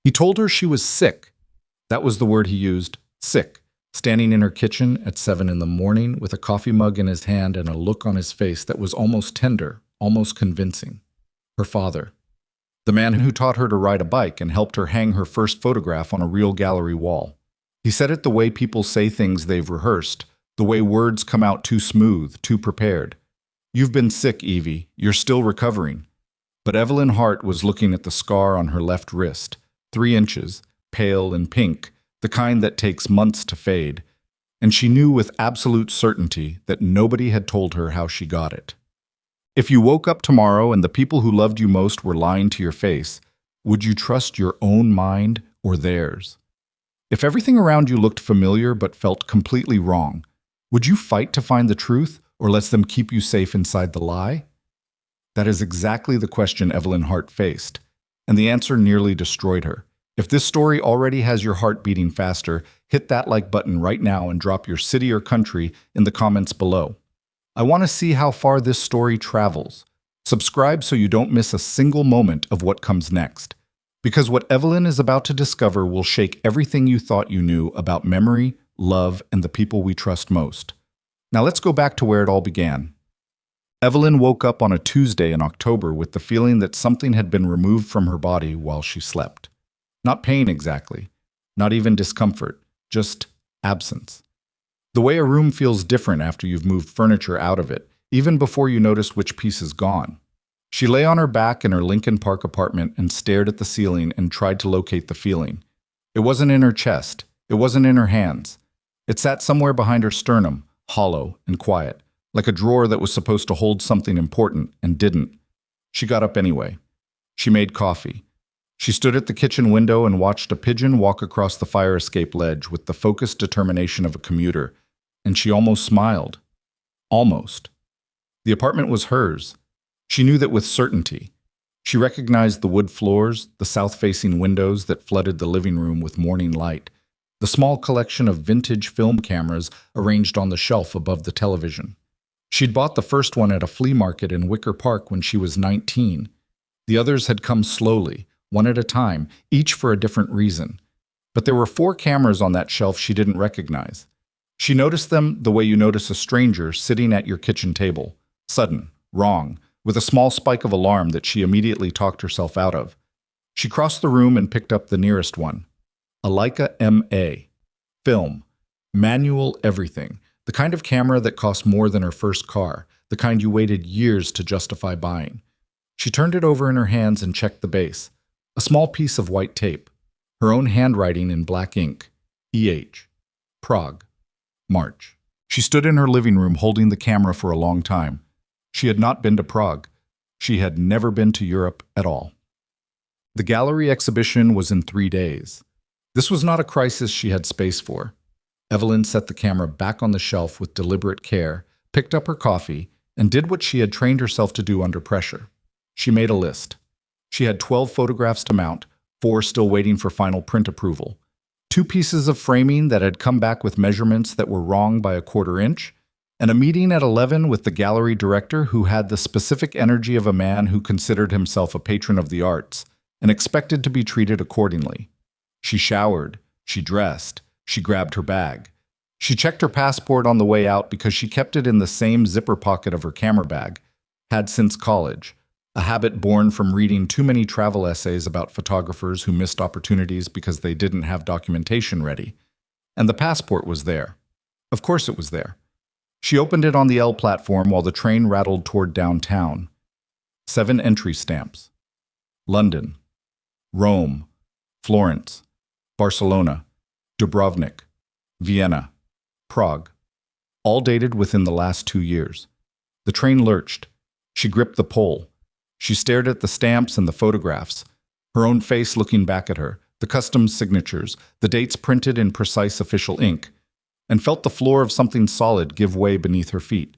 He told her she was sick. That was the word he used, sick, standing in her kitchen at 7 in the morning with a coffee mug in his hand and a look on his face that was almost tender, almost convincing. Her father. The man who taught her to ride a bike and helped her hang her first photograph on a real gallery wall. He said it the way people say things they've rehearsed, the way words come out too smooth, too prepared. You've been sick, Evie. You're still recovering. But Evelyn Hart was looking at the scar on her left wrist, 3 inches, pale and pink, the kind that takes months to fade, and she knew with absolute certainty that nobody had told her how she got it. If you woke up tomorrow and the people who loved you most were lying to your face, would you trust your own mind or theirs? If everything around you looked familiar but felt completely wrong, would you fight to find the truth or let them keep you safe inside the lie? That is exactly the question Evelyn Hart faced, and the answer nearly destroyed her. If this story already has your heart beating faster, hit that like button right now and drop your city or country in the comments below. I want to see how far this story travels. Subscribe so you don't miss a single moment of what comes next. Because what Evelyn is about to discover will shake everything you thought you knew about memory, love, and the people we trust most. Now let's go back to where it all began. Evelyn woke up on a Tuesday in October with the feeling that something had been removed from her body while she slept. Not pain exactly, not even discomfort, just absence. The way a room feels different after you've moved furniture out of it, even before you notice which piece is gone. She lay on her back in her Lincoln Park apartment and stared at the ceiling and tried to locate the feeling. It wasn't in her chest. It wasn't in her hands. It sat somewhere behind her sternum, hollow and quiet, like a drawer that was supposed to hold something important and didn't. She got up anyway. She made coffee. She stood at the kitchen window and watched a pigeon walk across the fire escape ledge with the focused determination of a commuter, and she almost smiled. Almost. The apartment was hers. She knew that with certainty. She recognized the wood floors, the south-facing windows that flooded the living room with morning light, the small collection of vintage film cameras arranged on the shelf above the television. She'd bought the first one at a flea market in Wicker Park when she was 19. The others had come slowly, one at a time, each for a different reason. But there were 4 cameras on that shelf she didn't recognize. She noticed them the way you notice a stranger sitting at your kitchen table. Sudden, wrong, with a small spike of alarm that she immediately talked herself out of. She crossed the room and picked up the nearest one. A Leica MA. Film. Manual everything. The kind of camera that cost more than her first car. The kind you waited years to justify buying. She turned it over in her hands and checked the base. A small piece of white tape. Her own handwriting in black ink. EH. Prague. March. She stood in her living room holding the camera for a long time. She had not been to Prague. She had never been to Europe at all. The gallery exhibition was in 3 days. This was not a crisis she had space for. Evelyn set the camera back on the shelf with deliberate care, picked up her coffee, and did what she had trained herself to do under pressure. She made a list. She had 12 photographs to mount, 4 still waiting for final print approval. 2 pieces of framing that had come back with measurements that were wrong by a 1/4 inch, and a meeting at 11 with the gallery director who had the specific energy of a man who considered himself a patron of the arts and expected to be treated accordingly. She showered, she dressed, she grabbed her bag. She checked her passport on the way out because she kept it in the same zipper pocket of her camera bag, had since college, a habit born from reading too many travel essays about photographers who missed opportunities because they didn't have documentation ready. And the passport was there. Of course it was there. She opened it on the L platform while the train rattled toward downtown. 7 entry stamps. London, Rome, Florence, Barcelona, Dubrovnik, Vienna, Prague, all dated within the last 2 years. The train lurched. She gripped the pole. She stared at the stamps and the photographs, her own face looking back at her, the customs signatures, the dates printed in precise official ink, and felt the floor of something solid give way beneath her feet.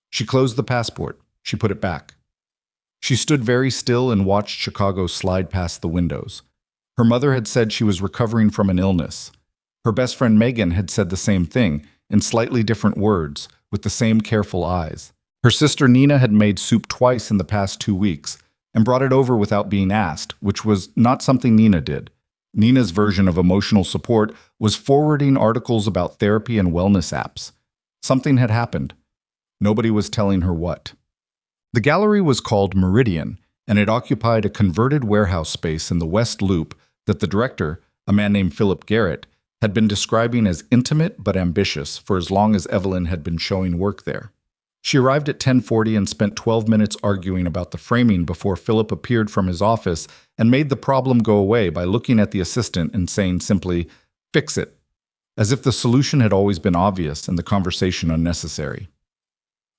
She closed the passport. She put it back. She stood very still and watched Chicago slide past the windows. Her mother had said she was recovering from an illness. Her best friend Megan had said the same thing, in slightly different words, with the same careful eyes. Her sister Nina had made soup twice in the past 2 weeks, and brought it over without being asked, which was not something Nina did. Nina's version of emotional support was forwarding articles about therapy and wellness apps. Something had happened. Nobody was telling her what. The gallery was called Meridian, and it occupied a converted warehouse space in the West Loop that the director, a man named Philip Garrett, had been describing as intimate but ambitious for as long as Evelyn had been showing work there. She arrived at 10:40 and spent 12 minutes arguing about the framing before Philip appeared from his office and made the problem go away by looking at the assistant and saying simply, "Fix it," as if the solution had always been obvious and the conversation unnecessary.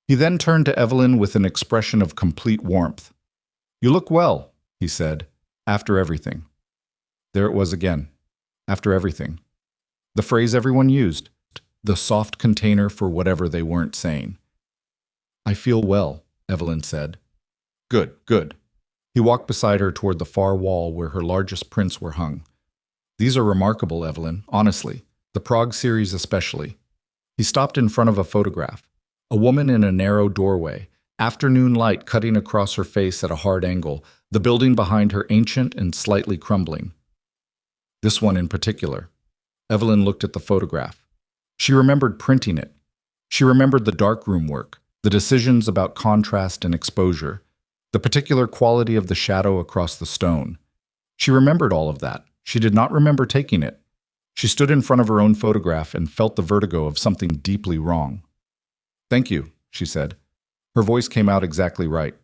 He then turned to Evelyn with an expression of complete warmth. "You look well," he said, "after everything." There it was again, after everything. The phrase everyone used, the soft container for whatever they weren't saying. "I feel well," Evelyn said. "Good, good." He walked beside her toward the far wall where her largest prints were hung. "These are remarkable, Evelyn, honestly. The Prague series especially." He stopped in front of a photograph. A woman in a narrow doorway, afternoon light cutting across her face at a hard angle, the building behind her ancient and slightly crumbling. This one in particular. Evelyn looked at the photograph. She remembered printing it. She remembered the darkroom work, the decisions about contrast and exposure, the particular quality of the shadow across the stone. She remembered all of that. She did not remember taking it. She stood in front of her own photograph and felt the vertigo of something deeply wrong. "Thank you," she said. Her voice came out exactly right.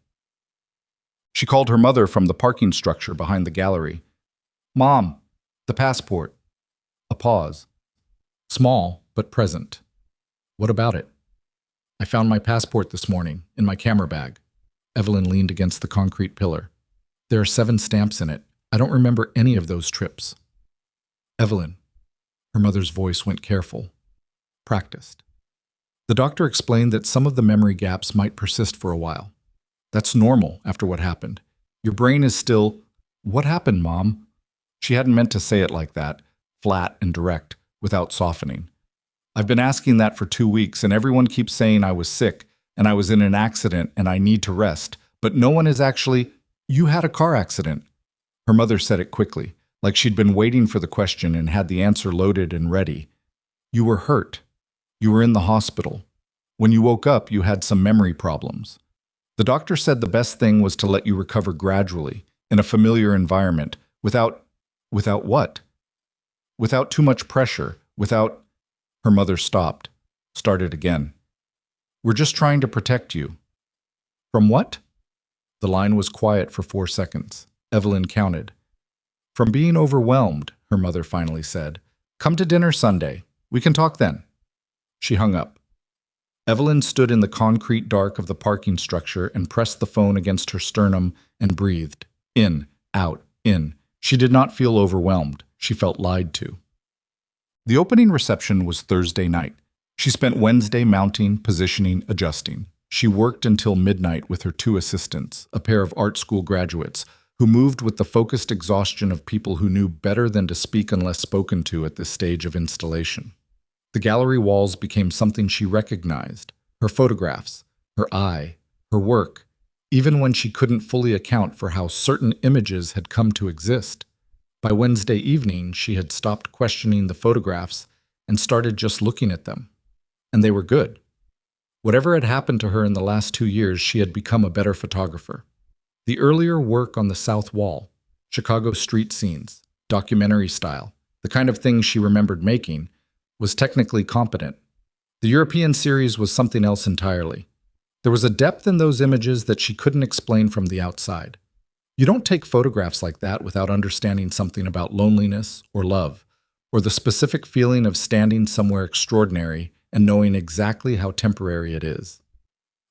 She called her mother from the parking structure behind the gallery. "Mom, the passport." A pause. Small, but present. "What about it?" "I found my passport this morning, in my camera bag." Evelyn leaned against the concrete pillar. "There are 7 stamps in it. I don't remember any of those trips." "Evelyn." Her mother's voice went careful, practiced. The doctor explained that some of the memory gaps might persist for a while. "That's normal after what happened. Your brain is still—" "What happened, Mom?" She hadn't meant to say it like that, flat and direct, without softening. "I've been asking that for 2 weeks, and everyone keeps saying I was sick, and I was in an accident, and I need to rest. But no one is actually—" "You had a car accident." Her mother said it quickly, like she'd been waiting for the question and had the answer loaded and ready. "You were hurt. You were in the hospital. When you woke up, you had some memory problems. The doctor said the best thing was to let you recover gradually, in a familiar environment, without what? Without too much pressure, without—" Her mother stopped, started again. "We're just trying to protect you." "From what?" The line was quiet for 4 seconds. Evelyn counted. "From being overwhelmed," her mother finally said. "Come to dinner Sunday. We can talk then." She hung up. Evelyn stood in the concrete dark of the parking structure and pressed the phone against her sternum and breathed. In, out, in. She did not feel overwhelmed. She felt lied to. The opening reception was Thursday night. She spent Wednesday mounting, positioning, adjusting. She worked until midnight with her 2 assistants, a pair of art school graduates, who moved with the focused exhaustion of people who knew better than to speak unless spoken to at this stage of installation. The gallery walls became something she recognized, her photographs, her eye, her work, even when she couldn't fully account for how certain images had come to exist. By Wednesday evening, she had stopped questioning the photographs and started just looking at them. And they were good. Whatever had happened to her in the last 2 years, she had become a better photographer. The earlier work on the South Wall, Chicago street scenes, documentary style, the kind of things she remembered making, was technically competent. The European series was something else entirely. There was a depth in those images that she couldn't explain from the outside. You don't take photographs like that without understanding something about loneliness or love, or the specific feeling of standing somewhere extraordinary and knowing exactly how temporary it is.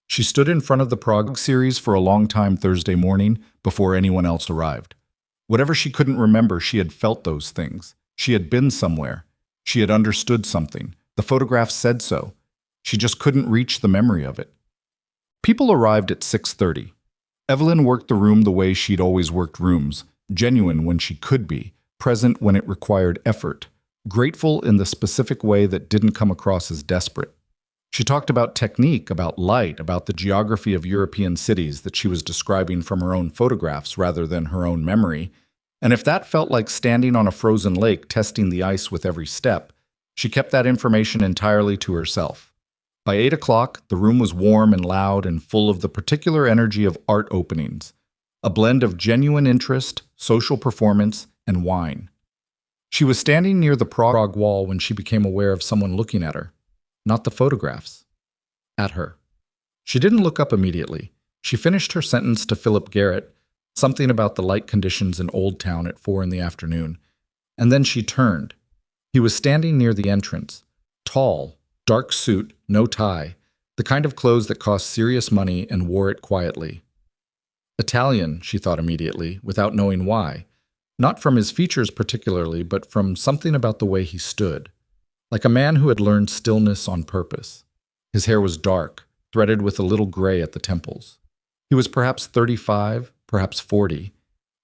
She stood in front of the Prague series for a long time Thursday morning before anyone else arrived. Whatever she couldn't remember, she had felt those things. She had been somewhere. She had understood something. The photographs said so. She just couldn't reach the memory of it. People arrived at 6:30. Evelyn worked the room the way she'd always worked rooms, genuine when she could be, present when it required effort, grateful in the specific way that didn't come across as desperate. She talked about technique, about light, about the geography of European cities that she was describing from her own photographs rather than her own memory, And if that felt like standing on a frozen lake testing the ice with every step, she kept that information entirely to herself. By 8 o'clock, the room was warm and loud and full of the particular energy of art openings, a blend of genuine interest, social performance, and wine. She was standing near the Prague wall when she became aware of someone looking at her. Not the photographs. At her. She didn't look up immediately. She finished her sentence to Philip Garrett, something about the light conditions in Old Town at 4 in the afternoon, and then she turned. He was standing near the entrance. Tall, dark suit, no tie, the kind of clothes that cost serious money and wore it quietly. Italian, she thought immediately, without knowing why. Not from his features particularly, but from something about the way he stood. Like a man who had learned stillness on purpose. His hair was dark, threaded with a little gray at the temples. He was perhaps 35, perhaps 40.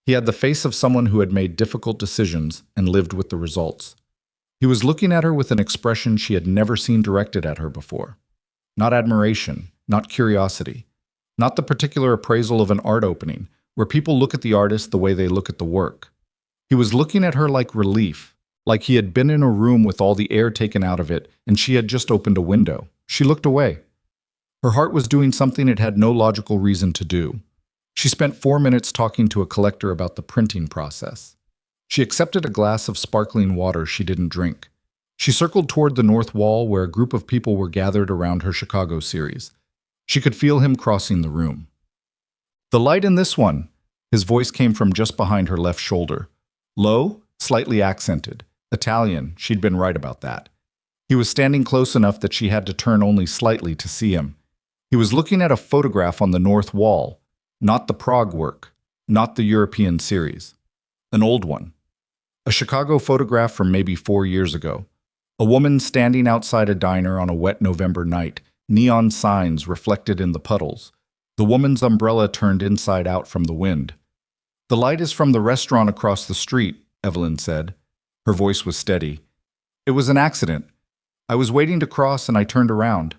He had the face of someone who had made difficult decisions and lived with the results. He was looking at her with an expression she had never seen directed at her before. Not admiration, not curiosity, not the particular appraisal of an art opening, where people look at the artist the way they look at the work. He was looking at her like relief, like he had been in a room with all the air taken out of it and she had just opened a window. She looked away. Her heart was doing something it had no logical reason to do. She spent 4 minutes talking to a collector about the printing process. She accepted a glass of sparkling water she didn't drink. She circled toward the north wall where a group of people were gathered around her Chicago series. She could feel him crossing the room. "The light in this one," his voice came from just behind her left shoulder. Low, slightly accented. Italian, she'd been right about that. He was standing close enough that she had to turn only slightly to see him. He was looking at a photograph on the north wall, not the Prague work, not the European series. An old one. A Chicago photograph from maybe 4 years ago. A woman standing outside a diner on a wet November night, neon signs reflected in the puddles. The woman's umbrella turned inside out from the wind. "The light is from the restaurant across the street," Evelyn said. Her voice was steady. "It was an accident. I was waiting to cross and I turned around."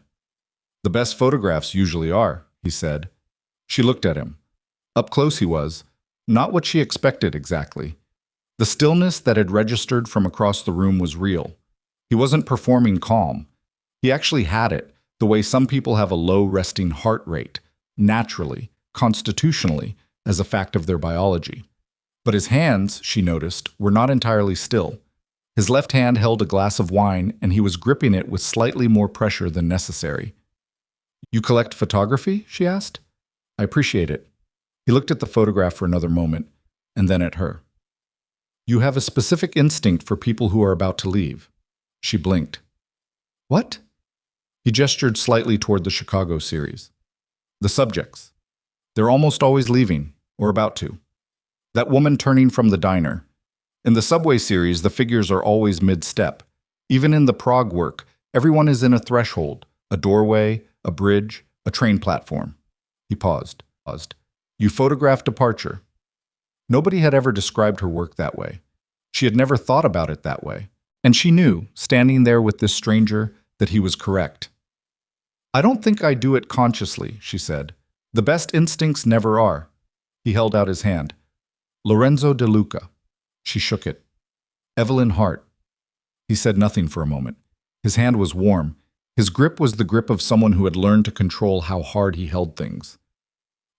"The best photographs usually are," he said. She looked at him. Up close he was, not what she expected exactly. The stillness that had registered from across the room was real. He wasn't performing calm. He actually had it, the way some people have a low resting heart rate, naturally, constitutionally, as a fact of their biology. But his hands, she noticed, were not entirely still. His left hand held a glass of wine, and he was gripping it with slightly more pressure than necessary. "You collect photography?" she asked. "I appreciate it." He looked at the photograph for another moment, and then at her. "You have a specific instinct for people who are about to leave." She blinked. "What?" He gestured slightly toward the Chicago series. "The subjects. They're almost always leaving, or about to. That woman turning from the diner. In the subway series, the figures are always mid-step. Even in the Prague work, everyone is in a threshold, a doorway, a bridge, a train platform." He paused. "You photograph departure." Nobody had ever described her work that way. She had never thought about it that way. And she knew, standing there with this stranger, that he was correct. "I don't think I do it consciously," she said. "The best instincts never are." He held out his hand. "Lorenzo De Luca." She shook it. "Evelyn Hart." He said nothing for a moment. His hand was warm. His grip was the grip of someone who had learned to control how hard he held things.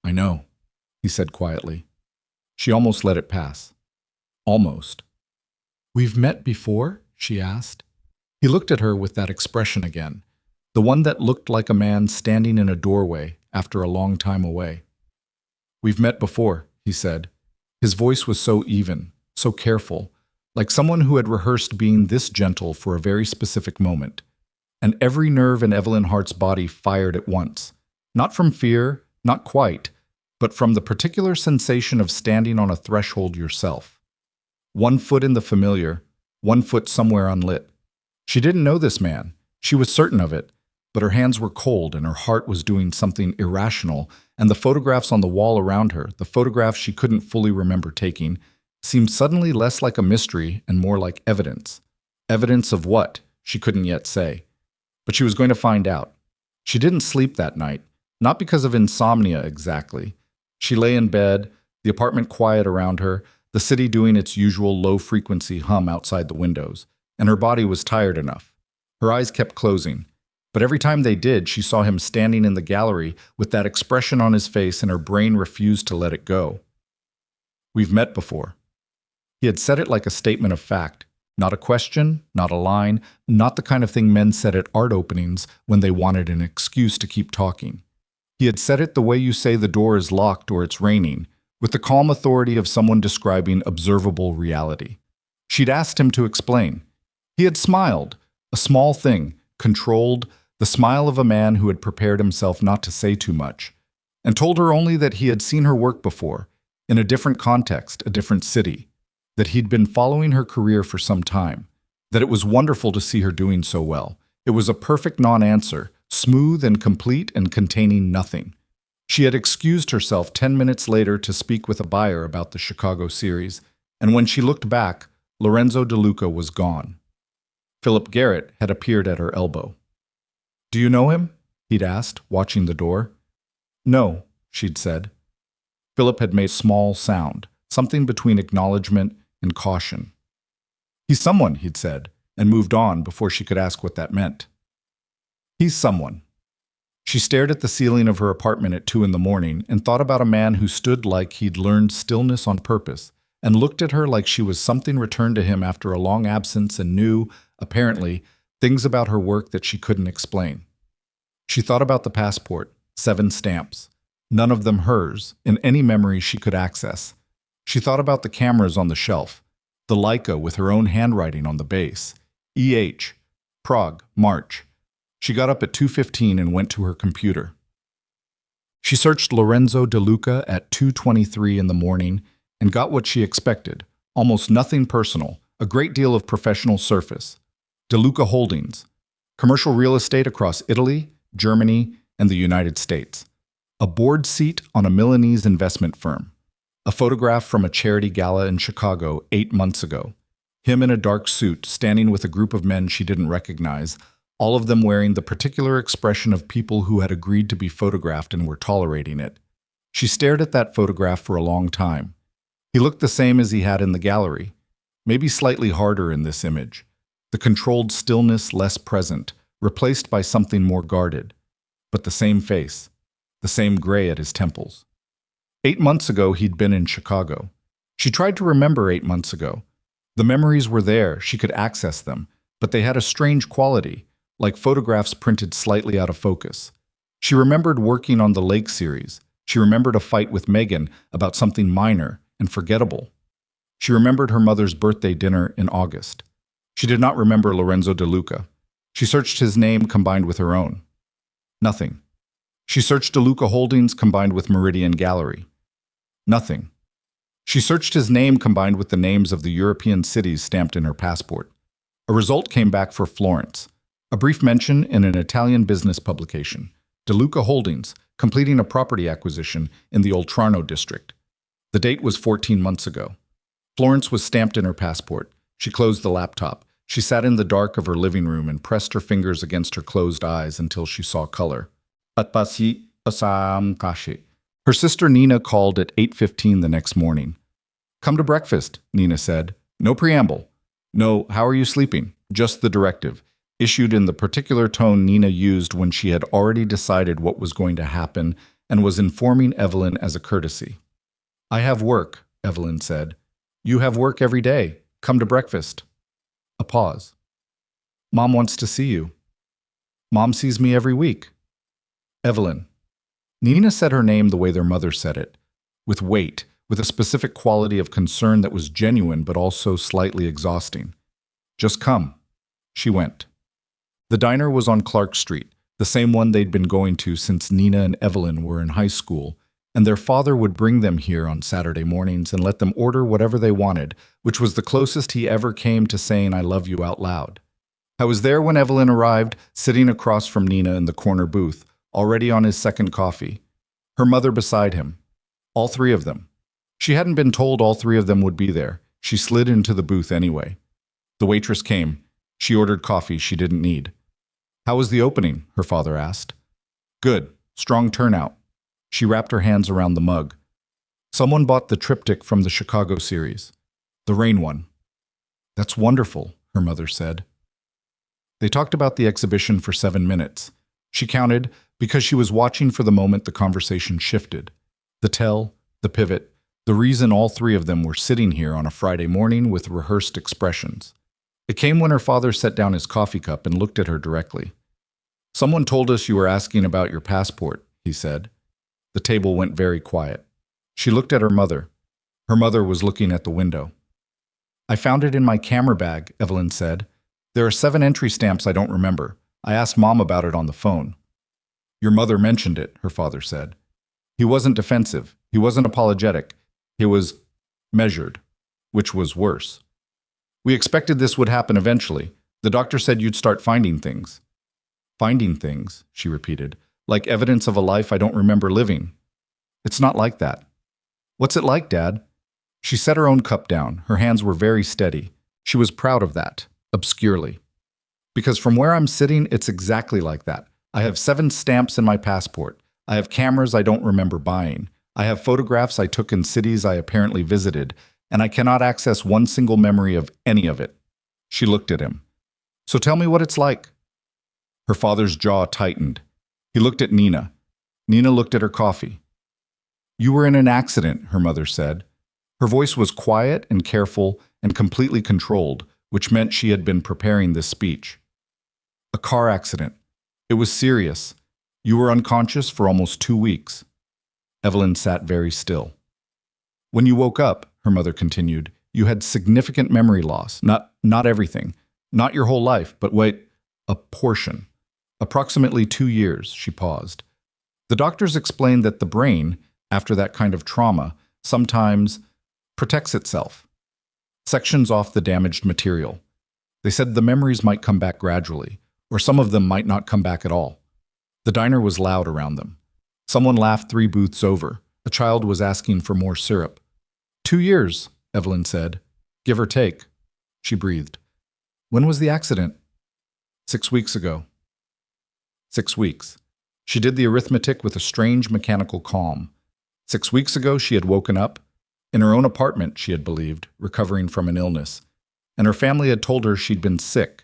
"I know," he said quietly. She almost let it pass. Almost. "We've met before?" she asked. He looked at her with that expression again, the one that looked like a man standing in a doorway after a long time away. "We've met before," he said. His voice was so even, so careful, like someone who had rehearsed being this gentle for a very specific moment. And every nerve in Evelyn Hart's body fired at once, not from fear, not quite, but from the particular sensation of standing on a threshold yourself. 1 foot in the familiar, 1 foot somewhere unlit. She didn't know this man. She was certain of it, but her hands were cold and her heart was doing something irrational, and the photographs on the wall around her, the photographs she couldn't fully remember taking, seemed suddenly less like a mystery and more like evidence. Evidence of what? She couldn't yet say. But she was going to find out. She didn't sleep that night, not because of insomnia exactly. She lay in bed, the apartment quiet around her, the city doing its usual low-frequency hum outside the windows, and her body was tired enough. Her eyes kept closing, but every time they did, she saw him standing in the gallery with that expression on his face, and her brain refused to let it go. "We've met before." He had said it like a statement of fact, not a question, not a line, not the kind of thing men said at art openings when they wanted an excuse to keep talking. He had said it the way you say the door is locked or it's raining, with the calm authority of someone describing observable reality. She'd asked him to explain. He had smiled, a small thing, controlled, the smile of a man who had prepared himself not to say too much, and told her only that he had seen her work before, in a different context, a different city, that he'd been following her career for some time, that it was wonderful to see her doing so well. It was a perfect non-answer, smooth and complete and containing nothing. She had excused herself 10 minutes later to speak with a buyer about the Chicago series, and when she looked back, Lorenzo De Luca was gone. Philip Garrett had appeared at her elbow. "Do you know him?" he'd asked, watching the door. "No," she'd said. Philip had made a small sound, something between acknowledgement and caution. "He's someone," he'd said, and moved on before she could ask what that meant. "He's someone." She stared at the ceiling of her apartment at 2 in the morning and thought about a man who stood like he'd learned stillness on purpose and looked at her like she was something returned to him after a long absence and knew, apparently, things about her work that she couldn't explain. She thought about the passport, 7 stamps, none of them hers, in any memory she could access. She thought about the cameras on the shelf, the Leica with her own handwriting on the base, EH, Prague, March. She got up at 2:15 and went to her computer. She searched Lorenzo De Luca at 2:23 in the morning and got what she expected, almost nothing personal, a great deal of professional surface. De Luca Holdings, commercial real estate across Italy, Germany, and the United States. A board seat on a Milanese investment firm. A photograph from a charity gala in Chicago 8 months ago. Him in a dark suit, standing with a group of men she didn't recognize, all of them wearing the particular expression of people who had agreed to be photographed and were tolerating it. She stared at that photograph for a long time. He looked the same as he had in the gallery, maybe slightly harder in this image. The controlled stillness less present, replaced by something more guarded. But the same face, the same gray at his temples. 8 months ago, he'd been in Chicago. She tried to remember 8 months ago. The memories were there, she could access them, but they had a strange quality, like photographs printed slightly out of focus. She remembered working on the Lake series. She remembered a fight with Megan about something minor and forgettable. She remembered her mother's birthday dinner in August. She did not remember Lorenzo De Luca. She searched his name combined with her own. Nothing. She searched De Luca Holdings combined with Meridian Gallery. Nothing. She searched his name combined with the names of the European cities stamped in her passport. A result came back for Florence. A brief mention in an Italian business publication. De Luca Holdings, completing a property acquisition in the Oltrarno district. The date was 14 months ago. Florence was stamped in her passport. She closed the laptop. She sat in the dark of her living room and pressed her fingers against her closed eyes until she saw color. Her sister Nina called at 8:15 the next morning. "Come to breakfast," Nina said. No preamble. No, "How are you sleeping?" Just the directive, issued in the particular tone Nina used when she had already decided what was going to happen and was informing Evelyn as a courtesy. "I have work," Evelyn said. "You have work every day. Come to breakfast." A pause. "Mom wants to see you." "Mom sees me every week." Evelyn. Nina said her name the way their mother said it, with weight, with a specific quality of concern that was genuine but also slightly exhausting. "Just come." She went. The diner was on Clark Street, the same one they'd been going to since Nina and Evelyn were in high school, and their father would bring them here on Saturday mornings and let them order whatever they wanted, which was the closest he ever came to saying "I love you" out loud. I was there when Evelyn arrived, sitting across from Nina in the corner booth, already on his second coffee. Her mother beside him. All 3 of them. She hadn't been told all 3 of them would be there. She slid into the booth anyway. The waitress came. She ordered coffee she didn't need. "How was the opening?" her father asked. "Good. Strong turnout." She wrapped her hands around the mug. Someone bought the triptych from the Chicago series, the Rain one. That's wonderful, her mother said. They talked about the exhibition for 7 minutes. She counted because she was watching for the moment the conversation shifted. The tell, the pivot, the reason all three of them were sitting here on a Friday morning with rehearsed expressions. It came when her father set down his coffee cup and looked at her directly. Someone told us you were asking about your passport, he said. The table went very quiet. She looked at her mother. Her mother was looking at the window. I found it in my camera bag, Evelyn said. There are 7 entry stamps I don't remember. I asked Mom about it on the phone. Your mother mentioned it, her father said. He wasn't defensive. He wasn't apologetic. He was measured, which was worse. We expected this would happen eventually. The doctor said you'd start finding things. Finding things, she repeated, like evidence of a life I don't remember living. It's not like that. What's it like, Dad? She set her own cup down. Her hands were very steady. She was proud of that, obscurely. Because from where I'm sitting, it's exactly like that. I have 7 stamps in my passport. I have cameras I don't remember buying. I have photographs I took in cities I apparently visited, and I cannot access one single memory of any of it. She looked at him. So tell me what it's like. Her father's jaw tightened. He looked at Nina. Nina looked at her coffee. You were in an accident, her mother said. Her voice was quiet and careful and completely controlled, which meant she had been preparing this speech. A car accident. It was serious. You were unconscious for almost 2 weeks. Evelyn sat very still. When you woke up, her mother continued, you had significant memory loss. Not everything. Not your whole life, but wait, a portion. Approximately 2 years, she paused. The doctors explained that the brain, after that kind of trauma, sometimes protects itself. Sections off the damaged material. They said the memories might come back gradually, or some of them might not come back at all. The diner was loud around them. Someone laughed 3 booths over. A child was asking for more syrup. 2 years, Evelyn said. Give or take. She breathed. When was the accident? 6 weeks ago. 6 weeks. She did the arithmetic with a strange mechanical calm. 6 weeks ago, she had woken up. In her own apartment, she had believed, recovering from an illness. And her family had told her she'd been sick,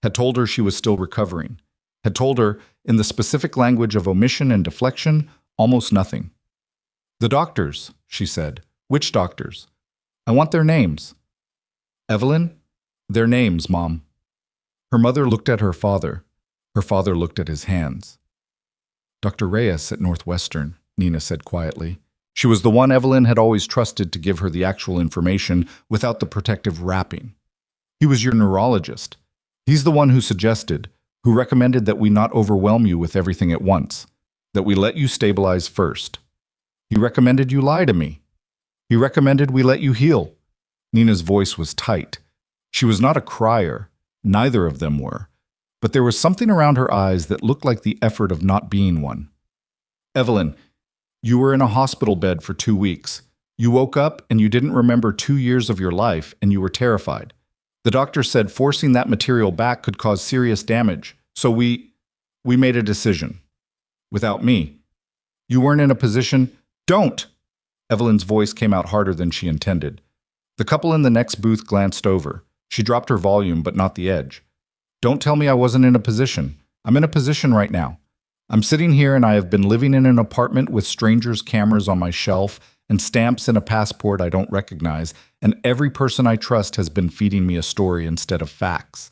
had told her she was still recovering, had told her, in the specific language of omission and deflection, almost nothing. The doctors, she said. Which doctors? I want their names. Evelyn? Their names, Mom. Her mother looked at her father. Her father looked at his hands. Dr. Reyes at Northwestern, Nina said quietly. She was the one Evelyn had always trusted to give her the actual information without the protective wrapping. He was your neurologist. He's the one who suggested, who recommended that we not overwhelm you with everything at once, that we let you stabilize first. He recommended you lie to me. He recommended we let you heal. Nina's voice was tight. She was not a crier. Neither of them were. But there was something around her eyes that looked like the effort of not being one. Evelyn, you were in a hospital bed for 2 weeks. You woke up and you didn't remember 2 years of your life and you were terrified. The doctor said forcing that material back could cause serious damage, so we made a decision. Without me. You weren't in a position. Don't! Evelyn's voice came out harder than she intended. The couple in the next booth glanced over. She dropped her volume, but not the edge. Don't tell me I wasn't in a position. I'm in a position right now. I'm sitting here and I have been living in an apartment with strangers' cameras on my shelf and stamps and a passport I don't recognize, and every person I trust has been feeding me a story instead of facts.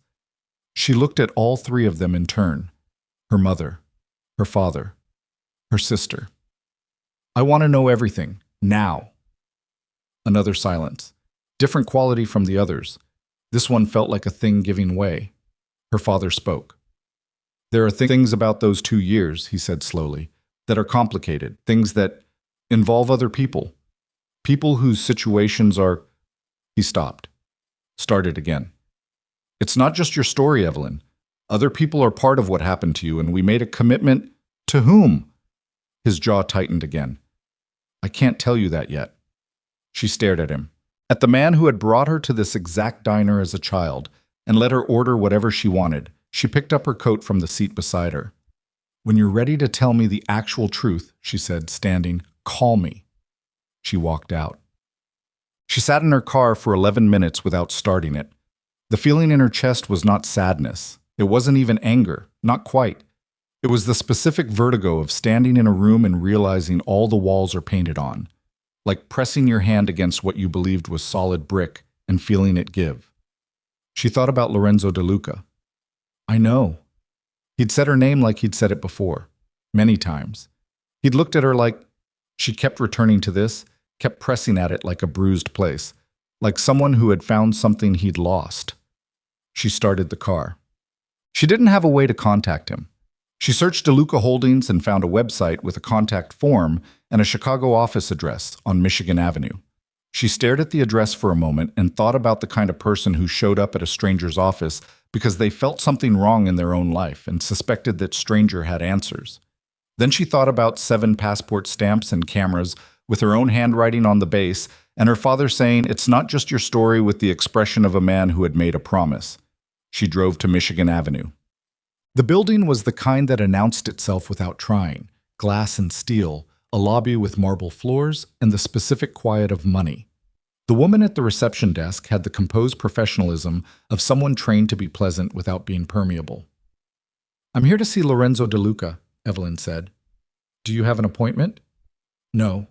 She looked at all 3 of them in turn. Her mother, her father, her sister. I want to know everything, now. Another silence. Different quality from the others. This one felt like a thing giving way. Her father spoke. There are things about those 2 years, he said slowly, that are complicated, things that involve other people. People whose situations are... He stopped. Started again. It's not just your story, Evelyn. Other people are part of what happened to you, and we made a commitment. To whom? His jaw tightened again. I can't tell you that yet. She stared at him. At the man who had brought her to this exact diner as a child and let her order whatever she wanted. She picked up her coat from the seat beside her. When you're ready to tell me the actual truth, she said, standing, call me. She walked out. She sat in her car for 11 minutes without starting it. The feeling in her chest was not sadness. It wasn't even anger, not quite. It was the specific vertigo of standing in a room and realizing all the walls are painted on, like pressing your hand against what you believed was solid brick and feeling it give. She thought about Lorenzo De Luca. I know. He'd said her name like he'd said it before, many times. He'd looked at her like she kept returning to this, kept pressing at it like a bruised place, like someone who had found something he'd lost. She started the car. She didn't have a way to contact him. She searched DeLuca Holdings and found a website with a contact form and a Chicago office address on Michigan Avenue. She stared at the address for a moment and thought about the kind of person who showed up at a stranger's office because they felt something wrong in their own life and suspected that stranger had answers. Then she thought about 7 passport stamps and cameras with her own handwriting on the base and her father saying, "It's not just your story," with the expression of a man who had made a promise. She drove to Michigan Avenue. The building was the kind that announced itself without trying, glass and steel, a lobby with marble floors, and the specific quiet of money. The woman at the reception desk had the composed professionalism of someone trained to be pleasant without being permeable. "I'm here to see Lorenzo De Luca," Evelyn said. "Do you have an appointment?" "No."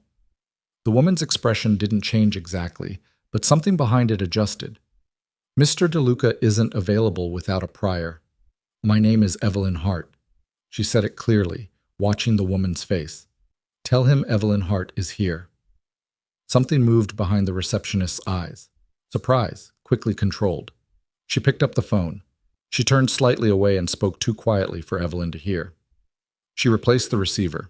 The woman's expression didn't change exactly, but something behind it adjusted. "Mr. De Luca isn't available without a prior. My name is Evelyn Hart." She said it clearly, watching the woman's face. "Tell him Evelyn Hart is here." Something moved behind the receptionist's eyes. Surprise, quickly controlled. She picked up the phone. She turned slightly away and spoke too quietly for Evelyn to hear. She replaced the receiver.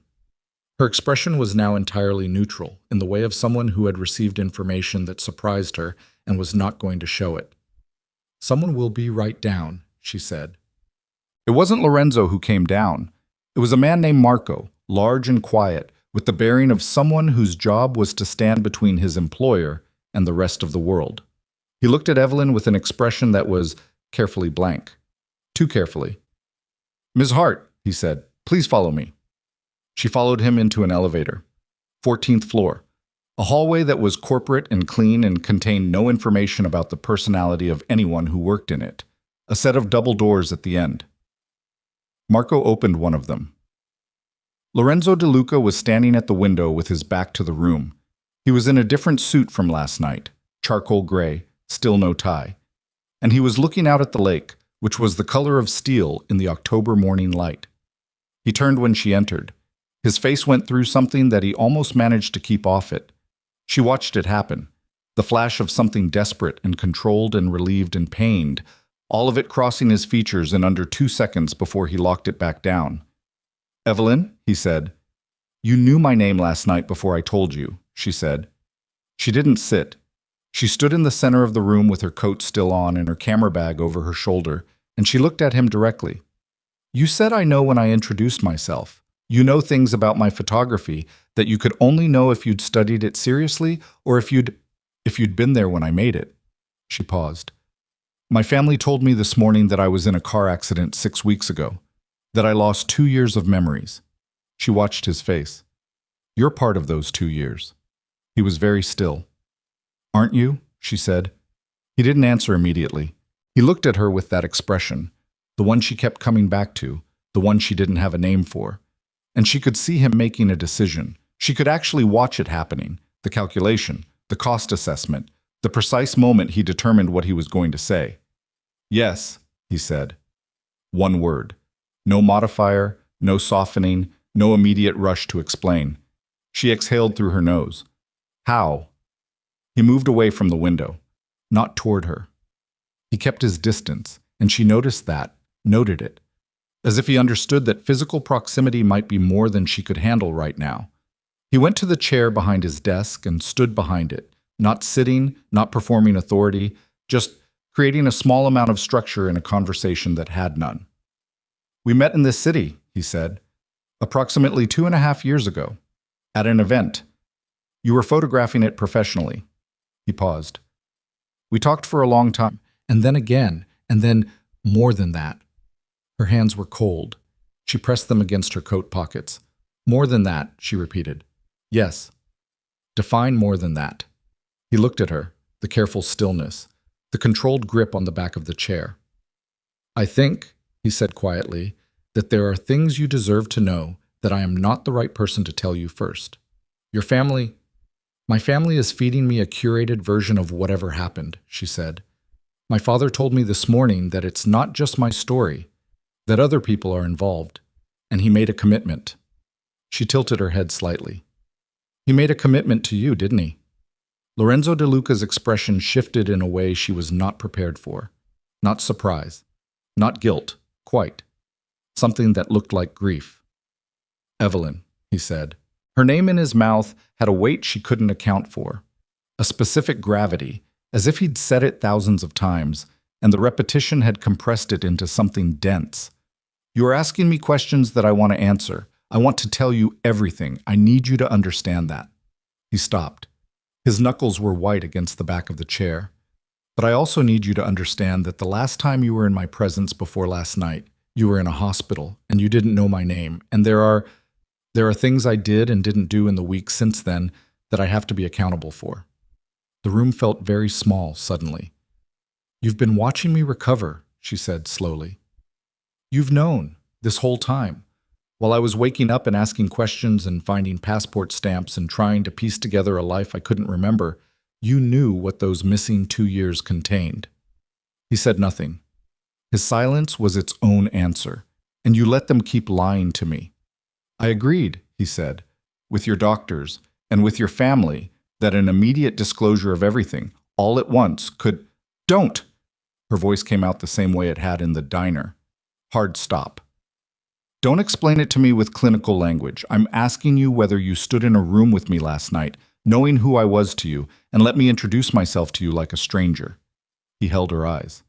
Her expression was now entirely neutral, in the way of someone who had received information that surprised her and was not going to show it. "Someone will be right down," she said. It wasn't Lorenzo who came down. It was a man named Marco, large and quiet, with the bearing of someone whose job was to stand between his employer and the rest of the world. He looked at Evelyn with an expression that was carefully blank. Too carefully. "Ms. Hart," he said, "please follow me." She followed him into an elevator. 14th floor. A hallway that was corporate and clean and contained no information about the personality of anyone who worked in it. A set of double doors at the end. Marco opened one of them. Lorenzo De Luca was standing at the window with his back to the room. He was in a different suit from last night, charcoal gray, still no tie. And he was looking out at the lake, which was the color of steel in the October morning light. He turned when she entered. His face went through something that he almost managed to keep off it. She watched it happen. The flash of something desperate and controlled and relieved and pained, all of it crossing his features in under 2 seconds before he locked it back down. "Evelyn," he said. "You knew my name last night before I told you," she said. She didn't sit. She stood in the center of the room with her coat still on and her camera bag over her shoulder, and she looked at him directly. "You said I know when I introduced myself. You know things about my photography that you could only know if you'd studied it seriously or if you'd been there when I made it." She paused. "My family told me this morning that I was in a car accident 6 weeks ago, that I lost 2 years of memories." She watched his face. "You're part of those 2 years." He was very still. "Aren't you?" she said. He didn't answer immediately. He looked at her with that expression, the one she kept coming back to, the one she didn't have a name for. And she could see him making a decision. She could actually watch it happening, the calculation, the cost assessment, the precise moment he determined what he was going to say. "Yes," he said. One word. No modifier, no softening, no immediate rush to explain. She exhaled through her nose. "How?" He moved away from the window, not toward her. He kept his distance, and she noticed that, noted it, as if he understood that physical proximity might be more than she could handle right now. He went to the chair behind his desk and stood behind it, not sitting, not performing authority, just creating a small amount of structure in a conversation that had none. "We met in this city," he said, "approximately 2.5 years ago, at an event. You were photographing it professionally." He paused. "We talked for a long time, and then again, and then more than that." Her hands were cold. She pressed them against her coat pockets. "More than that," she repeated. "Yes." Define more than that. He looked at her, the careful stillness, the controlled grip on the back of the chair. I think, he said quietly, that there are things you deserve to know that I am not the right person to tell you first. Your family... My family is feeding me a curated version of whatever happened, she said. My father told me this morning that it's not just my story, that other people are involved, and he made a commitment. She tilted her head slightly. He made a commitment to you, didn't he? Lorenzo De Luca's expression shifted in a way she was not prepared for. Not surprise, not guilt, quite. Something that looked like grief. Evelyn, he said. Her name in his mouth had a weight she couldn't account for, a specific gravity, as if he'd said it thousands of times, and the repetition had compressed it into something dense. You are asking me questions that I want to answer. I want to tell you everything. I need you to understand that. He stopped. His knuckles were white against the back of the chair. But I also need you to understand that the last time you were in my presence before last night, you were in a hospital, and you didn't know my name, and there are things I did and didn't do in the weeks since then that I have to be accountable for. The room felt very small suddenly. You've been watching me recover, she said slowly. You've known this whole time. While I was waking up and asking questions and finding passport stamps and trying to piece together a life I couldn't remember, you knew what those missing 2 years contained. He said nothing. His silence was its own answer, and you let them keep lying to me. I agreed, he said, with your doctors and with your family, that an immediate disclosure of everything, all at once, could... Don't! Her voice came out the same way it had in the diner. Hard stop. Don't explain it to me with clinical language. I'm asking you whether you stood in a room with me last night, knowing who I was to you, and let me introduce myself to you like a stranger. He held her eyes.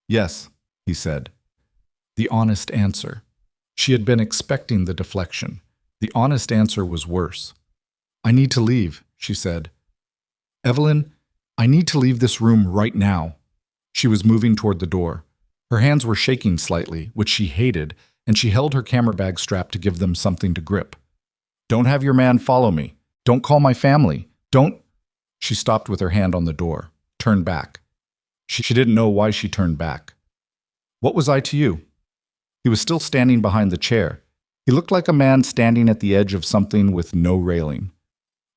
Yes, he said. The honest answer. She had been expecting the deflection. The honest answer was worse. I need to leave, she said. Evelyn, I need to leave this room right now. She was moving toward the door. Her hands were shaking slightly, which she hated, and she held her camera bag strapped to give them something to grip. Don't have your man follow me. Don't call my family. Don't... She stopped with her hand on the door, turned back. She didn't know why she turned back. What was I to you? He was still standing behind the chair. He looked like a man standing at the edge of something with no railing.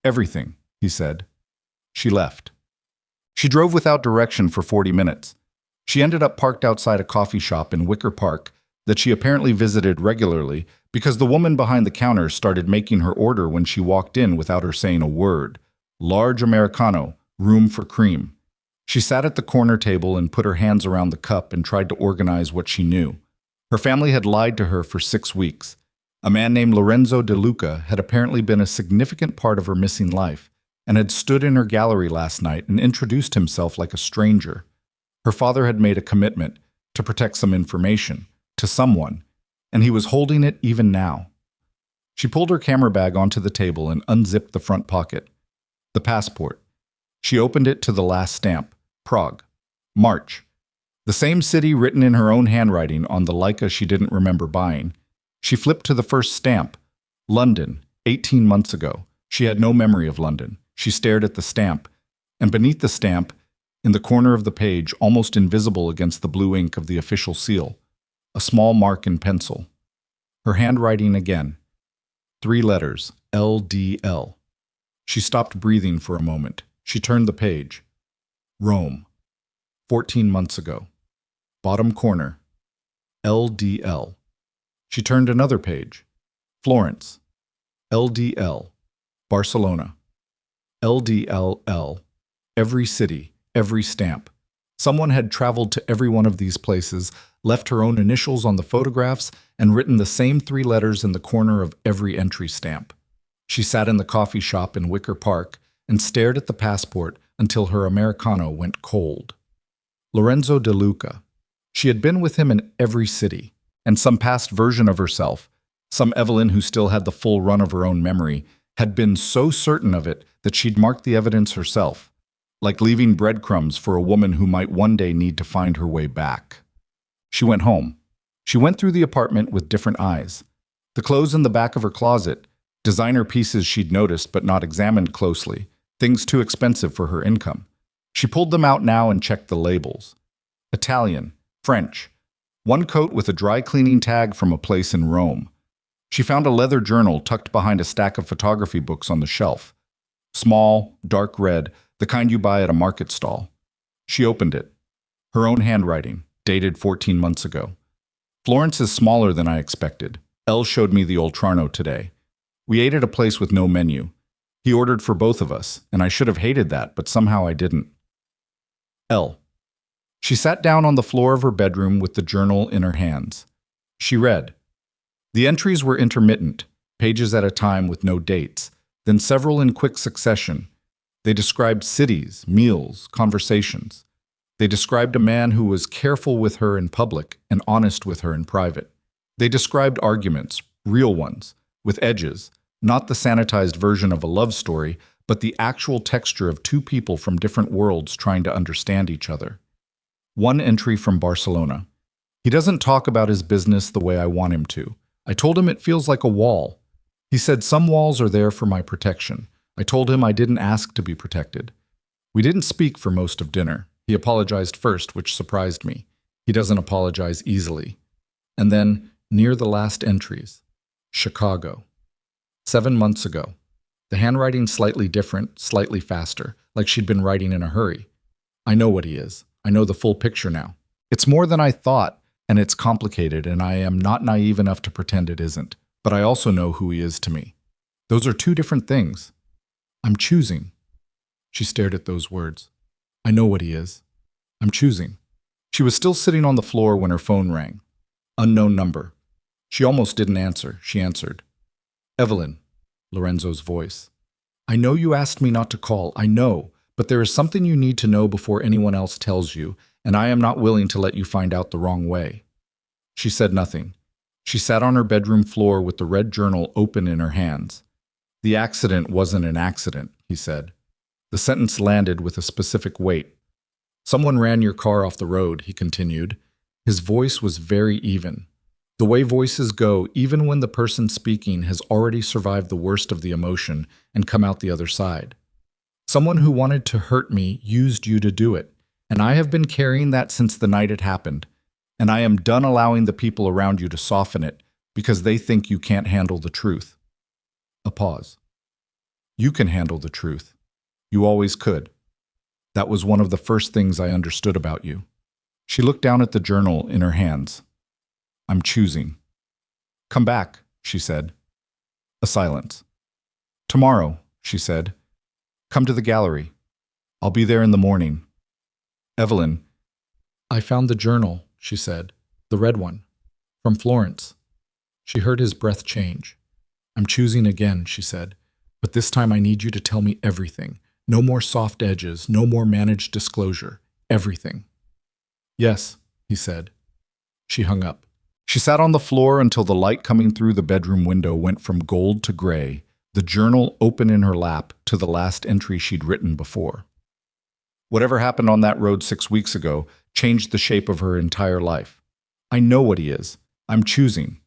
Everything, he said. She left. She drove without direction for 40 minutes. She ended up parked outside a coffee shop in Wicker Park that she apparently visited regularly because the woman behind the counter started making her order when she walked in without her saying a word. Large Americano, room for cream. She sat at the corner table and put her hands around the cup and tried to organize what she knew. Her family had lied to her for 6 weeks. A man named Lorenzo De Luca had apparently been a significant part of her missing life and had stood in her gallery last night and introduced himself like a stranger. Her father had made a commitment to protect some information to someone, and he was holding it even now. She pulled her camera bag onto the table and unzipped the front pocket. The passport. She opened it to the last stamp, Prague, March. The same city written in her own handwriting on the Leica she didn't remember buying. She flipped to the first stamp, London, 18 months ago. She had no memory of London. She stared at the stamp, and beneath the stamp, in the corner of the page, almost invisible against the blue ink of the official seal, a small mark in pencil. Her handwriting again. 3 letters, LDL. She stopped breathing for a moment. She turned the page. Rome, 14 months ago. Bottom corner, LDL. She turned another page. Florence, LDL. Barcelona, LDLL. Every city, every stamp. Someone had traveled to every one of these places, left her own initials on the photographs, and written the same 3 letters in the corner of every entry stamp. She sat in the coffee shop in Wicker Park and stared at the passport until her Americano went cold. Lorenzo De Luca. She had been with him in every city, and some past version of herself, some Evelyn who still had the full run of her own memory, had been so certain of it that she'd marked the evidence herself, like leaving breadcrumbs for a woman who might one day need to find her way back. She went home. She went through the apartment with different eyes. The clothes in the back of her closet, Designer pieces she'd noticed but not examined closely, things too expensive for her income. She pulled them out now and checked the labels. Italian, French, one coat with a dry cleaning tag from a place in Rome. She found a leather journal tucked behind a stack of photography books on the shelf. Small, dark red, the kind you buy at a market stall. She opened it. Her own handwriting, dated 14 months ago. Florence is smaller than I expected. Elle showed me the Oltrarno today. We ate at a place with no menu. He ordered for both of us, and I should have hated that, but somehow I didn't. Elle. She sat down on the floor of her bedroom with the journal in her hands. She read. The entries were intermittent, pages at a time with no dates, then several in quick succession. They described cities, meals, conversations. They described a man who was careful with her in public and honest with her in private. They described arguments, real ones, with edges, not the sanitized version of a love story, but the actual texture of two people from different worlds trying to understand each other. One entry from Barcelona. He doesn't talk about his business the way I want him to. I told him it feels like a wall. He said some walls are there for my protection. I told him I didn't ask to be protected. We didn't speak for most of dinner. He apologized first, which surprised me. He doesn't apologize easily. And then, near the last entries, Chicago. 7 months ago. The handwriting slightly different, slightly faster, like she'd been writing in a hurry. I know what he is. I know the full picture now. It's more than I thought, and it's complicated, and I am not naive enough to pretend it isn't. But I also know who he is to me. Those are two different things. I'm choosing. She stared at those words. I know what he is. I'm choosing. She was still sitting on the floor when her phone rang. Unknown number. She almost didn't answer. She answered. Evelyn, Lorenzo's voice. I know you asked me not to call. I know. But there is something you need to know before anyone else tells you, and I am not willing to let you find out the wrong way. She said nothing. She sat on her bedroom floor with the red journal open in her hands. The accident wasn't an accident, he said. The sentence landed with a specific weight. Someone ran your car off the road, he continued. His voice was very even. The way voices go, even when the person speaking has already survived the worst of the emotion and come out the other side. Someone who wanted to hurt me used you to do it, and I have been carrying that since the night it happened, and I am done allowing the people around you to soften it because they think you can't handle the truth. A pause. You can handle the truth. You always could. That was one of the first things I understood about you. She looked down at the journal in her hands. I'm choosing. Come back, she said. A silence. Tomorrow, she said. Come to the gallery. I'll be there in the morning. Evelyn. I found the journal, she said. The red one. From Florence. She heard his breath change. I'm choosing again, she said. But this time I need you to tell me everything. No more soft edges, no more managed disclosure. Everything. Yes, he said. She hung up. She sat on the floor until the light coming through the bedroom window went from gold to gray, the journal open in her lap to the last entry she'd written before. Whatever happened on that road 6 weeks ago changed the shape of her entire life. I know what he is. I'm choosing.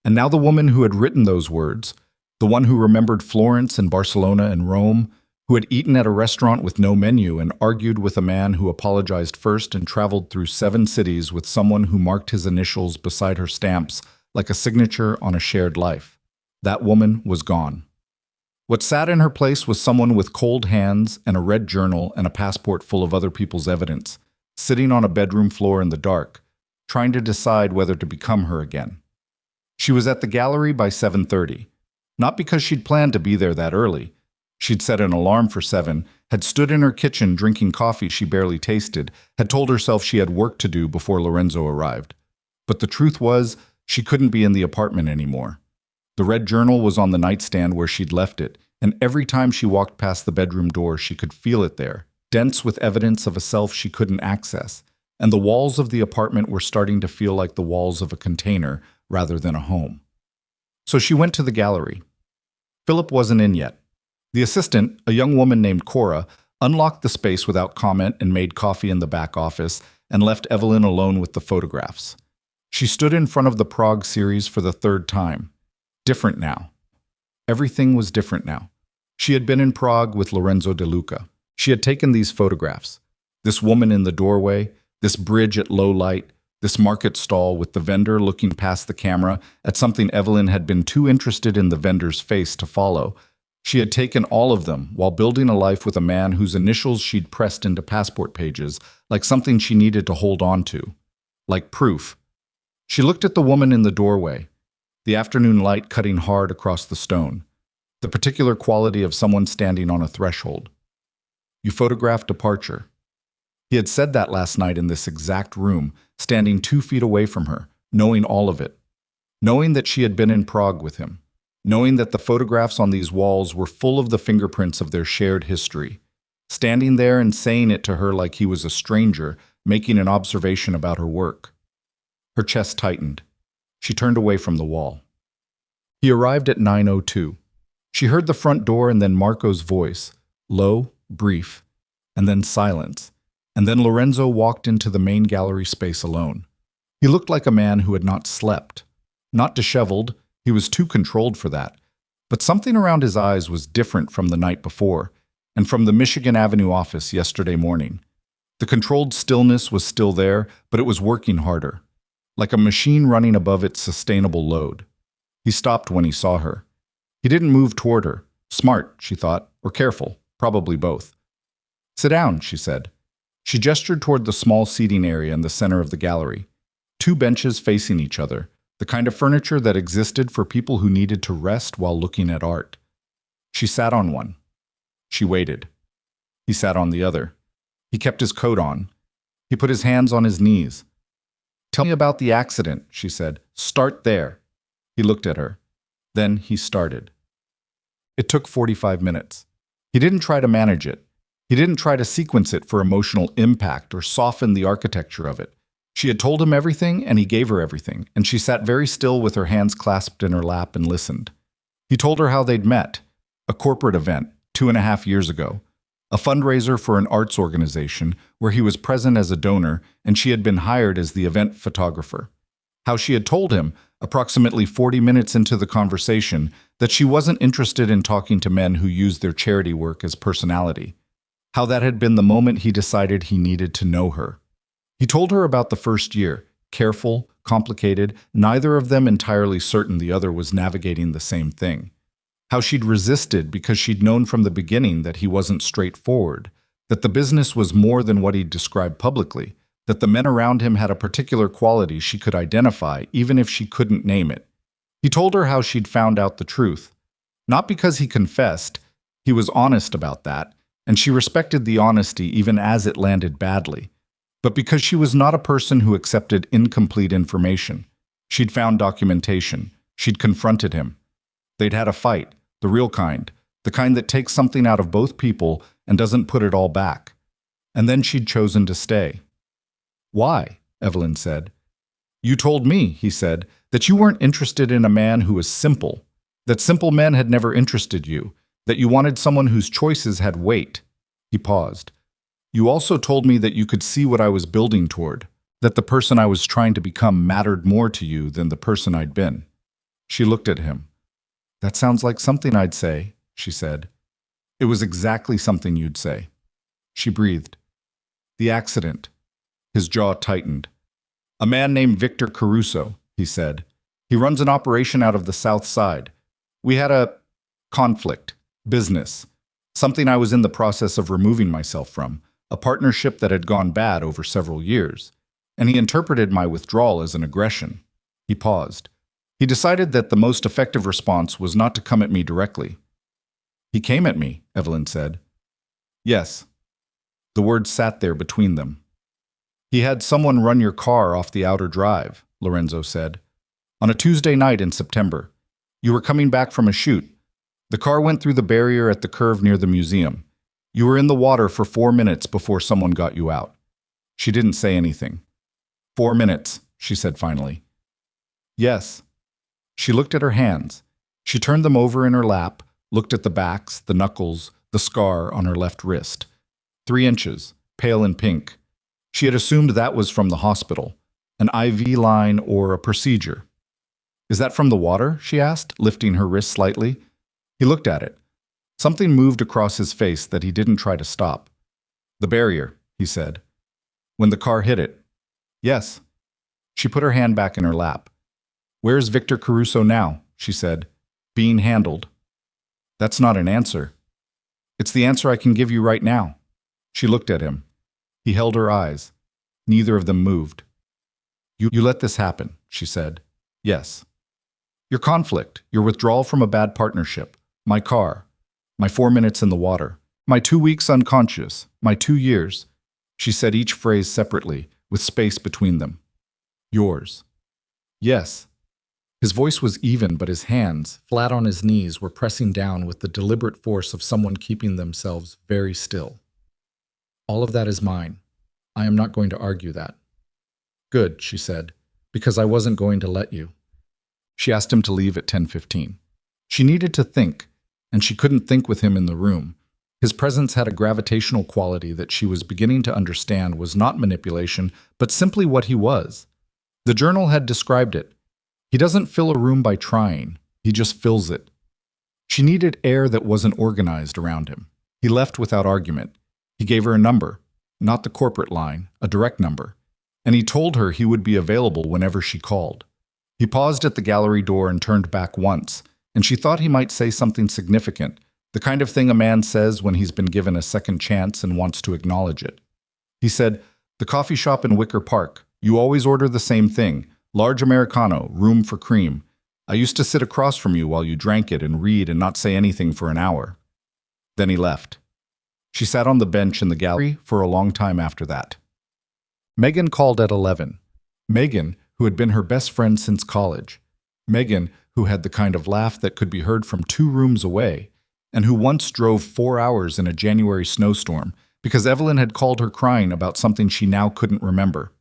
And now the woman who had written those words, the one who remembered Florence and Barcelona and Rome, who had eaten at a restaurant with no menu and argued with a man who apologized first and traveled through 7 cities with someone who marked his initials beside her stamps like a signature on a shared life. That woman was gone. What sat in her place was someone with cold hands and a red journal and a passport full of other people's evidence, sitting on a bedroom floor in the dark, trying to decide whether to become her again. She was at the gallery by 7:30, not because she'd planned to be there that early. She'd set an alarm for 7, had stood in her kitchen drinking coffee she barely tasted, had told herself she had work to do before Lorenzo arrived. But the truth was, she couldn't be in the apartment anymore. The red journal was on the nightstand where she'd left it, and every time she walked past the bedroom door, she could feel it there, dense with evidence of a self she couldn't access, and the walls of the apartment were starting to feel like the walls of a container rather than a home. So she went to the gallery. Philip wasn't in yet. The assistant, a young woman named Cora, unlocked the space without comment and made coffee in the back office and left Evelyn alone with the photographs. She stood in front of the Prague series for the 3rd time. Different now. Everything was different now. She had been in Prague with Lorenzo De Luca. She had taken these photographs. This woman in the doorway, this bridge at low light, this market stall with the vendor looking past the camera at something Evelyn had been too interested in the vendor's face to follow. She had taken all of them while building a life with a man whose initials she'd pressed into passport pages, like something she needed to hold on to, like proof. She looked at the woman in the doorway, the afternoon light cutting hard across the stone, the particular quality of someone standing on a threshold. You photographed departure. He had said that last night in this exact room, standing 2 feet away from her, knowing all of it, knowing that she had been in Prague with him, knowing that the photographs on these walls were full of the fingerprints of their shared history, standing there and saying it to her like he was a stranger, making an observation about her work. Her chest tightened. She turned away from the wall. He arrived at 9:02. She heard the front door and then Marco's voice, low, brief, and then silence. And then Lorenzo walked into the main gallery space alone. He looked like a man who had not slept. Not disheveled, he was too controlled for that. But something around his eyes was different from the night before, and from the Michigan Avenue office yesterday morning. The controlled stillness was still there, but it was working harder, like a machine running above its sustainable load. He stopped when he saw her. He didn't move toward her. Smart, she thought, or careful, probably both. Sit down, she said. She gestured toward the small seating area in the center of the gallery. 2 benches facing each other, the kind of furniture that existed for people who needed to rest while looking at art. She sat on one. She waited. He sat on the other. He kept his coat on. He put his hands on his knees. Tell me about the accident, she said. Start there. He looked at her. Then he started. It took 45 minutes. He didn't try to manage it. He didn't try to sequence it for emotional impact or soften the architecture of it. She had told him everything, and he gave her everything, and she sat very still with her hands clasped in her lap and listened. He told her how they'd met, a corporate event, 2.5 years ago, a fundraiser for an arts organization where he was present as a donor and she had been hired as the event photographer. How she had told him, approximately 40 minutes into the conversation, that she wasn't interested in talking to men who used their charity work as personality. How that had been the moment he decided he needed to know her. He told her about the first year, careful, complicated, neither of them entirely certain the other was navigating the same thing. How she'd resisted because she'd known from the beginning that he wasn't straightforward, that the business was more than what he'd described publicly, that the men around him had a particular quality she could identify even if she couldn't name it. He told her how she'd found out the truth. Not because he confessed, he was honest about that, and she respected the honesty even as it landed badly, but because she was not a person who accepted incomplete information. She'd found documentation. She'd confronted him. They'd had a fight, the real kind, the kind that takes something out of both people and doesn't put it all back. And then she'd chosen to stay. Why? Evelyn said. You told me, he said, that you weren't interested in a man who was simple, that simple men had never interested you, that you wanted someone whose choices had weight. He paused. You also told me that you could see what I was building toward, that the person I was trying to become mattered more to you than the person I'd been. She looked at him. That sounds like something I'd say, she said. It was exactly something you'd say. She breathed. The accident. His jaw tightened. A man named Victor Caruso, he said. He runs an operation out of the South Side. We had a conflict. Business. Something I was in the process of removing myself from, a partnership that had gone bad over several years, and he interpreted my withdrawal as an aggression. He paused. He decided that the most effective response was not to come at me directly. He came at me, Evelyn said. Yes. The words sat there between them. He had someone run your car off the outer drive, Lorenzo said. On a Tuesday night in September. You were coming back from a shoot. The car went through the barrier at the curve near the museum. You were in the water for 4 minutes before someone got you out. She didn't say anything. 4 minutes, she said finally. Yes. She looked at her hands. She turned them over in her lap, looked at the backs, the knuckles, the scar on her left wrist. 3 inches, pale and pink. She had assumed that was from the hospital, an IV line or a procedure. Is that from the water? She asked, lifting her wrist slightly. He looked at it. Something moved across his face that he didn't try to stop. The barrier, he said. When the car hit it. Yes. She put her hand back in her lap. Where's Victor Caruso now? She said. Being handled. That's not an answer. It's the answer I can give you right now. She looked at him. He held her eyes. Neither of them moved. You let this happen, she said. Yes. Your conflict, your withdrawal from a bad partnership, my car, my 4 minutes in the water, my 2 weeks unconscious, my 2 years. She said each phrase separately, with space between them. Yours. Yes. His voice was even, but his hands, flat on his knees, were pressing down with the deliberate force of someone keeping themselves very still. All of that is mine. I am not going to argue that. Good, she said, because I wasn't going to let you. She asked him to leave at 10:15. She needed to think, and she couldn't think with him in the room. His presence had a gravitational quality that she was beginning to understand was not manipulation, but simply what he was. The journal had described it. He doesn't fill a room by trying, he just fills it. She needed air that wasn't organized around him. He left without argument. He gave her a number, not the corporate line, a direct number, and he told her he would be available whenever she called. He paused at the gallery door and turned back once, and she thought he might say something significant, the kind of thing a man says when he's been given a second chance and wants to acknowledge it. He said, "The coffee shop in Wicker Park. You always order the same thing. Large Americano, room for cream. I used to sit across from you while you drank it and read and not say anything for an hour." Then he left. She sat on the bench in the gallery for a long time after that. Megan called at 11. Megan, who had been her best friend since college. Megan, who had the kind of laugh that could be heard from 2 rooms away, and who once drove 4 hours in a January snowstorm because Evelyn had called her crying about something she now couldn't remember.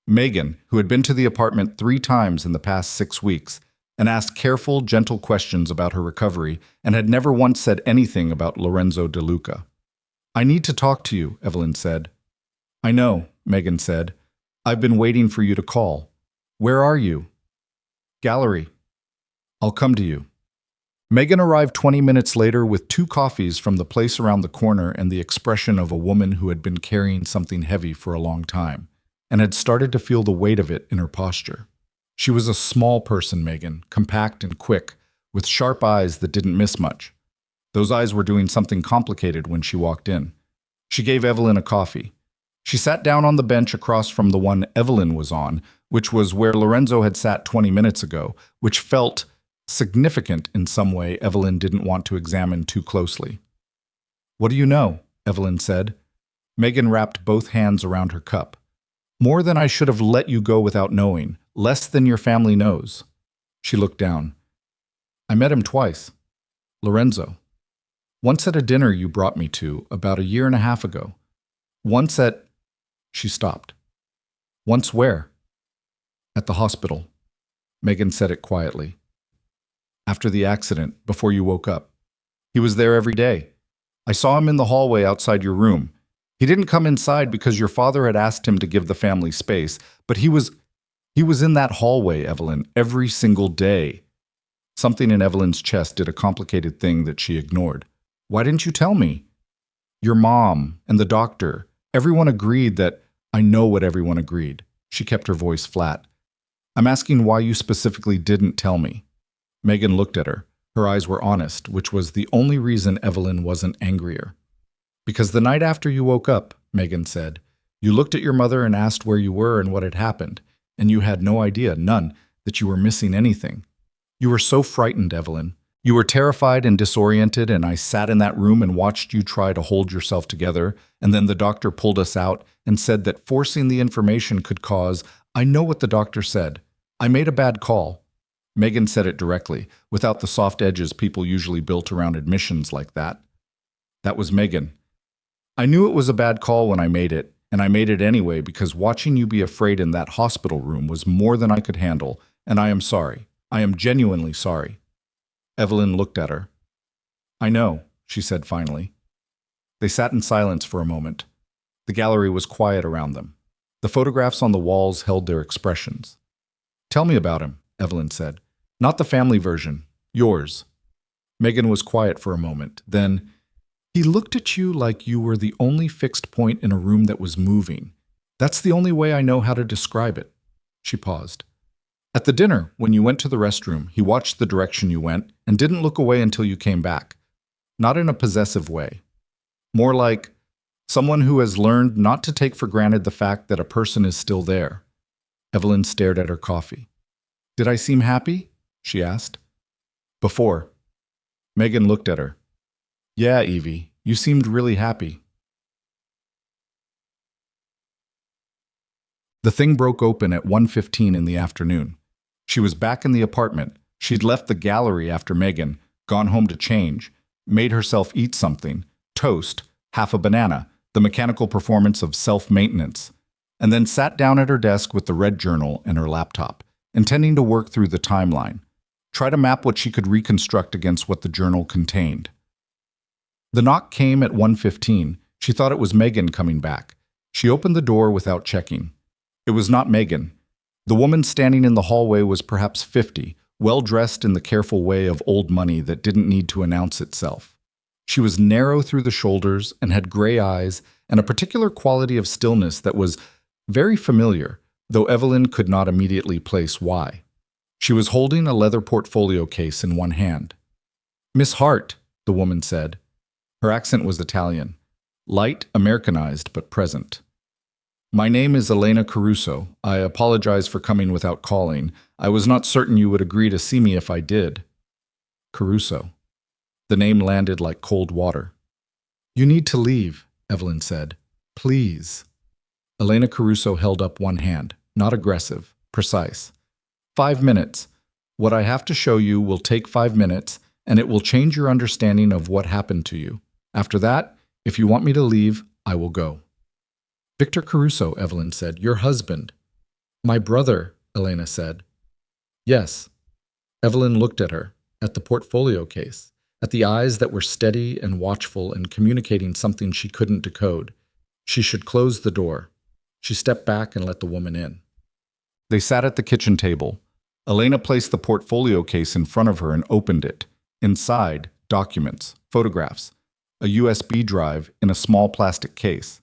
Megan, who had been to the apartment 3 times in the past 6 weeks and asked careful, gentle questions about her recovery and had never once said anything about Lorenzo De Luca. "I need to talk to you," Evelyn said. "I know," Megan said. "I've been waiting for you to call. Where are you?" "Gallery." "I'll come to you." Megan arrived 20 minutes later with 2 coffees from the place around the corner and the expression of a woman who had been carrying something heavy for a long time and had started to feel the weight of it in her posture. She was a small person, Megan, compact and quick, with sharp eyes that didn't miss much. Those eyes were doing something complicated when she walked in. She gave Evelyn a coffee. She sat down on the bench across from the one Evelyn was on, which was where Lorenzo had sat 20 minutes ago, which felt significant in some way Evelyn didn't want to examine too closely. "What do you know?" Evelyn said. Megan wrapped both hands around her cup. "More than I should have let you go without knowing, less than your family knows." She looked down. "I met him twice. Lorenzo. Once at a dinner you brought me to about a year and a half ago. Once at—" She stopped. "Once where?" "At the hospital." Megan said it quietly. "After the accident, before you woke up. He was there every day. I saw him in the hallway outside your room. He didn't come inside because your father had asked him to give the family space, but he was in that hallway, Evelyn, every single day." Something in Evelyn's chest did a complicated thing that she ignored. "Why didn't you tell me?" "Your mom and the doctor, everyone agreed that—" "I know what everyone agreed." She kept her voice flat. "I'm asking why you specifically didn't tell me." Megan looked at her. Her eyes were honest, which was the only reason Evelyn wasn't angrier. "Because the night after you woke up," Megan said, "you looked at your mother and asked where you were and what had happened, and you had no idea, none, that you were missing anything. You were so frightened, Evelyn. You were terrified and disoriented, and I sat in that room and watched you try to hold yourself together, and then the doctor pulled us out and said that forcing the information could cause— I know what the doctor said. I made a bad call." Megan said it directly, without the soft edges people usually built around admissions like that. That was Megan. "I knew it was a bad call when I made it, and I made it anyway because watching you be afraid in that hospital room was more than I could handle, and I am sorry. I am genuinely sorry." Evelyn looked at her. "I know," she said finally. They sat in silence for a moment. The gallery was quiet around them. The photographs on the walls held their expressions. "Tell me about him," Evelyn said. "Not the family version. Yours." Megan was quiet for a moment. Then, he looked at you like you were the only fixed point in a room that was moving. That's the only way I know how to describe it. She paused. At the dinner, when you went to the restroom, he watched the direction you went and didn't look away until you came back. Not in a possessive way. More like someone who has learned not to take for granted the fact that a person is still there. Evelyn stared at her coffee. Did I seem happy? She asked. Before. Megan looked at her. Yeah, Evie, you seemed really happy. The thing broke open at 1:15 in the afternoon. She was back in the apartment. She'd left the gallery after Megan, gone home to change, made herself eat something, toast, half a banana, the mechanical performance of self-maintenance, and then sat down at her desk with the red journal and her laptop, intending to work through the timeline, try to map what she could reconstruct against what the journal contained. The knock came at 1:15. She thought it was Megan coming back. She opened the door without checking. It was not Megan. The woman standing in the hallway was perhaps 50, well-dressed in the careful way of old money that didn't need to announce itself. She was narrow through the shoulders and had gray eyes and a particular quality of stillness that was very familiar, though Evelyn could not immediately place why. She was holding a leather portfolio case in one hand. Miss Hart, the woman said. Her accent was Italian, light, Americanized, but present. My name is Elena Caruso. I apologize for coming without calling. I was not certain you would agree to see me if I did. Caruso. The name landed like cold water. You need to leave, Evelyn said. Please. Elena Caruso held up one hand, not aggressive, precise. 5 minutes. What I have to show you will take 5 minutes, and it will change your understanding of what happened to you. After that, if you want me to leave, I will go. Victor Caruso, Evelyn said. Your husband. My brother, Elena said. Yes. Evelyn looked at her, at the portfolio case, at the eyes that were steady and watchful and communicating something she couldn't decode. She should close the door. She stepped back and let the woman in. They sat at the kitchen table. Elena placed the portfolio case in front of her and opened it. Inside, documents, photographs, a USB drive in a small plastic case.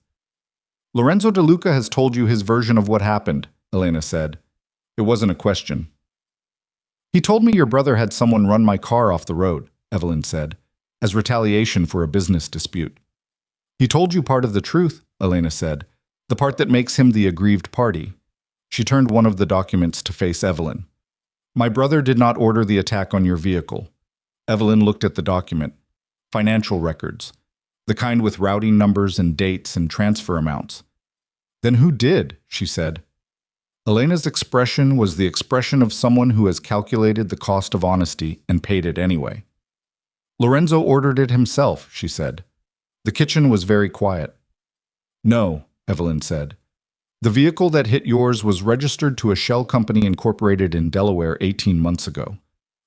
Lorenzo De Luca has told you his version of what happened, Elena said. It wasn't a question. He told me your brother had someone run my car off the road, Evelyn said, as retaliation for a business dispute. He told you part of the truth, Elena said, the part that makes him the aggrieved party. She turned one of the documents to face Evelyn. My brother did not order the attack on your vehicle. Evelyn looked at the document. Financial records. The kind with routing numbers and dates and transfer amounts. Then who did? She said. Elena's expression was the expression of someone who has calculated the cost of honesty and paid it anyway. Lorenzo ordered it himself, she said. The kitchen was very quiet. No, Evelyn said. The vehicle that hit yours was registered to a shell company incorporated in Delaware 18 months ago.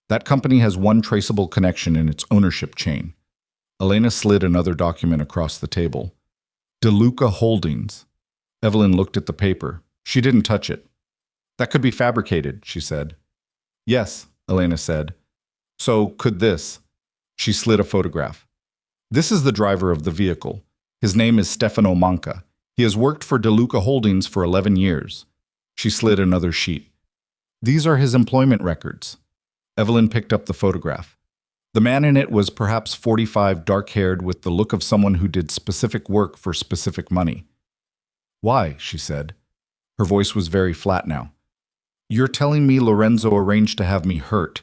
That company has one traceable connection in its ownership chain. Elena slid another document across the table. De Luca Holdings. Evelyn looked at the paper. She didn't touch it. That could be fabricated, she said. Yes, Elena said. So could this. She slid a photograph. This is the driver of the vehicle. His name is Stefano Manca. He has worked for De Luca Holdings for 11 years. She slid another sheet. These are his employment records. Evelyn picked up the photograph. The man in it was perhaps 45, dark-haired, with the look of someone who did specific work for specific money. Why? She said. Her voice was very flat now. You're telling me Lorenzo arranged to have me hurt.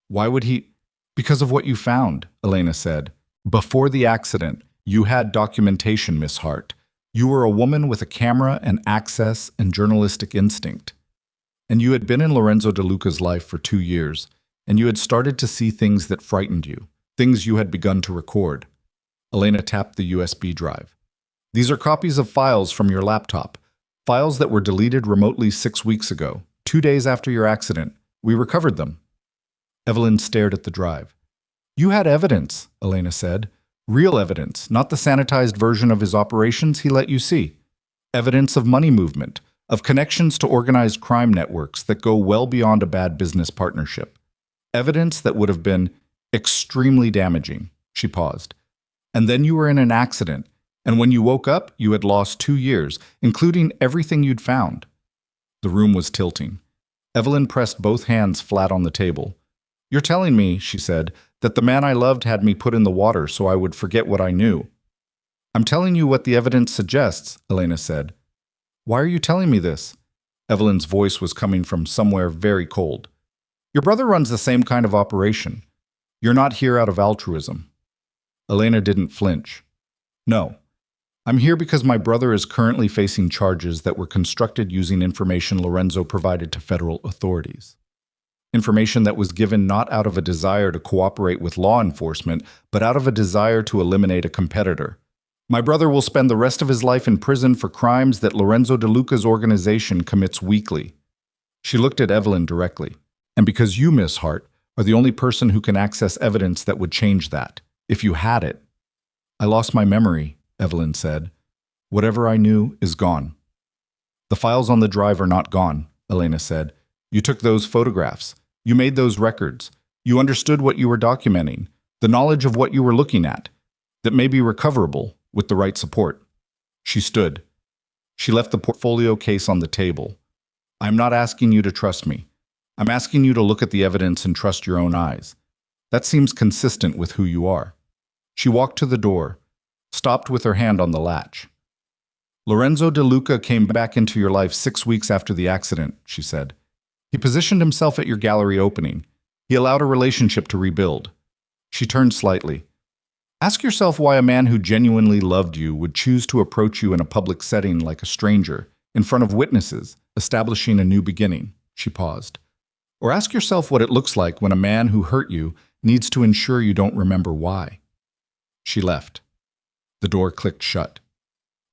Why would he? Because of what you found, Elena said. Before the accident, you had documentation, Miss Hart. You were a woman with a camera and access and journalistic instinct. And you had been in Lorenzo De Luca's life for 2 years, and you had started to see things that frightened you, things you had begun to record. Elena tapped the USB drive. These are copies of files from your laptop, files that were deleted remotely 6 weeks ago, 2 days after your accident. We recovered them. Evelyn stared at the drive. You had evidence, Elena said. Real evidence, not the sanitized version of his operations he let you see. Evidence of money movement, of connections to organized crime networks that go well beyond a bad business partnership. Evidence that would have been Extremely damaging, she paused. And then you were in an accident, and when you woke up, you had lost 2 years, including everything you'd found. The room was tilting. Evelyn pressed both hands flat on the table. You're telling me, she said, that the man I loved had me put in the water so I would forget what I knew. I'm telling you what the evidence suggests, Elena said. Why are you telling me this? Evelyn's voice was coming from somewhere very cold. Your brother runs the same kind of operation. You're not here out of altruism. Elena didn't flinch. No. I'm here because my brother is currently facing charges that were constructed using information Lorenzo provided to federal authorities. Information that was given not out of a desire to cooperate with law enforcement, but out of a desire to eliminate a competitor. My brother will spend the rest of his life in prison for crimes that Lorenzo De Luca's organization commits weekly. She looked at Evelyn directly. And because you, Miss Hart, are the only person who can access evidence that would change that, if you had it. I lost my memory, Evelyn said. Whatever I knew is gone. The files on the drive are not gone, Elena said. You took those photographs. You made those records. You understood what you were documenting, the knowledge of what you were looking at, that may be recoverable with the right support. She stood. She left the portfolio case on the table. I'm not asking you to trust me. I'm asking you to look at the evidence and trust your own eyes. That seems consistent with who you are. She walked to the door, stopped with her hand on the latch. Lorenzo De Luca came back into your life 6 weeks after the accident, she said. He positioned himself at your gallery opening. He allowed a relationship to rebuild. She turned slightly. Ask yourself why a man who genuinely loved you would choose to approach you in a public setting like a stranger, in front of witnesses, establishing a new beginning. She paused. Or ask yourself what it looks like when a man who hurt you needs to ensure you don't remember why. She left. The door clicked shut.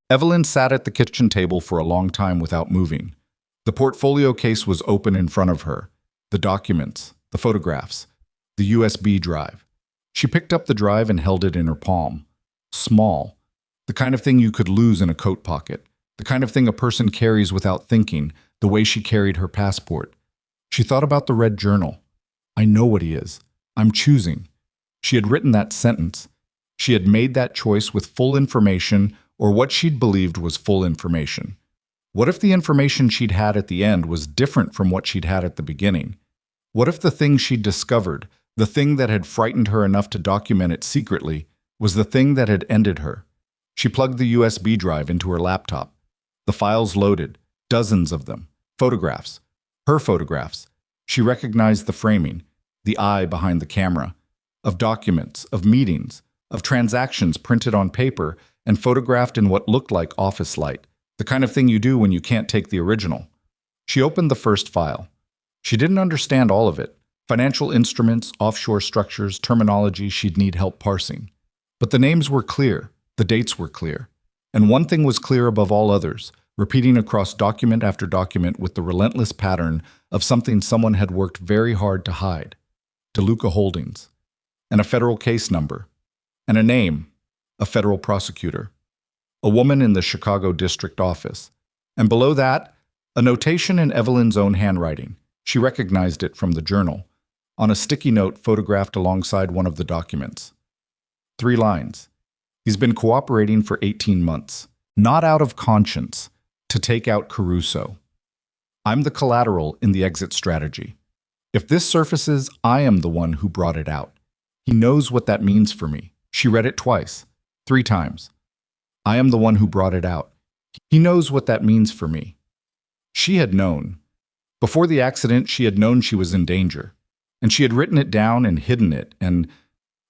Evelyn sat at the kitchen table for a long time without moving. The portfolio case was open in front of her. The documents, the photographs, the USB drive. She picked up the drive and held it in her palm. Small. The kind of thing you could lose in a coat pocket. The kind of thing a person carries without thinking, the way she carried her passport. She thought about the red journal. I know what he is. I'm choosing. She had written that sentence. She had made that choice with full information, or what she'd believed was full information. What if the information she'd had at the end was different from what she'd had at the beginning? What if the thing she'd discovered, the thing that had frightened her enough to document it secretly, was the thing that had ended her? She plugged the USB drive into her laptop. The files loaded, dozens of them, photographs. Her photographs. She recognized the framing, the eye behind the camera, of documents, of meetings, of transactions printed on paper and photographed in what looked like office light, the kind of thing you do when you can't take the original. She opened the first file. She didn't understand all of it. Financial instruments, offshore structures, terminology she'd need help parsing. But the names were clear, the dates were clear. And one thing was clear above all others, repeating across document after document with the relentless pattern of something someone had worked very hard to hide. De Luca Holdings. And a federal case number. And a name, a federal prosecutor. A woman in the Chicago district office. And below that, a notation in Evelyn's own handwriting. She recognized it from the journal, on a sticky note photographed alongside one of the documents. 3 lines. He's been cooperating for 18 months, not out of conscience, to take out Caruso. I'm the collateral in the exit strategy. If this surfaces, I am the one who brought it out. He knows what that means for me. She read it twice, 3 times. I am the one who brought it out. He knows what that means for me. She had known. Before the accident, she had known she was in danger. And she had written it down and hidden it and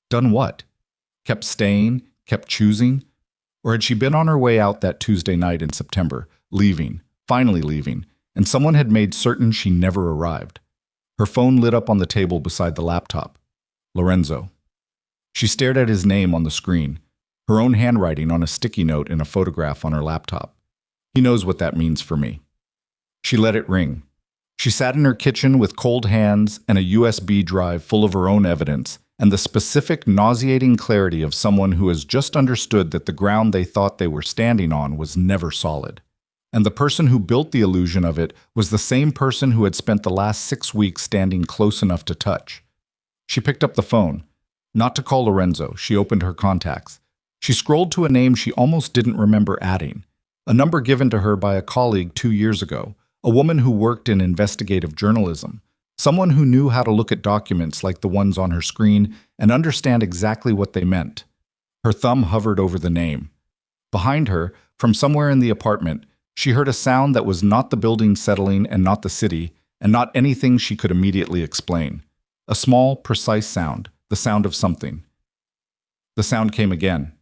done what? Kept staying, kept choosing? Or had she been on her way out that Tuesday night in September, leaving, finally leaving, and someone had made certain she never arrived? Her phone lit up on the table beside the laptop. Lorenzo. She stared at his name on the screen, her own handwriting on a sticky note in a photograph on her laptop. He knows what that means for me. She let it ring. She sat in her kitchen with cold hands and a USB drive full of her own evidence and the specific, nauseating clarity of someone who has just understood that the ground they thought they were standing on was never solid. And the person who built the illusion of it was the same person who had spent the last 6 weeks standing close enough to touch. She picked up the phone, Not to call Lorenzo, she opened her contacts. She scrolled to a name she almost didn't remember adding, a number given to her by a colleague 2 years ago, a woman who worked in investigative journalism, someone who knew how to look at documents like the ones on her screen and understand exactly what they meant. Her thumb hovered over the name. Behind her, from somewhere in the apartment, she heard a sound that was not the building settling and not the city, and not anything she could immediately explain. A small, precise sound, the sound of something. The sound came again.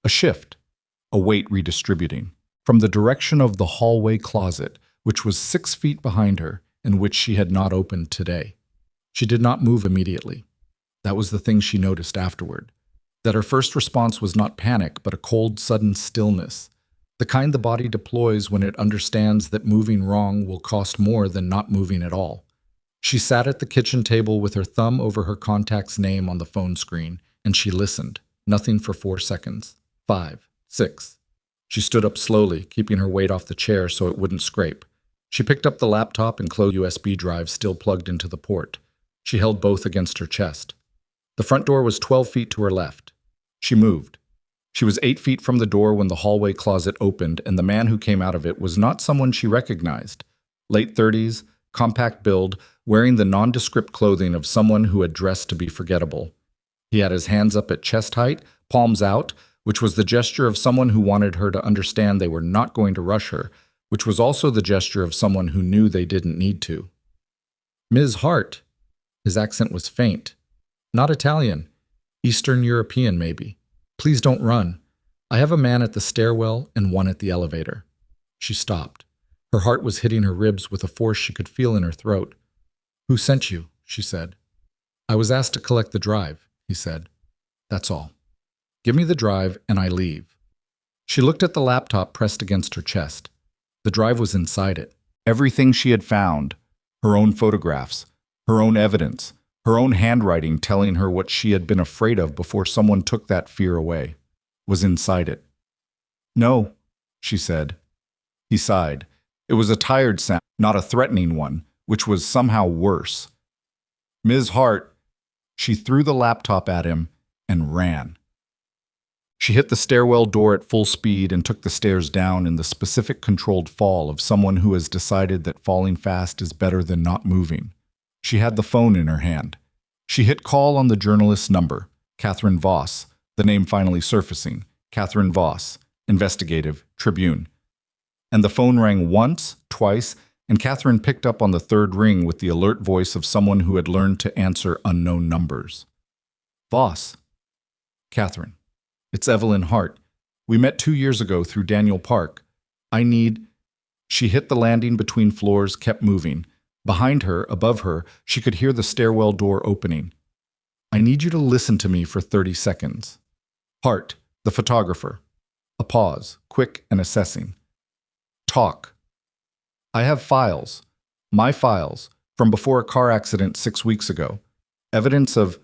A shift, a weight redistributing. From the direction of the hallway closet, which was 6 feet behind her, and which she had not opened today. She did not move immediately. That was the thing she noticed afterward. That her first response was not panic, but a cold, sudden stillness. The kind the body deploys when it understands that moving wrong will cost more than not moving at all. She sat at the kitchen table with her thumb over her contact's name on the phone screen, and she listened. Nothing for 4 seconds. 5, 6. She stood up slowly, keeping her weight off the chair so it wouldn't scrape. She picked up the laptop and closed the USB drive still plugged into the port. She held both against her chest. The front door was 12 feet to her left. She moved. She was 8 feet from the door when the hallway closet opened, and the man who came out of it was not someone she recognized. Late 30s, compact build, wearing the nondescript clothing of someone who had dressed to be forgettable. He had his hands up at chest height, palms out, which was the gesture of someone who wanted her to understand they were not going to rush her, which was also the gesture of someone who knew they didn't need to. Ms. Hart. His accent was faint. Not Italian. Eastern European, maybe. Please don't run. I have a man at the stairwell and one at the elevator. She stopped. Her heart was hitting her ribs with a force she could feel in her throat. Who sent you? She said. I was asked to collect the drive, he said. That's all. Give me the drive and I leave. She looked at the laptop pressed against her chest. The drive was inside it. Everything she had found, her own photographs, her own evidence, her own handwriting telling her what she had been afraid of before someone took that fear away, was inside it. No, she said. He sighed. It was a tired sound, not a threatening one, which was somehow worse. Ms. Hart, she threw the laptop at him and ran. She hit the stairwell door at full speed and took the stairs down in the specific controlled fall of someone who has decided that falling fast is better than not moving. She had the phone in her hand. She hit call on the journalist's number, Catherine Voss, the name finally surfacing, Catherine Voss, investigative, Tribune. And the phone rang once, twice, and Catherine picked up on the third ring with the alert voice of someone who had learned to answer unknown numbers. Voss. Catherine. It's Evelyn Hart. We met 2 years ago through Daniel Park. She hit the landing between floors, kept moving. Behind her, above her, she could hear the stairwell door opening. I need you to listen to me for 30 seconds. Hart, the photographer. A pause, quick and assessing. Talk. I have files, my files, from before a car accident 6 weeks ago. Evidence of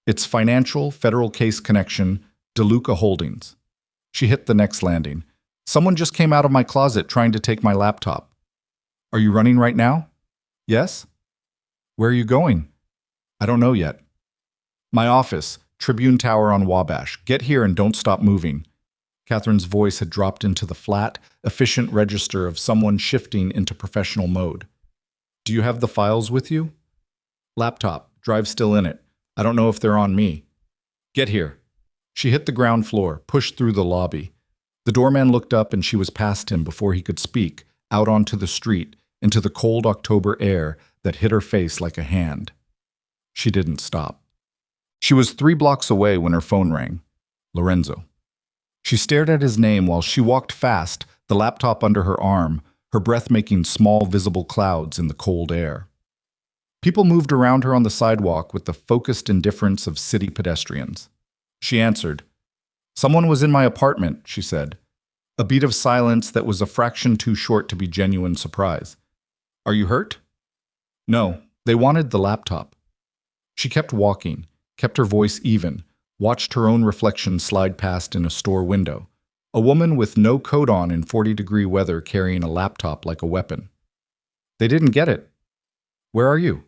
its financial, federal case connection, DeLuca Holdings. She hit the next landing. Someone just came out of my closet trying to take my laptop. Are you running right now? Yes? Where are you going? I don't know yet. My office, Tribune Tower on Wabash. Get here and don't stop moving. Catherine's voice had dropped into the flat, efficient register of someone shifting into professional mode. Do you have the files with you? Laptop, drive still in it. I don't know if they're on me. Get here. She hit the ground floor, pushed through the lobby. The doorman looked up and she was past him before he could speak, out onto the street, into the cold October air that hit her face like a hand. She didn't stop. She was 3 blocks away when her phone rang. Lorenzo. She stared at his name while she walked fast, the laptop under her arm, her breath making small visible clouds in the cold air. People moved around her on the sidewalk with the focused indifference of city pedestrians. She answered. Someone was in my apartment, she said. A beat of silence that was a fraction too short to be genuine surprise. Are you hurt? No, they wanted the laptop. She kept walking, kept her voice even, watched her own reflection slide past in a store window. A woman with no coat on in 40-degree weather carrying a laptop like a weapon. They didn't get it. Where are you?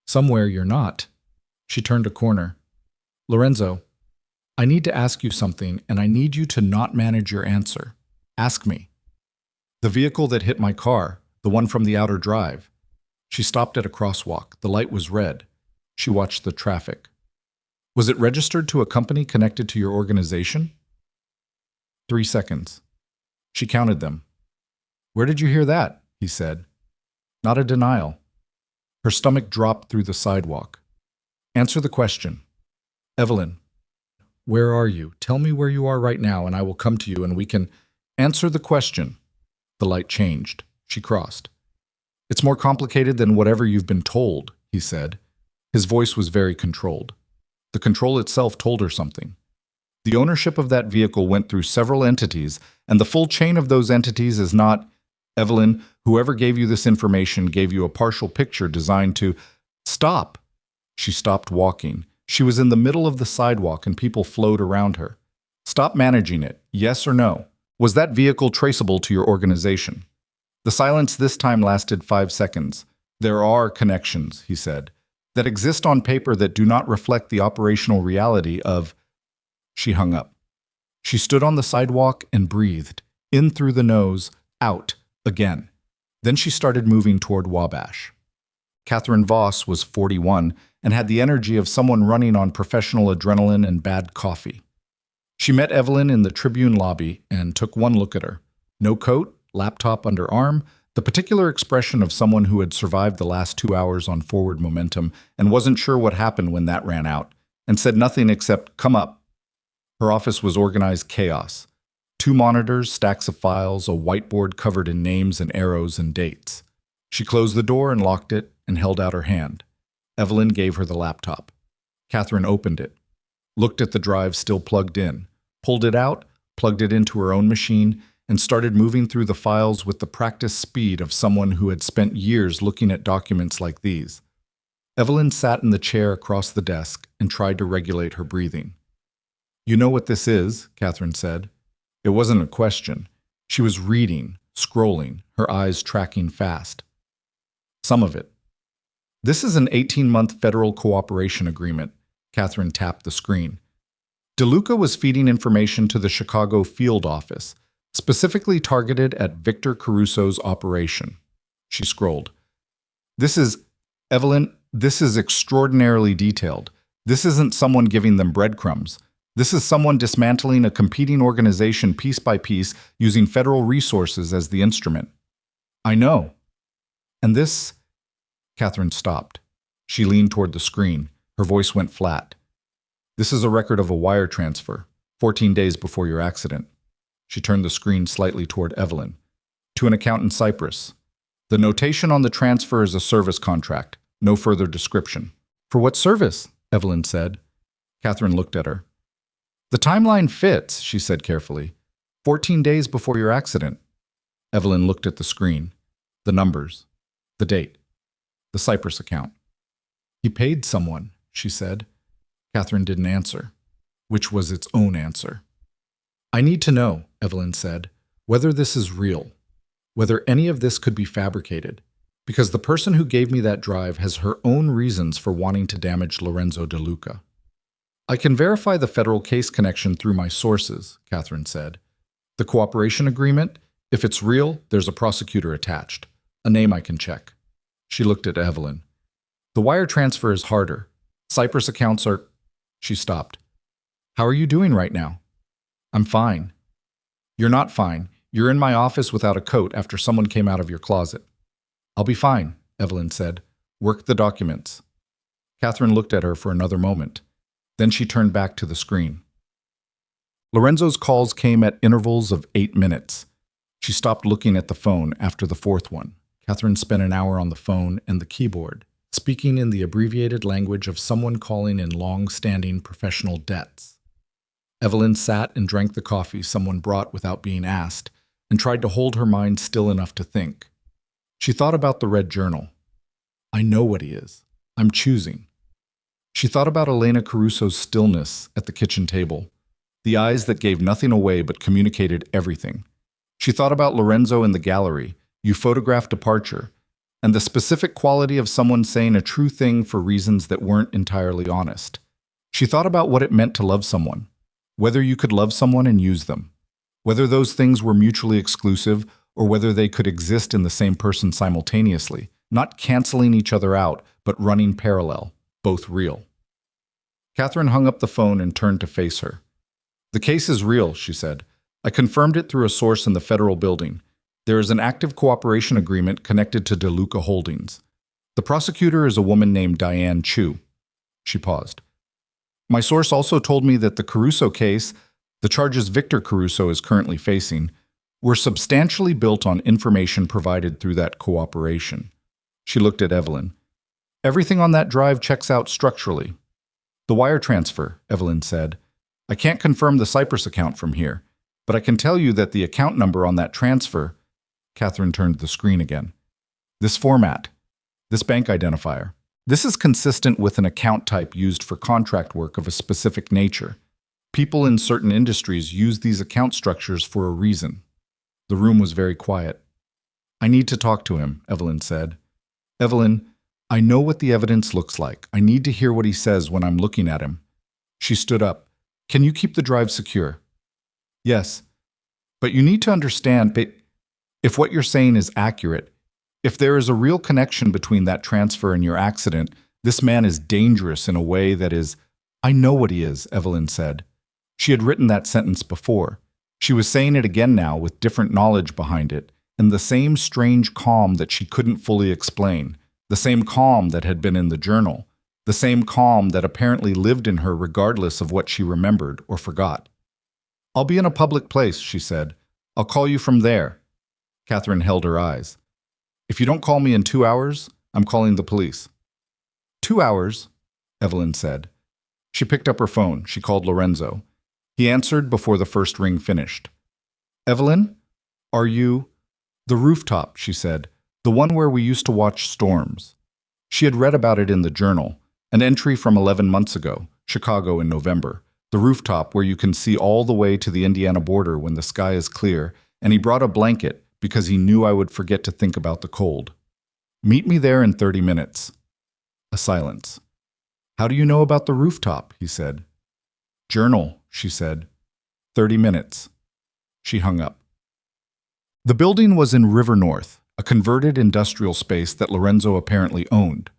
Somewhere you're not. She turned a corner. Lorenzo, I need to ask you something, and I need you to not manage your answer. Ask me. The vehicle that hit my car, the one from the outer drive. She stopped at a crosswalk. The light was red. She watched the traffic. Was it registered to a company connected to your organization? 3 seconds. She counted them. Where did you hear that? He said. Not a denial. Her stomach dropped through the sidewalk. Answer the question. Evelyn, where are you? Tell me where you are right now, and I will come to you and we can answer the question. The light changed. She crossed. It's more complicated than whatever you've been told, he said. His voice was very controlled. The control itself told her something. The ownership of that vehicle went through several entities, and the full chain of those entities is not, Evelyn, whoever gave you this information gave you a partial picture designed to stop. She stopped walking. She was in the middle of the sidewalk and people flowed around her. Stop managing it, yes or no? Was that vehicle traceable to your organization? The silence this time lasted 5 seconds. There are connections, he said, that exist on paper that do not reflect the operational reality of... She hung up. She stood on the sidewalk and breathed, in through the nose, out, again. Then she started moving toward Wabash. Catherine Voss was 41 and had the energy of someone running on professional adrenaline and bad coffee. She met Evelyn in the Tribune lobby and took one look at her. No coat, laptop under arm, the particular expression of someone who had survived the last 2 hours on forward momentum and wasn't sure what happened when that ran out, and said nothing except, "Come up." Her office was organized chaos. 2 monitors, stacks of files, a whiteboard covered in names and arrows and dates. She closed the door and locked it and held out her hand. Evelyn gave her the laptop. Catherine opened it, looked at the drive still plugged in, pulled it out, plugged it into her own machine, and started moving through the files with the practiced speed of someone who had spent years looking at documents like these. Evelyn sat in the chair across the desk and tried to regulate her breathing. "You know what this is," Catherine said. It wasn't a question. She was reading, scrolling, her eyes tracking fast. Some of it. This is an 18-month federal cooperation agreement. Catherine tapped the screen. DeLuca was feeding information to the Chicago field office, specifically targeted at Victor Caruso's operation. She scrolled. Evelyn, this is extraordinarily detailed. This isn't someone giving them breadcrumbs. This is someone dismantling a competing organization piece by piece using federal resources as the instrument. I know. And this... Catherine stopped. She leaned toward the screen. Her voice went flat. This is a record of a wire transfer, 14 days before your accident. She turned the screen slightly toward Evelyn. To an account in Cyprus. The notation on the transfer is a service contract. No further description. For what service? Evelyn said. Catherine looked at her. The timeline fits, she said carefully. 14 days before your accident. Evelyn looked at the screen. The numbers. The date. The Cyprus account. He paid someone, she said. Catherine didn't answer, which was its own answer. I need to know, Evelyn said, whether this is real, whether any of this could be fabricated, because the person who gave me that drive has her own reasons for wanting to damage Lorenzo DeLuca. I can verify the federal case connection through my sources, Catherine said. The cooperation agreement, if it's real, there's a prosecutor attached, a name I can check. She looked at Evelyn. The wire transfer is harder. Cyprus accounts are... She stopped. How are you doing right now? I'm fine. You're not fine. You're in my office without a coat after someone came out of your closet. I'll be fine, Evelyn said. Work the documents. Catherine looked at her for another moment. Then she turned back to the screen. Lorenzo's calls came at intervals of 8 minutes. She stopped looking at the phone after the 4th one. Catherine spent an hour on the phone and the keyboard, speaking in the abbreviated language of someone calling in long-standing professional debts. Evelyn sat and drank the coffee someone brought without being asked, and tried to hold her mind still enough to think. She thought about the red journal. I know what he is. I'm choosing. She thought about Elena Caruso's stillness at the kitchen table, the eyes that gave nothing away but communicated everything. She thought about Lorenzo in the gallery, you photographed departure, and the specific quality of someone saying a true thing for reasons that weren't entirely honest. She thought about what it meant to love someone, whether you could love someone and use them, whether those things were mutually exclusive or whether they could exist in the same person simultaneously, not canceling each other out, but running parallel, both real. Catherine hung up the phone and turned to face her. "The case is real," she said. "I confirmed it through a source in the federal building. There is an active cooperation agreement connected to DeLuca Holdings. The prosecutor is a woman named Diane Chu." She paused. "My source also told me that the Caruso case, the charges Victor Caruso is currently facing, were substantially built on information provided through that cooperation." She looked at Evelyn. "Everything on that drive checks out structurally." "The wire transfer," Evelyn said. "I can't confirm the Cyprus account from here, but I can tell you that the account number on that transfer—" Catherine turned the screen again. "This format, this bank identifier, this is consistent with an account type used for contract work of a specific nature. People in certain industries use these account structures for a reason." The room was very quiet. "I need to talk to him," Evelyn said. "Evelyn, I know what the evidence looks like. I need to hear what he says when I'm looking at him." She stood up. "Can you keep the drive secure?" "Yes. But you need to understand, if what you're saying is accurate, if there is a real connection between that transfer and your accident, this man is dangerous in a way that is—" "I know what he is," Evelyn said. She had written that sentence before. She was saying it again now with different knowledge behind it, and the same strange calm that she couldn't fully explain, the same calm that had been in the journal, the same calm that apparently lived in her regardless of what she remembered or forgot. "I'll be in a public place," she said. "I'll call you from there." Catherine held her eyes. "If you don't call me in 2 hours, I'm calling the police." 2 hours, Evelyn said. She picked up her phone. She called Lorenzo. He answered before the first ring finished. "Evelyn, are you—" "The rooftop," she said. "The one where we used to watch storms." She had read about it in the journal, an entry from 11 months ago, Chicago in November. The rooftop where you can see all the way to the Indiana border when the sky is clear, and he brought a blanket because he knew I would forget to think about the cold. "Meet me there in 30 minutes. A silence. "How do you know about the rooftop?" he said. "Journal," she said. 30 minutes. She hung up. The building was in River North, a converted industrial space that Lorenzo apparently owned.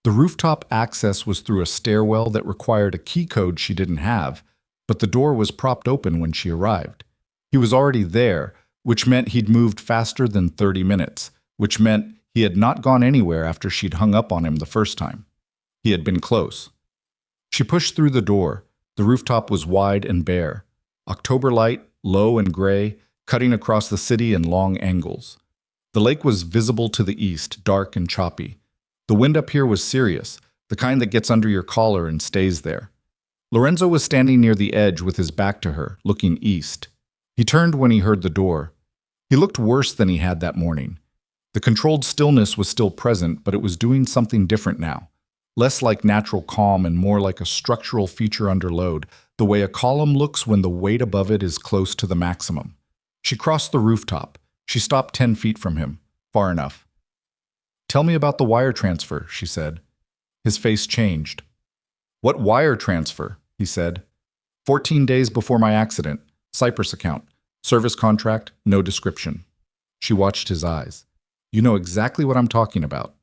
The rooftop access was through a stairwell that required a key code she didn't have, but the door was propped open when she arrived. He was already there, which meant he'd moved faster than 30 minutes, which meant he had not gone anywhere after she'd hung up on him the first time. He had been close. She pushed through the door. The rooftop was wide and bare. October light, low and gray, cutting across the city in long angles. The lake was visible to the east, dark and choppy. The wind up here was serious, the kind that gets under your collar and stays there. Lorenzo was standing near the edge with his back to her, looking east. He turned when he heard the door. He looked worse than he had that morning. The controlled stillness was still present, but it was doing something different now. Less like natural calm and more like a structural feature under load, the way a column looks when the weight above it is close to the maximum. She crossed the rooftop. She stopped 10 feet from him, far enough. "Tell me about the wire transfer," she said. His face changed. "What wire transfer?" he said. 14 days before my accident. Cyprus account. Service contract, no description." She watched his eyes. "You know exactly what I'm talking about."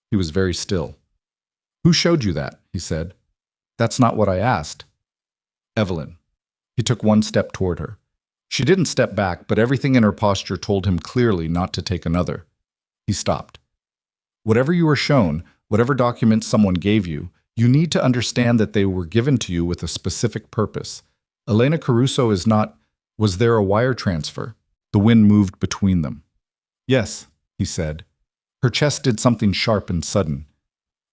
He was very still. "Who showed you that?" he said. "That's not what I asked." "Evelyn." He took one step toward her. She didn't step back, but everything in her posture told him clearly not to take another. He stopped. "Whatever you were shown, whatever documents someone gave you, you need to understand that they were given to you with a specific purpose. Elena Caruso is not—" "Was there a wire transfer?" The wind moved between them. "Yes," he said. Her chest did something sharp and sudden.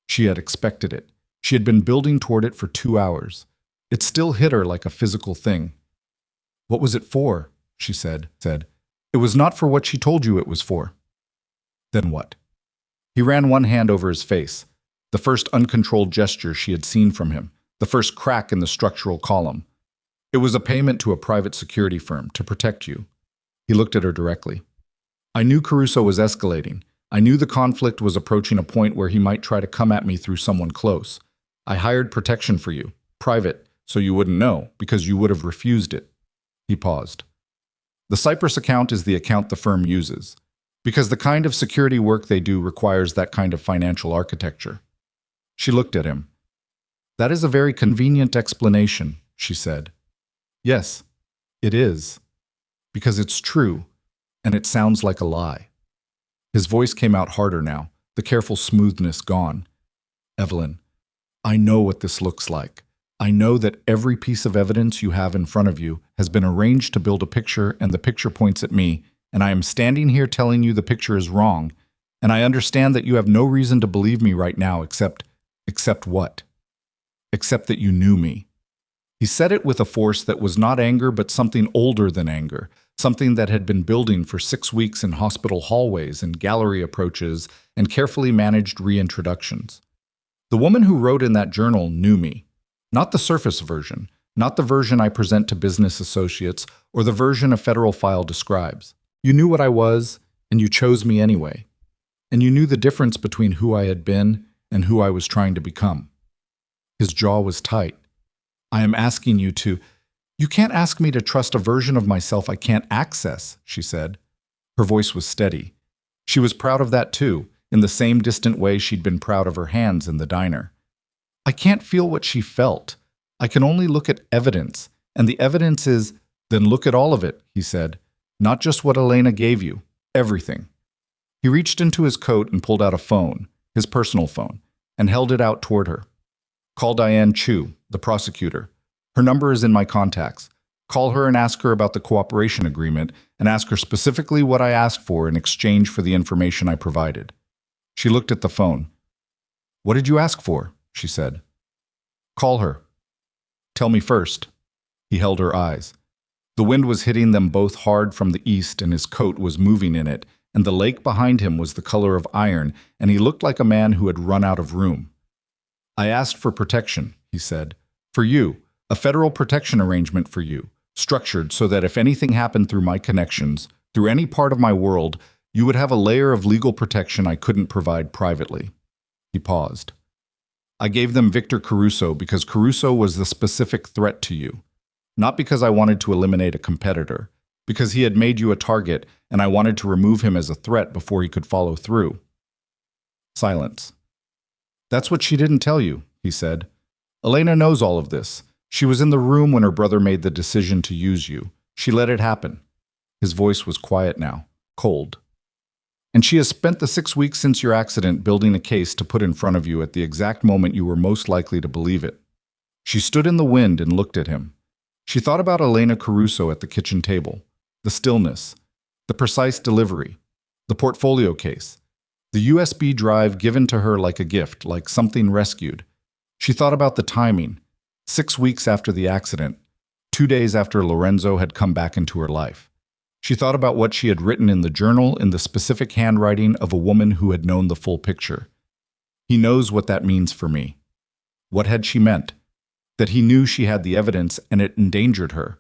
She had expected it. She had been building toward it for 2 hours. It still hit her like a physical thing. "What was it for?" she said. "It was not for what she told you it was for." "Then what?" He ran one hand over his face, the first uncontrolled gesture she had seen from him, the first crack in the structural column. "It was a payment to a private security firm to protect you." He looked at her directly. "I knew Caruso was escalating. I knew the conflict was approaching a point where he might try to come at me through someone close. I hired protection for you. Private, so you wouldn't know, because you would have refused it. He paused. The Cyprus account is the account the firm uses, because the kind of security work they do requires that kind of financial architecture. She looked at him. That is a very convenient explanation, she said. Yes, it is. Because it's true, and it sounds like a lie. His voice came out harder now, the careful smoothness gone. Evelyn, I know what this looks like. I know that every piece of evidence you have in front of you has been arranged to build a picture, and the picture points at me, and I am standing here telling you the picture is wrong, and I understand that you have no reason to believe me right now except what? Except that you knew me. He said it with a force that was not anger but something older than anger, something that had been building for 6 weeks in hospital hallways and gallery approaches and carefully managed reintroductions. The woman who wrote in that journal knew me. Not the surface version, not the version I present to business associates or the version a federal file describes. You knew what I was, and you chose me anyway. And you knew the difference between who I had been and who I was trying to become. His jaw was tight. I am asking you to... You can't ask me to trust a version of myself I can't access, she said. Her voice was steady. She was proud of that too, in the same distant way she'd been proud of her hands in the diner. I can't feel what she felt. I can only look at evidence, and the evidence is, then look at all of it, he said. Not just what Elena gave you, everything. He reached into his coat and pulled out a phone, his personal phone, and held it out toward her. Call Diane Chu, the prosecutor. Her number is in my contacts. Call her and ask her about the cooperation agreement, and ask her specifically what I asked for in exchange for the information I provided. She looked at the phone. What did you ask for? She said. Call her. Tell me first. He held her eyes. The wind was hitting them both hard from the east, and his coat was moving in it, and the lake behind him was the color of iron, and he looked like a man who had run out of room. I asked for protection, he said. For you, a federal protection arrangement for you, structured so that if anything happened through my connections, through any part of my world, you would have a layer of legal protection I couldn't provide privately. He paused. I gave them Victor Caruso because Caruso was the specific threat to you. Not because I wanted to eliminate a competitor, because he had made you a target and I wanted to remove him as a threat before he could follow through. Silence. That's what she didn't tell you, he said. Elena knows all of this. She was in the room when her brother made the decision to use you. She let it happen. His voice was quiet now, cold. And she has spent the 6 weeks since your accident building a case to put in front of you at the exact moment you were most likely to believe it. She stood in the wind and looked at him. She thought about Elena Caruso at the kitchen table, the stillness, the precise delivery, the portfolio case, the USB drive given to her like a gift, like something rescued. She thought about the timing, 6 weeks after the accident, 2 days after Lorenzo had come back into her life. She thought about what she had written in the journal in the specific handwriting of a woman who had known the full picture. He knows what that means for me. What had she meant? That he knew she had the evidence and it endangered her?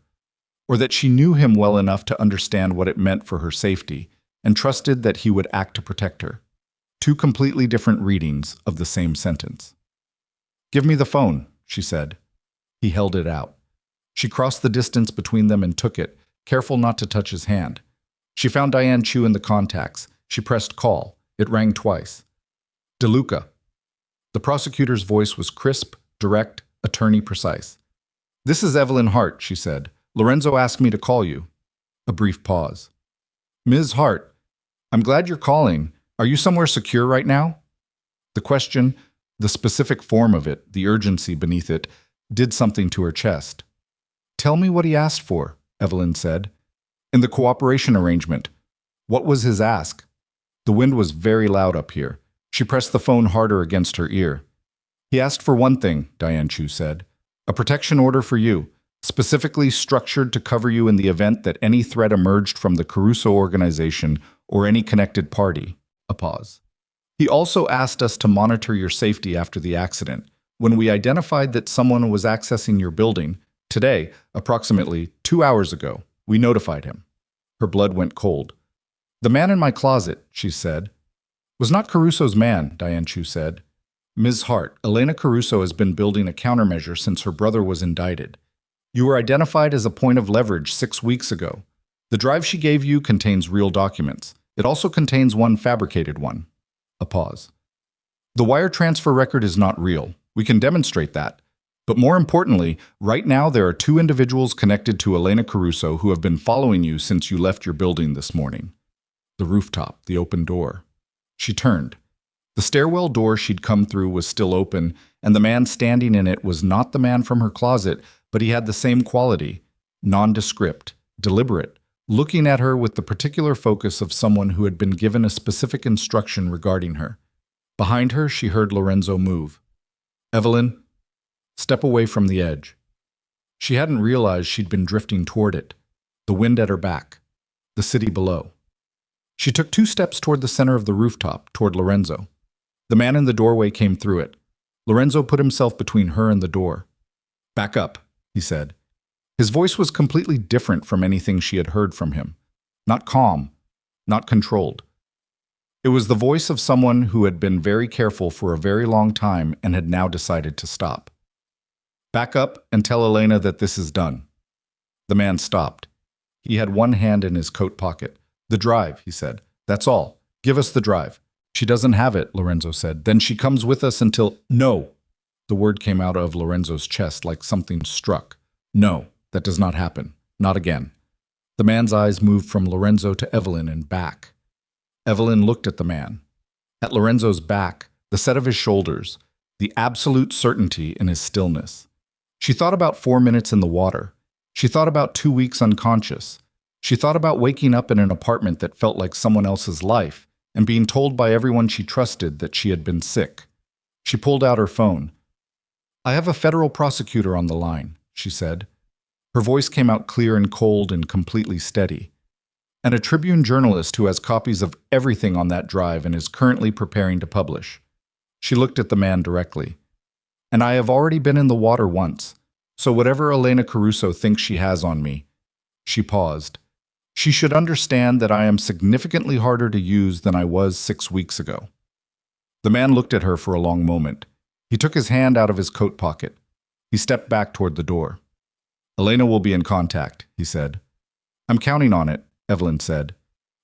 Or that she knew him well enough to understand what it meant for her safety and trusted that he would act to protect her? Two completely different readings of the same sentence. Give me the phone, she said. He held it out. She crossed the distance between them and took it, careful not to touch his hand. She found Diane Chu in the contacts. She pressed call. It rang twice. DeLuca. The prosecutor's voice was crisp, direct, attorney precise. This is Evelyn Hart, she said. Lorenzo asked me to call you. A brief pause. Ms. Hart, I'm glad you're calling. Are you somewhere secure right now? The question, the specific form of it, the urgency beneath it, did something to her chest. Tell me what he asked for, Evelyn said. In the cooperation arrangement. What was his ask? The wind was very loud up here. She pressed the phone harder against her ear. He asked for one thing, Diane Chu said. A protection order for you, specifically structured to cover you in the event that any threat emerged from the Caruso organization or any connected party. A pause. He also asked us to monitor your safety after the accident. When we identified that someone was accessing your building, today, approximately 2 hours ago, we notified him. Her blood went cold. The man in my closet, she said. Was not Caruso's man, Diane Chu said. Ms. Hart, Elena Caruso has been building a countermeasure since her brother was indicted. You were identified as a point of leverage 6 weeks ago. The drive she gave you contains real documents. It also contains one fabricated one. A pause. The wire transfer record is not real. We can demonstrate that. But more importantly, right now there are 2 individuals connected to Elena Caruso who have been following you since you left your building this morning. The rooftop, the open door. She turned. The stairwell door she'd come through was still open, and the man standing in it was not the man from her closet, but he had the same quality, nondescript, deliberate, looking at her with the particular focus of someone who had been given a specific instruction regarding her. Behind her, she heard Lorenzo move. Evelyn, step away from the edge. She hadn't realized she'd been drifting toward it, the wind at her back, the city below. She took 2 steps toward the center of the rooftop, toward Lorenzo. The man in the doorway came through it. Lorenzo put himself between her and the door. Back up, he said. His voice was completely different from anything she had heard from him. Not calm, not controlled. It was the voice of someone who had been very careful for a very long time and had now decided to stop. Back up and tell Elena that this is done. The man stopped. He had one hand in his coat pocket. The drive, he said. That's all. Give us the drive. She doesn't have it, Lorenzo said. Then she comes with us until… No! The word came out of Lorenzo's chest like something struck. No, that does not happen. Not again. The man's eyes moved from Lorenzo to Evelyn and back. Evelyn looked at the man. At Lorenzo's back, the set of his shoulders, the absolute certainty in his stillness. She thought about 4 minutes in the water. She thought about 2 weeks unconscious. She thought about waking up in an apartment that felt like someone else's life and being told by everyone she trusted that she had been sick. She pulled out her phone. I have a federal prosecutor on the line, she said. Her voice came out clear and cold and completely steady. And a Tribune journalist who has copies of everything on that drive and is currently preparing to publish. She looked at the man directly. And I have already been in the water once, so whatever Elena Caruso thinks she has on me. She paused. She should understand that I am significantly harder to use than I was 6 weeks ago. The man looked at her for a long moment. He took his hand out of his coat pocket. He stepped back toward the door. Elena will be in contact, he said. I'm counting on it, Evelyn said.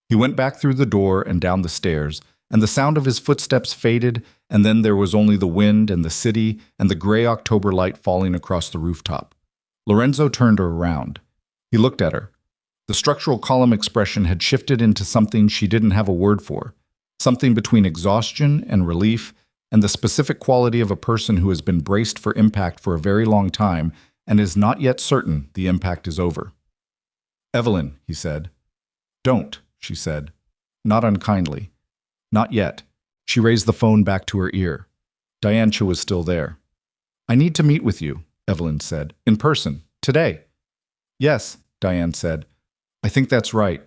He went back through the door and down the stairs, and the sound of his footsteps faded, and then there was only the wind and the city and the gray October light falling across the rooftop. Lorenzo turned her around. He looked at her. The structural column expression had shifted into something she didn't have a word for, something between exhaustion and relief, and the specific quality of a person who has been braced for impact for a very long time and is not yet certain the impact is over. Evelyn, he said. Don't, she said, not unkindly. Not yet. She raised the phone back to her ear. Diane Chu was still there. I need to meet with you, Evelyn said, in person, today. Yes, Diane said. I think that's right.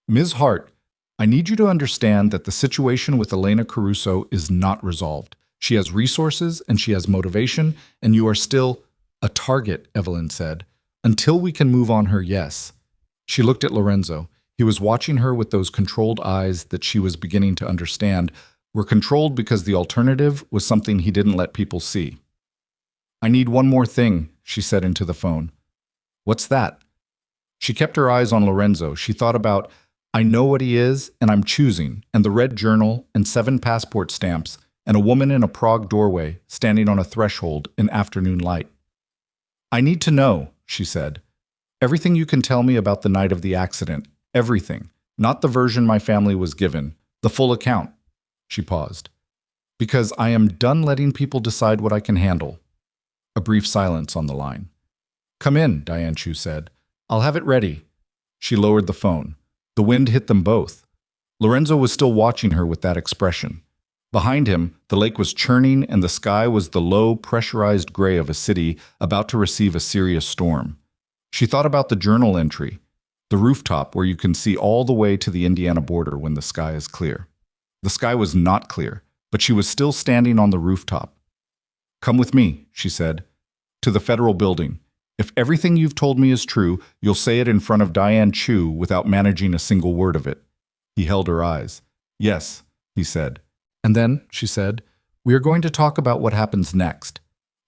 Ms. Hart, I need you to understand that the situation with Elena Caruso is not resolved. She has resources and she has motivation, and you are still a target, Evelyn said. Until we can move on her, yes. She looked at Lorenzo. He was watching her with those controlled eyes that she was beginning to understand were controlled because the alternative was something he didn't let people see. I need one more thing, she said into the phone. What's that? She kept her eyes on Lorenzo. She thought about, I know what he is, and I'm choosing, and the red journal, and 7 passport stamps, and a woman in a Prague doorway, standing on a threshold in afternoon light. I need to know, she said. Everything you can tell me about the night of the accident. Everything. Not the version my family was given. The full account. She paused. Because I am done letting people decide what I can handle. A brief silence on the line. Come in, Diane Chu said. I'll have it ready. She lowered the phone. The wind hit them both. Lorenzo was still watching her with that expression. Behind him, the lake was churning and the sky was the low, pressurized gray of a city about to receive a serious storm. She thought about the journal entry, the rooftop where you can see all the way to the Indiana border when the sky is clear. The sky was not clear, but she was still standing on the rooftop. Come with me, she said, to the federal building. If everything you've told me is true, you'll say it in front of Diane Chu without managing a single word of it. He held her eyes. Yes, he said. And then, she said, We are going to talk about what happens next,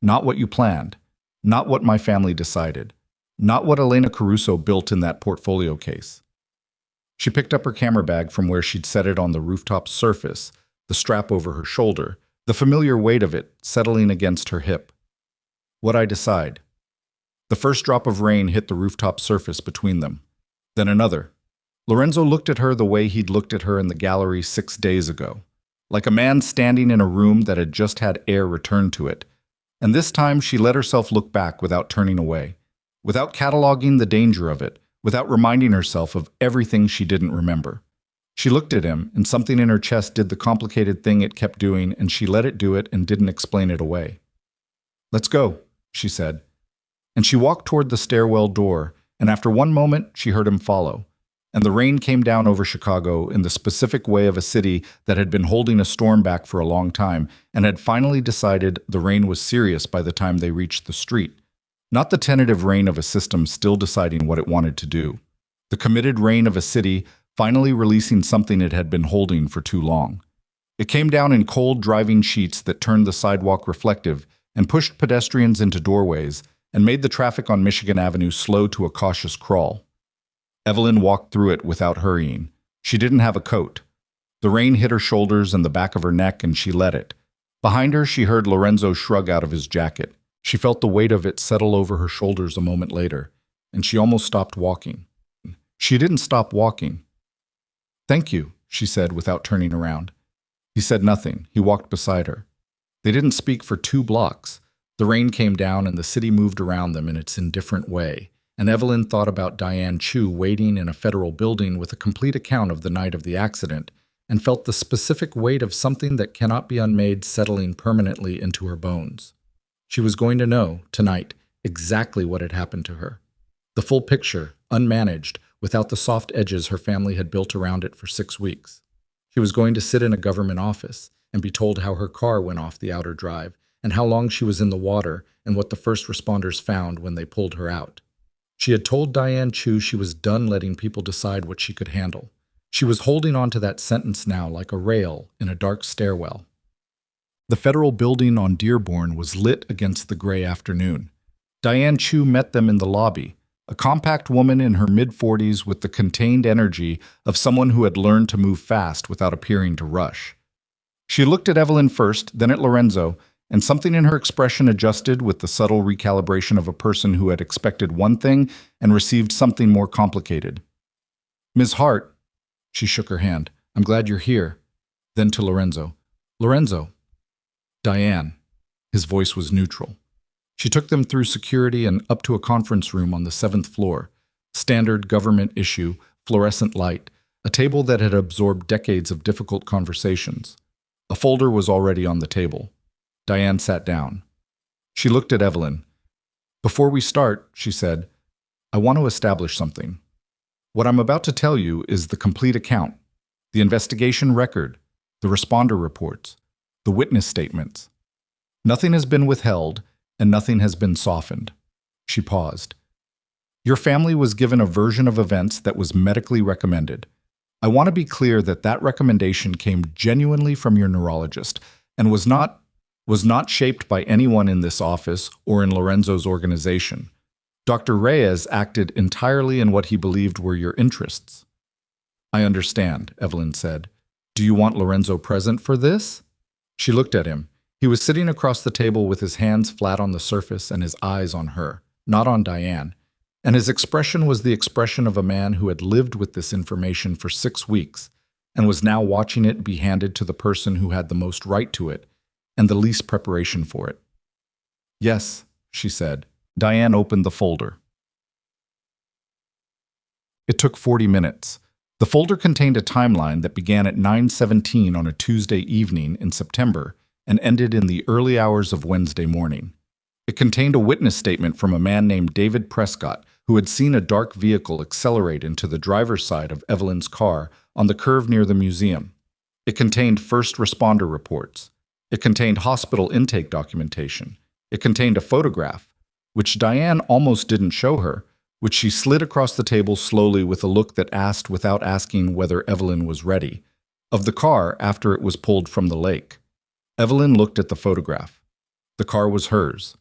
not what you planned, not what my family decided, not what Elena Caruso built in that portfolio case. She picked up her camera bag from where she'd set it on the rooftop's surface, the strap over her shoulder, the familiar weight of it settling against her hip. What I decide. The first drop of rain hit the rooftop surface between them. Then another. Lorenzo looked at her the way he'd looked at her in the gallery 6 days ago, like a man standing in a room that had just had air returned to it. And this time she let herself look back without turning away, without cataloging the danger of it, without reminding herself of everything she didn't remember. She looked at him, and something in her chest did the complicated thing it kept doing, and she let it do it and didn't explain it away. "Let's go," she said. And she walked toward the stairwell door, and after one moment she heard him follow. And the rain came down over Chicago in the specific way of a city that had been holding a storm back for a long time and had finally decided the rain was serious by the time they reached the street. Not the tentative rain of a system still deciding what it wanted to do. The committed rain of a city finally releasing something it had been holding for too long. It came down in cold, driving sheets that turned the sidewalk reflective and pushed pedestrians into doorways and made the traffic on Michigan Avenue slow to a cautious crawl. Evelyn walked through it without hurrying. She didn't have a coat. The rain hit her shoulders and the back of her neck, and she let it. Behind her, she heard Lorenzo shrug out of his jacket. She felt the weight of it settle over her shoulders a moment later, and she almost stopped walking. She didn't stop walking. "Thank you," she said without turning around. He said nothing. He walked beside her. They didn't speak for 2 blocks. The rain came down and the city moved around them in its indifferent way. And Evelyn thought about Diane Chu waiting in a federal building with a complete account of the night of the accident and felt the specific weight of something that cannot be unmade settling permanently into her bones. She was going to know, tonight, exactly what had happened to her. The full picture, unmanaged, without the soft edges her family had built around it for 6 weeks. She was going to sit in a government office and be told how her car went off the outer drive and how long she was in the water and what the first responders found when they pulled her out. She had told Diane Chu she was done letting people decide what she could handle. She was holding on to that sentence now like a rail in a dark stairwell. The federal building on Dearborn was lit against the gray afternoon. Diane Chu met them in the lobby, a compact woman in her mid-40s with the contained energy of someone who had learned to move fast without appearing to rush. She looked at Evelyn first, then at Lorenzo, and something in her expression adjusted with the subtle recalibration of a person who had expected one thing and received something more complicated. "Ms. Hart," she shook her hand, "I'm glad you're here." Then to Lorenzo. "Lorenzo." "Diane." His voice was neutral. She took them through security and up to a conference room on the 7th floor. Standard government issue, fluorescent light, a table that had absorbed decades of difficult conversations. A folder was already on the table. Diane sat down. She looked at Evelyn. "Before we start," she said, "I want to establish something. What I'm about to tell you is the complete account, the investigation record, the responder reports, the witness statements. Nothing has been withheld, and nothing has been softened." She paused. "Your family was given a version of events that was medically recommended. I want to be clear that that recommendation came genuinely from your neurologist and was not shaped by anyone in this office or in Lorenzo's organization. Dr. Reyes acted entirely in what he believed were your interests." "I understand," Evelyn said. "Do you want Lorenzo present for this?" She looked at him. He was sitting across the table with his hands flat on the surface and his eyes on her, not on Diane. And his expression was the expression of a man who had lived with this information for 6 weeks and was now watching it be handed to the person who had the most right to it and the least preparation for it. "Yes," she said. Diane opened the folder. It took 40 minutes. The folder contained a timeline that began at 9:17 on a Tuesday evening in September and ended in the early hours of Wednesday morning. It contained a witness statement from a man named David Prescott, who had seen a dark vehicle accelerate into the driver's side of Evelyn's car on the curve near the museum. It contained first responder reports. It contained hospital intake documentation. It contained a photograph, which Diane almost didn't show her, which she slid across the table slowly with a look that asked without asking whether Evelyn was ready, of the car after it was pulled from the lake. Evelyn looked at the photograph. The car was hers,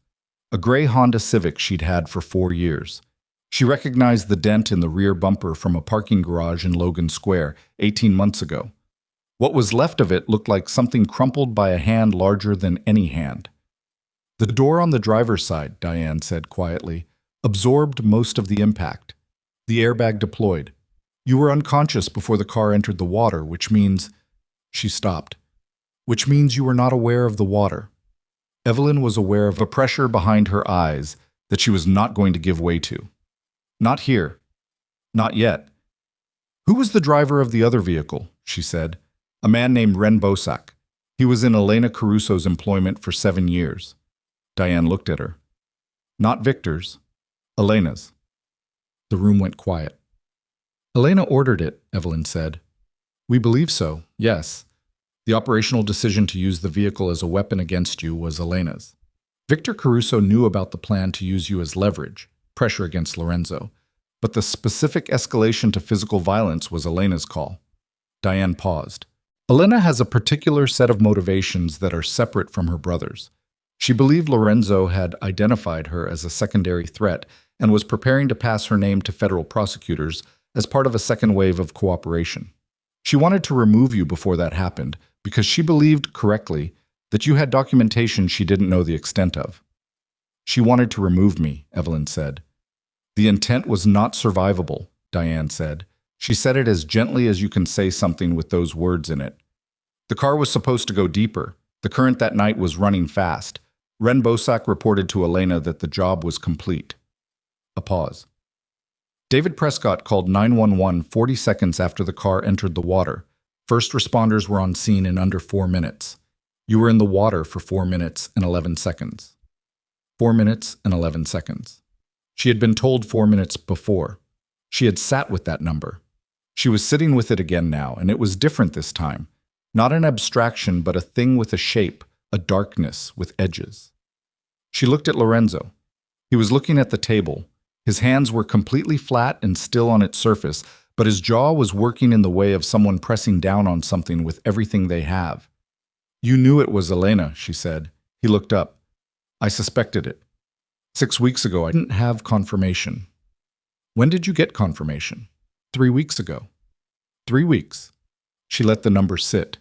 a gray Honda Civic she'd had for 4 years. She recognized the dent in the rear bumper from a parking garage in Logan Square 18 months ago. What was left of it looked like something crumpled by a hand larger than any hand. The door on the driver's side, Diane said quietly, absorbed most of the impact. The airbag deployed. You were unconscious before the car entered the water, which means… She stopped. Which means you were not aware of the water. Evelyn was aware of a pressure behind her eyes that she was not going to give way to. Not here. Not yet. Who was the driver of the other vehicle? She said. A man named Ren Bosak. He was in Elena Caruso's employment for 7 years. Diane looked at her. Not Victor's. Elena's. The room went quiet. Elena ordered it, Evelyn said. We believe so, yes. The operational decision to use the vehicle as a weapon against you was Elena's. Victor Caruso knew about the plan to use you as leverage, pressure against Lorenzo, but the specific escalation to physical violence was Elena's call. Diane paused. Elena has a particular set of motivations that are separate from her brother's. She believed Lorenzo had identified her as a secondary threat and was preparing to pass her name to federal prosecutors as part of a second wave of cooperation. She wanted to remove you before that happened because she believed, correctly, that you had documentation she didn't know the extent of. She wanted to remove me, Evelyn said. The intent was not survivable, Diane said. She said it as gently as you can say something with those words in it. The car was supposed to go deeper. The current that night was running fast. Ren Bosak reported to Elena that the job was complete. A pause. David Prescott called 911 40 seconds after the car entered the water. First responders were on scene in under 4 minutes. You were in the water for 4 minutes and 11 seconds. 4 minutes and 11 seconds. She had been told 4 minutes before. She had sat with that number. She was sitting with it again now, and it was different this time. Not an abstraction, but a thing with a shape, a darkness with edges. She looked at Lorenzo. He was looking at the table. His hands were completely flat and still on its surface, but his jaw was working in the way of someone pressing down on something with everything they have. You knew it was Elena, she said. He looked up. I suspected it. 6 weeks ago, I didn't have confirmation. When did you get confirmation? 3 weeks ago. 3 weeks. She let the number sit.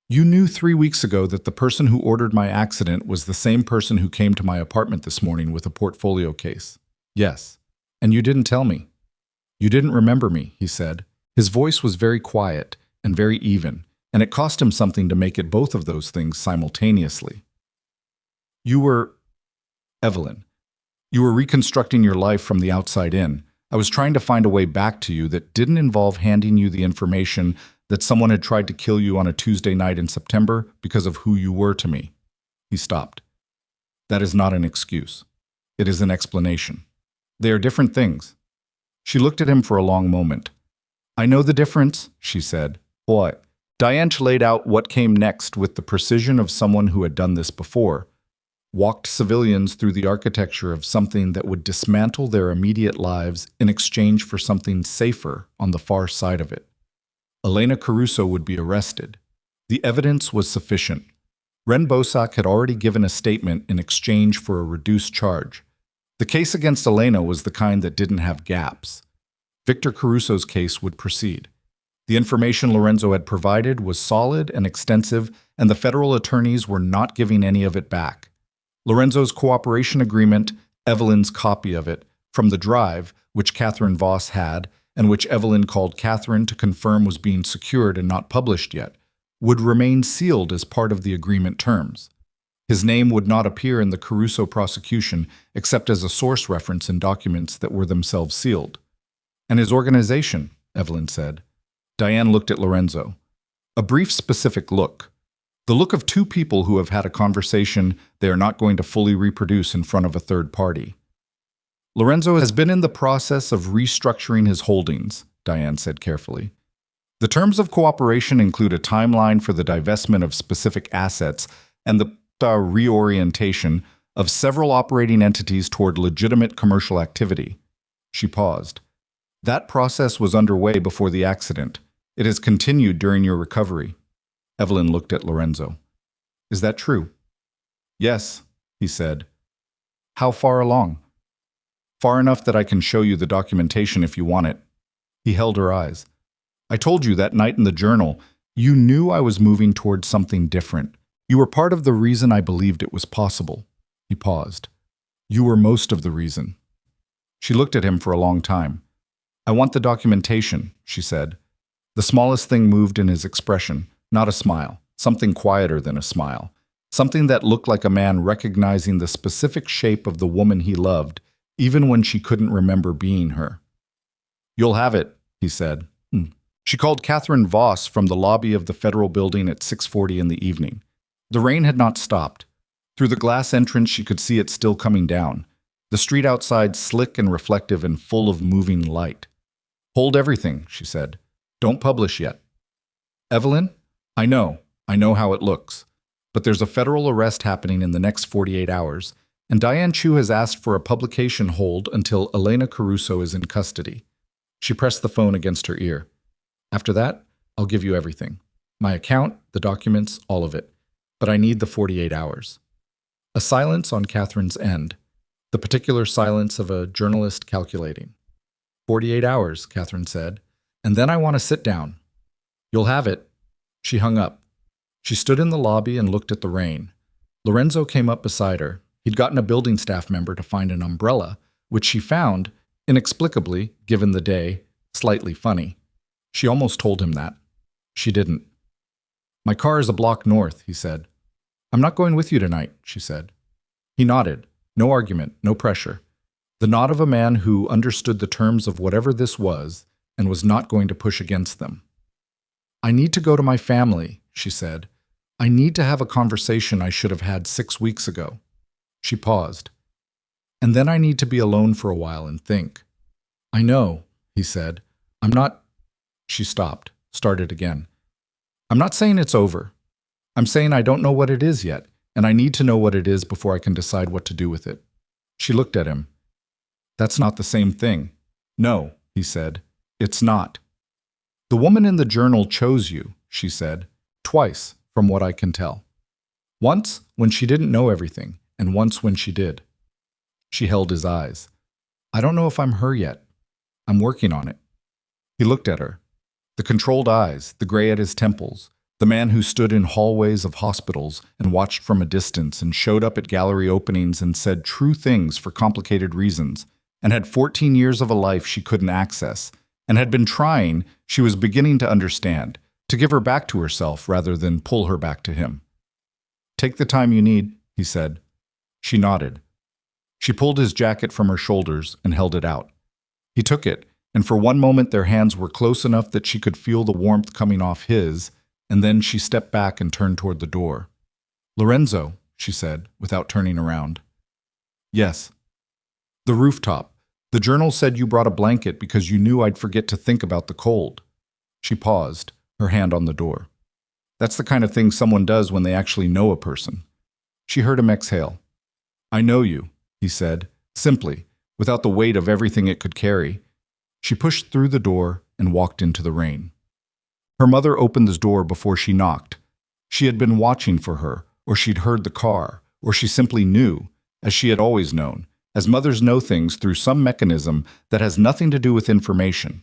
You knew 3 weeks ago that the person who ordered my accident was the same person who came to my apartment this morning with a portfolio case. Yes. And you didn't tell me. You didn't remember me, he said. His voice was very quiet and very even, and it cost him something to make it both of those things simultaneously. You were… Evelyn. You were reconstructing your life from the outside in. I was trying to find a way back to you that didn't involve handing you the information that someone had tried to kill you on a Tuesday night in September because of who you were to me. He stopped. That is not an excuse. It is an explanation. They are different things. She looked at him for a long moment. I know the difference, she said. What? Diane laid out what came next with the precision of someone who had done this before. Walked civilians through the architecture of something that would dismantle their immediate lives in exchange for something safer on the far side of it. Elena Caruso would be arrested. The evidence was sufficient. Ren Bosak had already given a statement in exchange for a reduced charge. The case against Elena was the kind that didn't have gaps. Victor Caruso's case would proceed. The information Lorenzo had provided was solid and extensive, and the federal attorneys were not giving any of it back. Lorenzo's cooperation agreement, Evelyn's copy of it, from the drive, which Catherine Voss had, and which Evelyn called Catherine to confirm was being secured and not published yet, would remain sealed as part of the agreement terms. His name would not appear in the Caruso prosecution except as a source reference in documents that were themselves sealed. And his organization, Evelyn said. Diane looked at Lorenzo. A brief specific look. The look of two people who have had a conversation they are not going to fully reproduce in front of a third party. Lorenzo has been in the process of restructuring his holdings, Diane said carefully. The terms of cooperation include a timeline for the divestment of specific assets and the reorientation of several operating entities toward legitimate commercial activity. She paused. That process was underway before the accident. It has continued during your recovery. Evelyn looked at Lorenzo. Is that true? Yes, he said. How far along? Far enough that I can show you the documentation if you want it. He held her eyes. I told you that night in the journal, you knew I was moving towards something different. You were part of the reason I believed it was possible. He paused. You were most of the reason. She looked at him for a long time. I want the documentation, she said. The smallest thing moved in his expression, not a smile, something quieter than a smile, something that looked like a man recognizing the specific shape of the woman he loved, even when she couldn't remember being her. You'll have it, he said. She called Catherine Voss from the lobby of the Federal Building at 6:40 in the evening. The rain had not stopped. Through the glass entrance she could see it still coming down, the street outside slick and reflective and full of moving light. Hold everything, she said. Don't publish yet. Evelyn, I know how it looks. But there's a federal arrest happening in the next 48 hours, and Diane Chu has asked for a publication hold until Elena Caruso is in custody. She pressed the phone against her ear. After that, I'll give you everything. My account, the documents, all of it. But I need the 48 hours. A silence on Catherine's end, the particular silence of a journalist calculating. 48 hours, Catherine said, and then I want to sit down. You'll have it. She hung up. She stood in the lobby and looked at the rain. Lorenzo came up beside her. He'd gotten a building staff member to find an umbrella, which she found, inexplicably, given the day, slightly funny. She almost told him that. She didn't. My car is a block north, he said. I'm not going with you tonight, she said. He nodded. No argument, no pressure. The nod of a man who understood the terms of whatever this was and was not going to push against them. I need to go to my family, she said. I need to have a conversation I should have had 6 weeks ago. She paused. And then I need to be alone for a while and think. I know, he said. I'm not... She stopped, started again. I'm not saying it's over. I'm saying I don't know what it is yet, and I need to know what it is before I can decide what to do with it. She looked at him. That's not the same thing. No, he said. It's not. The woman in the journal chose you, she said, twice, from what I can tell. Once when she didn't know everything, and once when she did. She held his eyes. I don't know if I'm her yet. I'm working on it. He looked at her. The controlled eyes, the gray at his temples, the man who stood in hallways of hospitals and watched from a distance and showed up at gallery openings and said true things for complicated reasons, and had 14 years of a life she couldn't access, and had been trying, she was beginning to understand, to give her back to herself rather than pull her back to him. Take the time you need, he said. She nodded. She pulled his jacket from her shoulders and held it out. He took it, and for one moment their hands were close enough that she could feel the warmth coming off his, and then she stepped back and turned toward the door. Lorenzo, she said, without turning around. Yes. The rooftop. The journal said you brought a blanket because you knew I'd forget to think about the cold. She paused, her hand on the door. That's the kind of thing someone does when they actually know a person. She heard him exhale. I know you, he said, simply, without the weight of everything it could carry. She pushed through the door and walked into the rain. Her mother opened the door before she knocked. She had been watching for her, or she'd heard the car, or she simply knew, as she had always known, as mothers know things through some mechanism that has nothing to do with information.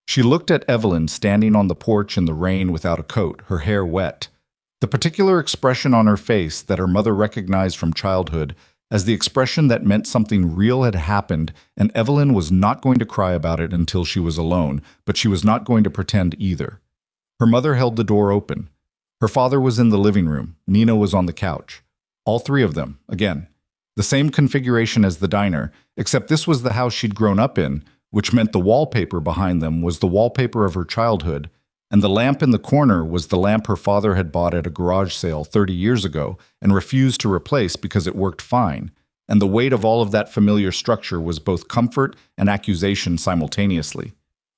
She looked at Evelyn standing on the porch in the rain without a coat, her hair wet. The particular expression on her face that her mother recognized from childhood as the expression that meant something real had happened, and Evelyn was not going to cry about it until she was alone, but she was not going to pretend either. Her mother held the door open. Her father was in the living room. Nina was on the couch. All three of them, again. The same configuration as the diner, except this was the house she'd grown up in, which meant the wallpaper behind them was the wallpaper of her childhood, and the lamp in the corner was the lamp her father had bought at a garage sale 30 years ago and refused to replace because it worked fine, and the weight of all of that familiar structure was both comfort and accusation simultaneously.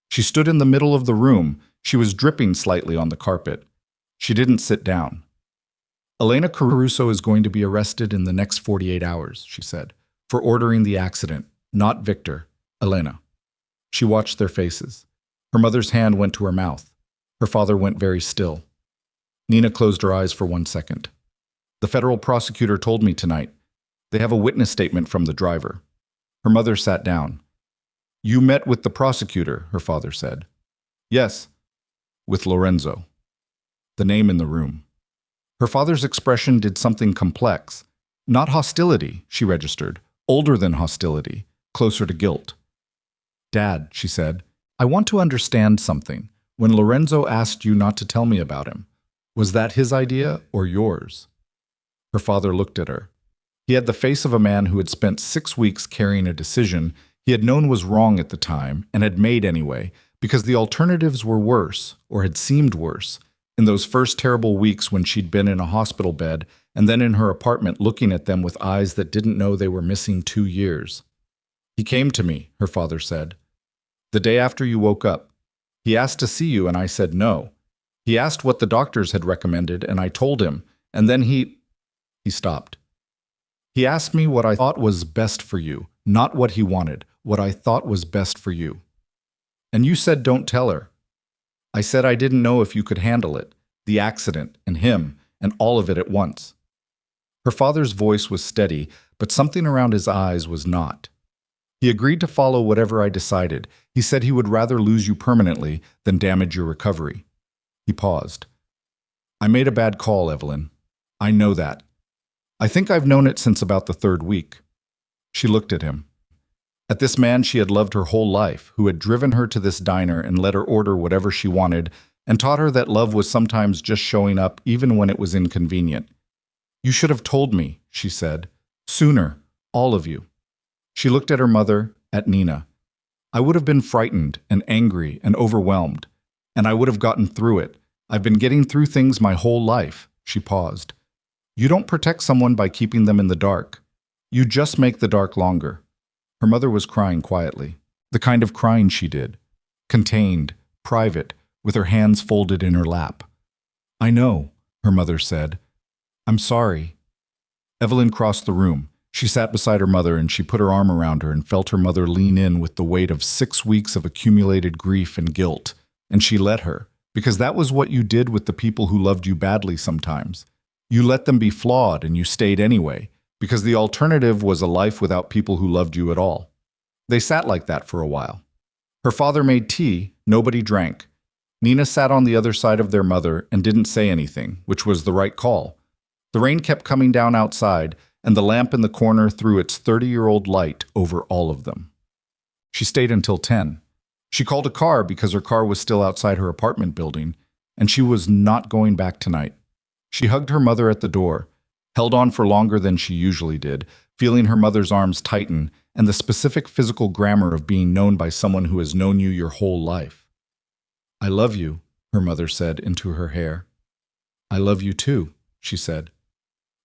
She stood in the middle of the room. She was dripping slightly on the carpet. She didn't sit down. Elena Caruso is going to be arrested in the next 48 hours, she said, for ordering the accident, not Victor, Elena. She watched their faces. Her mother's hand went to her mouth. Her father went very still. Nina closed her eyes for 1 second. The federal prosecutor told me tonight. They have a witness statement from the driver. Her mother sat down. You met with the prosecutor, her father said. Yes, with Lorenzo. The name in the room. Her father's expression did something complex. Not hostility, she registered. Older than hostility, closer to guilt. Dad, she said, I want to understand something. When Lorenzo asked you not to tell me about him, was that his idea or yours? Her father looked at her. He had the face of a man who had spent 6 weeks carrying a decision he had known was wrong at the time and had made anyway, because the alternatives were worse, or had seemed worse, in those first terrible weeks when she'd been in a hospital bed and then in her apartment looking at them with eyes that didn't know they were missing 2 years. He came to me, her father said. The day after you woke up. He asked to see you and I said no. He asked what the doctors had recommended and I told him, and then he stopped. He asked me what I thought was best for you, not what he wanted, what I thought was best for you. And you said don't tell her. I said I didn't know if you could handle it, the accident, and him, and all of it at once. Her father's voice was steady, but something around his eyes was not. He agreed to follow whatever I decided. He said he would rather lose you permanently than damage your recovery. He paused. I made a bad call, Evelyn. I know that. I think I've known it since about the 3rd week. She looked at him. At this man she had loved her whole life, who had driven her to this diner and let her order whatever she wanted, and taught her that love was sometimes just showing up even when it was inconvenient. You should have told me, she said. Sooner, all of you. She looked at her mother, at Nina. I would have been frightened and angry and overwhelmed, and I would have gotten through it. I've been getting through things my whole life. She paused. You don't protect someone by keeping them in the dark. You just make the dark longer. Her mother was crying quietly, the kind of crying she did, contained, private, with her hands folded in her lap. I know, her mother said. I'm sorry. Evelyn crossed the room. She sat beside her mother and she put her arm around her and felt her mother lean in with the weight of 6 weeks of accumulated grief and guilt. And she let her, because that was what you did with the people who loved you badly sometimes. You let them be flawed and you stayed anyway, because the alternative was a life without people who loved you at all. They sat like that for a while. Her father made tea, nobody drank. Nina sat on the other side of their mother and didn't say anything, which was the right call. The rain kept coming down outside, and the lamp in the corner threw its 30-year-old light over all of them. She stayed until 10. She called a car because her car was still outside her apartment building, and she was not going back tonight. She hugged her mother at the door, held on for longer than she usually did, feeling her mother's arms tighten and the specific physical grammar of being known by someone who has known you your whole life. I love you, her mother said into her hair. I love you too, she said.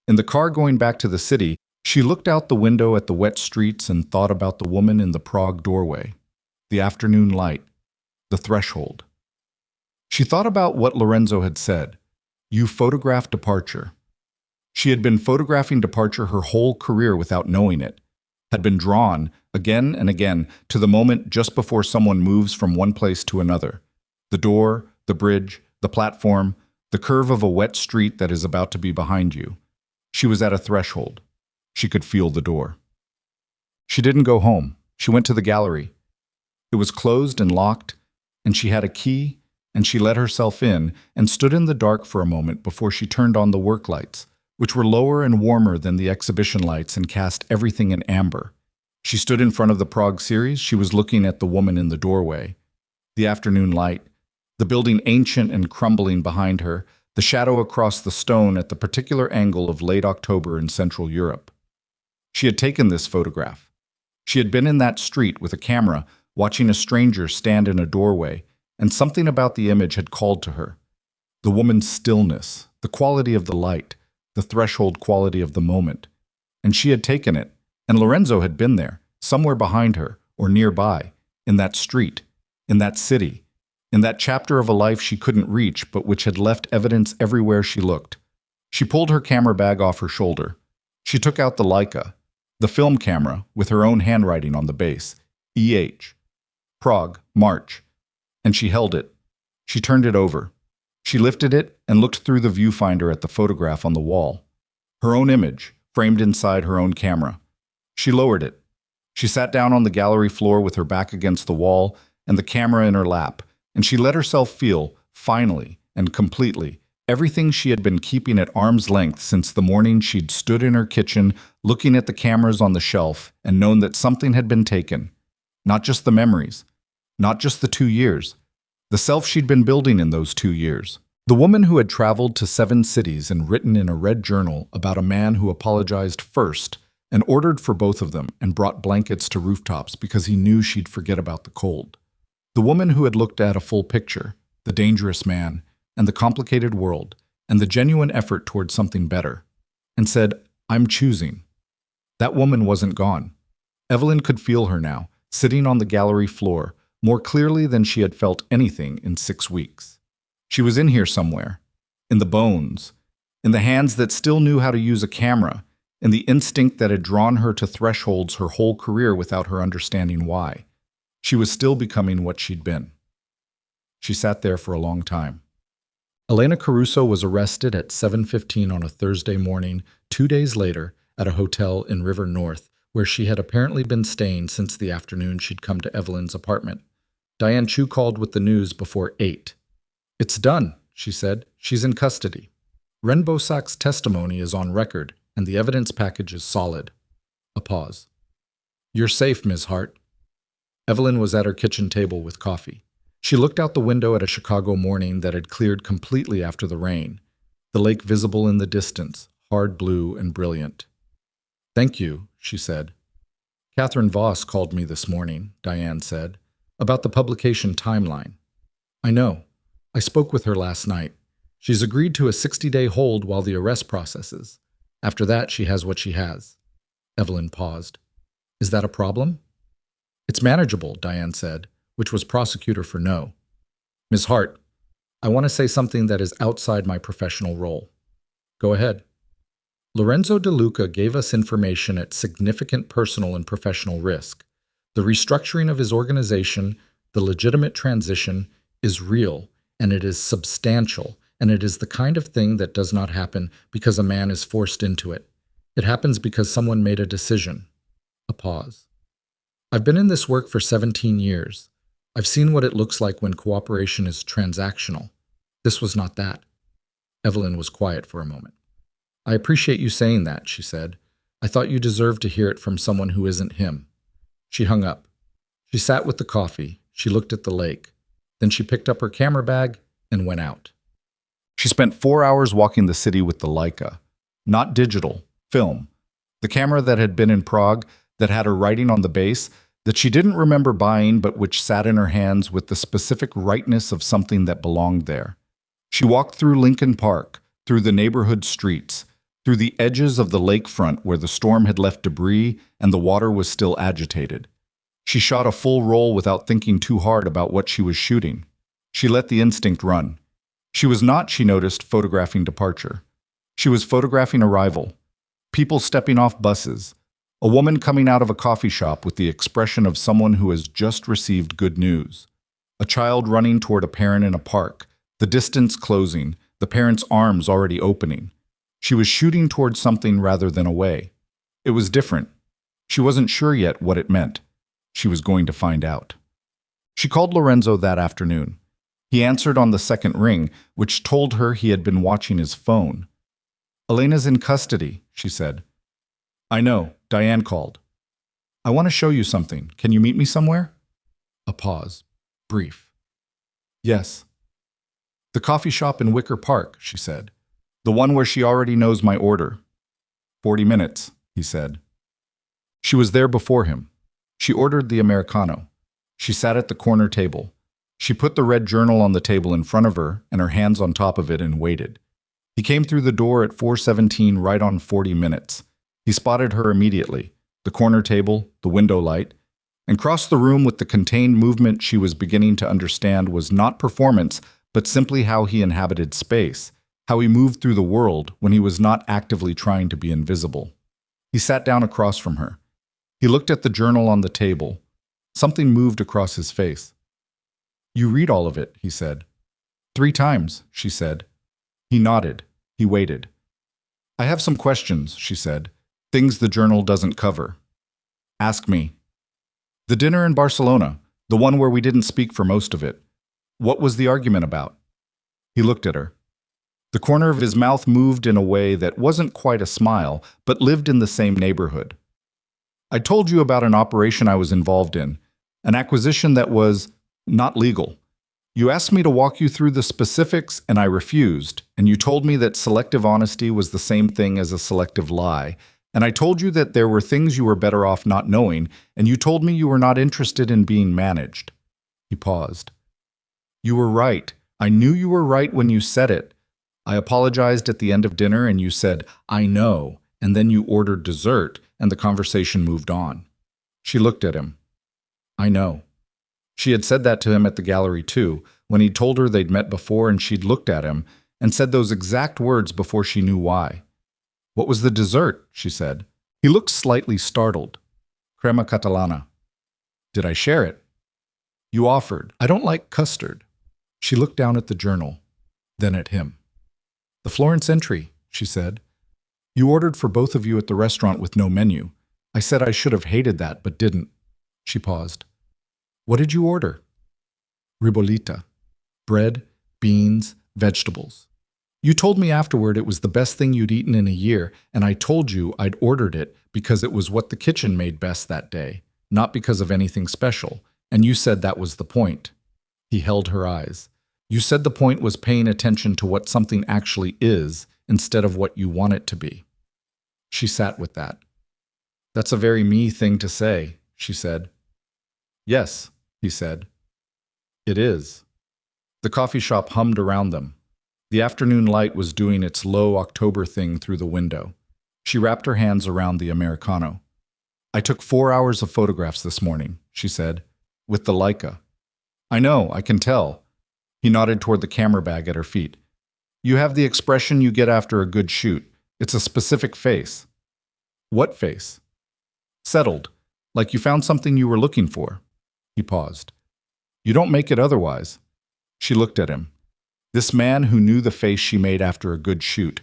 In the car going back to the city, she looked out the window at the wet streets and thought about the woman in the Prague doorway, the afternoon light, the threshold. She thought about what Lorenzo had said. You photographed departure. She had been photographing departure her whole career without knowing it, had been drawn, again and again, to the moment just before someone moves from one place to another. The door, the bridge, the platform, the curve of a wet street that is about to be behind you. She was at a threshold. She could feel the door. She didn't go home. She went to the gallery. It was closed and locked, and she had a key, and she let herself in and stood in the dark for a moment before she turned on the work lights, which were lower and warmer than the exhibition lights and cast everything in amber. She stood in front of the Prague series. She was looking at the woman in the doorway. The afternoon light, the building ancient and crumbling behind her, the shadow across the stone at the particular angle of late October in Central Europe. She had taken this photograph. She had been in that street with a camera, watching a stranger stand in a doorway, and something about the image had called to her. The woman's stillness, the quality of the light, the threshold quality of the moment. And she had taken it, and Lorenzo had been there, somewhere behind her, or nearby, in that street, in that city, in that chapter of a life she couldn't reach but which had left evidence everywhere she looked. She pulled her camera bag off her shoulder. She took out the Leica, the film camera with her own handwriting on the base, EH, Prague, March, and she held it. She turned it over. She lifted it and looked through the viewfinder at the photograph on the wall. her own image, framed inside her own camera. She lowered it. She sat down on the gallery floor with her back against the wall and the camera in her lap, and she let herself feel, finally and completely, everything she had been keeping at arm's length since the morning she'd stood in her kitchen, looking at the cameras on the shelf and known that something had been taken. Not just the memories, not just the 2 years, the self she'd been building in those 2 years. The woman who had traveled to 7 cities and written in a red journal about a man who apologized first and ordered for both of them and brought blankets to rooftops because he knew she'd forget about the cold. The woman who had looked at a full picture, the dangerous man, and the complicated world, and the genuine effort towards something better, and said, "I'm choosing." That woman wasn't gone. Evelyn could feel her now, sitting on the gallery floor, more clearly than she had felt anything in 6 weeks. She was in here somewhere, in the bones, in the hands that still knew how to use a camera, in the instinct that had drawn her to thresholds her whole career without her understanding why. She was still becoming what she'd been. She sat there for a long time. Elena Caruso was arrested at 7:15 on a Thursday morning, 2 days later, at a hotel in River North, where she had apparently been staying since the afternoon she'd come to Evelyn's apartment. Diane Chu called with the news before 8. "It's done," she said. "She's in custody. Ren Bosak's testimony is on record, and the evidence package is solid." A pause. "You're safe, Ms. Hart." Evelyn was at her kitchen table with coffee. She looked out the window at a Chicago morning that had cleared completely after the rain, the lake visible in the distance, hard blue and brilliant. "Thank you," she said. "Catherine Voss called me this morning," Diane said, "about the publication timeline." "I know. I spoke with her last night. She's agreed to a 60-day hold while the arrest processes. After that, she has what she has." Evelyn paused. "Is that a problem?" "It's manageable," Diane said, which was prosecutor for no. "Ms. Hart, I want to say something that is outside my professional role." "Go ahead." "Lorenzo De Luca gave us information at significant personal and professional risk. The restructuring of his organization, the legitimate transition, is real, and it is substantial, and it is the kind of thing that does not happen because a man is forced into it. It happens because someone made a decision." A pause. "I've been in this work for 17 years. I've seen what it looks like when cooperation is transactional. This was not that." Evelyn was quiet for a moment. "I appreciate you saying that," she said. "I thought you deserved to hear it from someone who isn't him." She hung up. She sat with the coffee. She looked at the lake. Then she picked up her camera bag and went out. She spent 4 hours walking the city with the Leica. Not digital, film. The camera that had been in Prague, that had her writing on the base, that she didn't remember buying but which sat in her hands with the specific rightness of something that belonged there. She walked through Lincoln Park, through the neighborhood streets, through the edges of the lakefront where the storm had left debris and the water was still agitated. She shot a full roll without thinking too hard about what she was shooting. She let the instinct run. She was not, she noticed, photographing departure. She was photographing arrival. People stepping off buses. A woman coming out of a coffee shop with the expression of someone who has just received good news. A child running toward a parent in a park, the distance closing, the parent's arms already opening. She was shooting toward something rather than away. It was different. She wasn't sure yet what it meant. She was going to find out. She called Lorenzo that afternoon. He answered on the second ring, which told her he had been watching his phone. "Elena's in custody," she said. "I know," Diane called. "I want to show you something. Can you meet me somewhere?" A pause. Brief. "Yes." "The coffee shop in Wicker Park," she said. "The one where she already knows my order." 40 minutes, he said. She was there before him. She ordered the Americano. She sat at the corner table. She put the red journal on the table in front of her and her hands on top of it and waited. He came through the door at 4:17 right on 40 minutes. He spotted her immediately, the corner table, the window light, and crossed the room with the contained movement she was beginning to understand was not performance, but simply how he inhabited space, how he moved through the world when he was not actively trying to be invisible. He sat down across from her. He looked at the journal on the table. Something moved across his face. "You read all of it," he said. 3 times, she said. He nodded. He waited. I have some questions, she said. Things the journal doesn't cover. Ask me. The dinner in Barcelona, the one where we didn't speak for most of it. What was the argument about? He looked at her. The corner of his mouth moved in a way that wasn't quite a smile, but lived in the same neighborhood. I told you about an operation I was involved in, an acquisition that was not legal. You asked me to walk you through the specifics, and I refused, and you told me that selective honesty was the same thing as a selective lie, and I told you that there were things you were better off not knowing, and you told me you were not interested in being managed. He paused. You were right. I knew you were right when you said it. I apologized at the end of dinner, and you said, I know, and then you ordered dessert, and the conversation moved on. She looked at him. I know. She had said that to him at the gallery too, when he told her they'd met before, and she'd looked at him and said those exact words before she knew why. What was the dessert? She said. He looked slightly startled. Crema catalana. Did I share it? You offered. I don't like custard. She looked down at the journal, then at him. The Florence entry, she said. You ordered for both of you at the restaurant with no menu. I said I should have hated that, but didn't. She paused. What did you order? Ribollita. Bread, beans, vegetables. You told me afterward it was the best thing you'd eaten in a year, and I told you I'd ordered it because it was what the kitchen made best that day, not because of anything special, and you said that was the point. He held her eyes. You said the point was paying attention to what something actually is instead of what you want it to be. She sat with that. That's a very me thing to say, she said. Yes, he said. It is. The coffee shop hummed around them. The afternoon light was doing its low October thing through the window. She wrapped her hands around the Americano. I took 4 hours of photographs this morning, she said, with the Leica. I know, I can tell. He nodded toward the camera bag at her feet. You have the expression you get after a good shoot. It's a specific face. What face? Settled, like you found something you were looking for. He paused. You don't make it otherwise. She looked at him. This man who knew the face she made after a good shoot,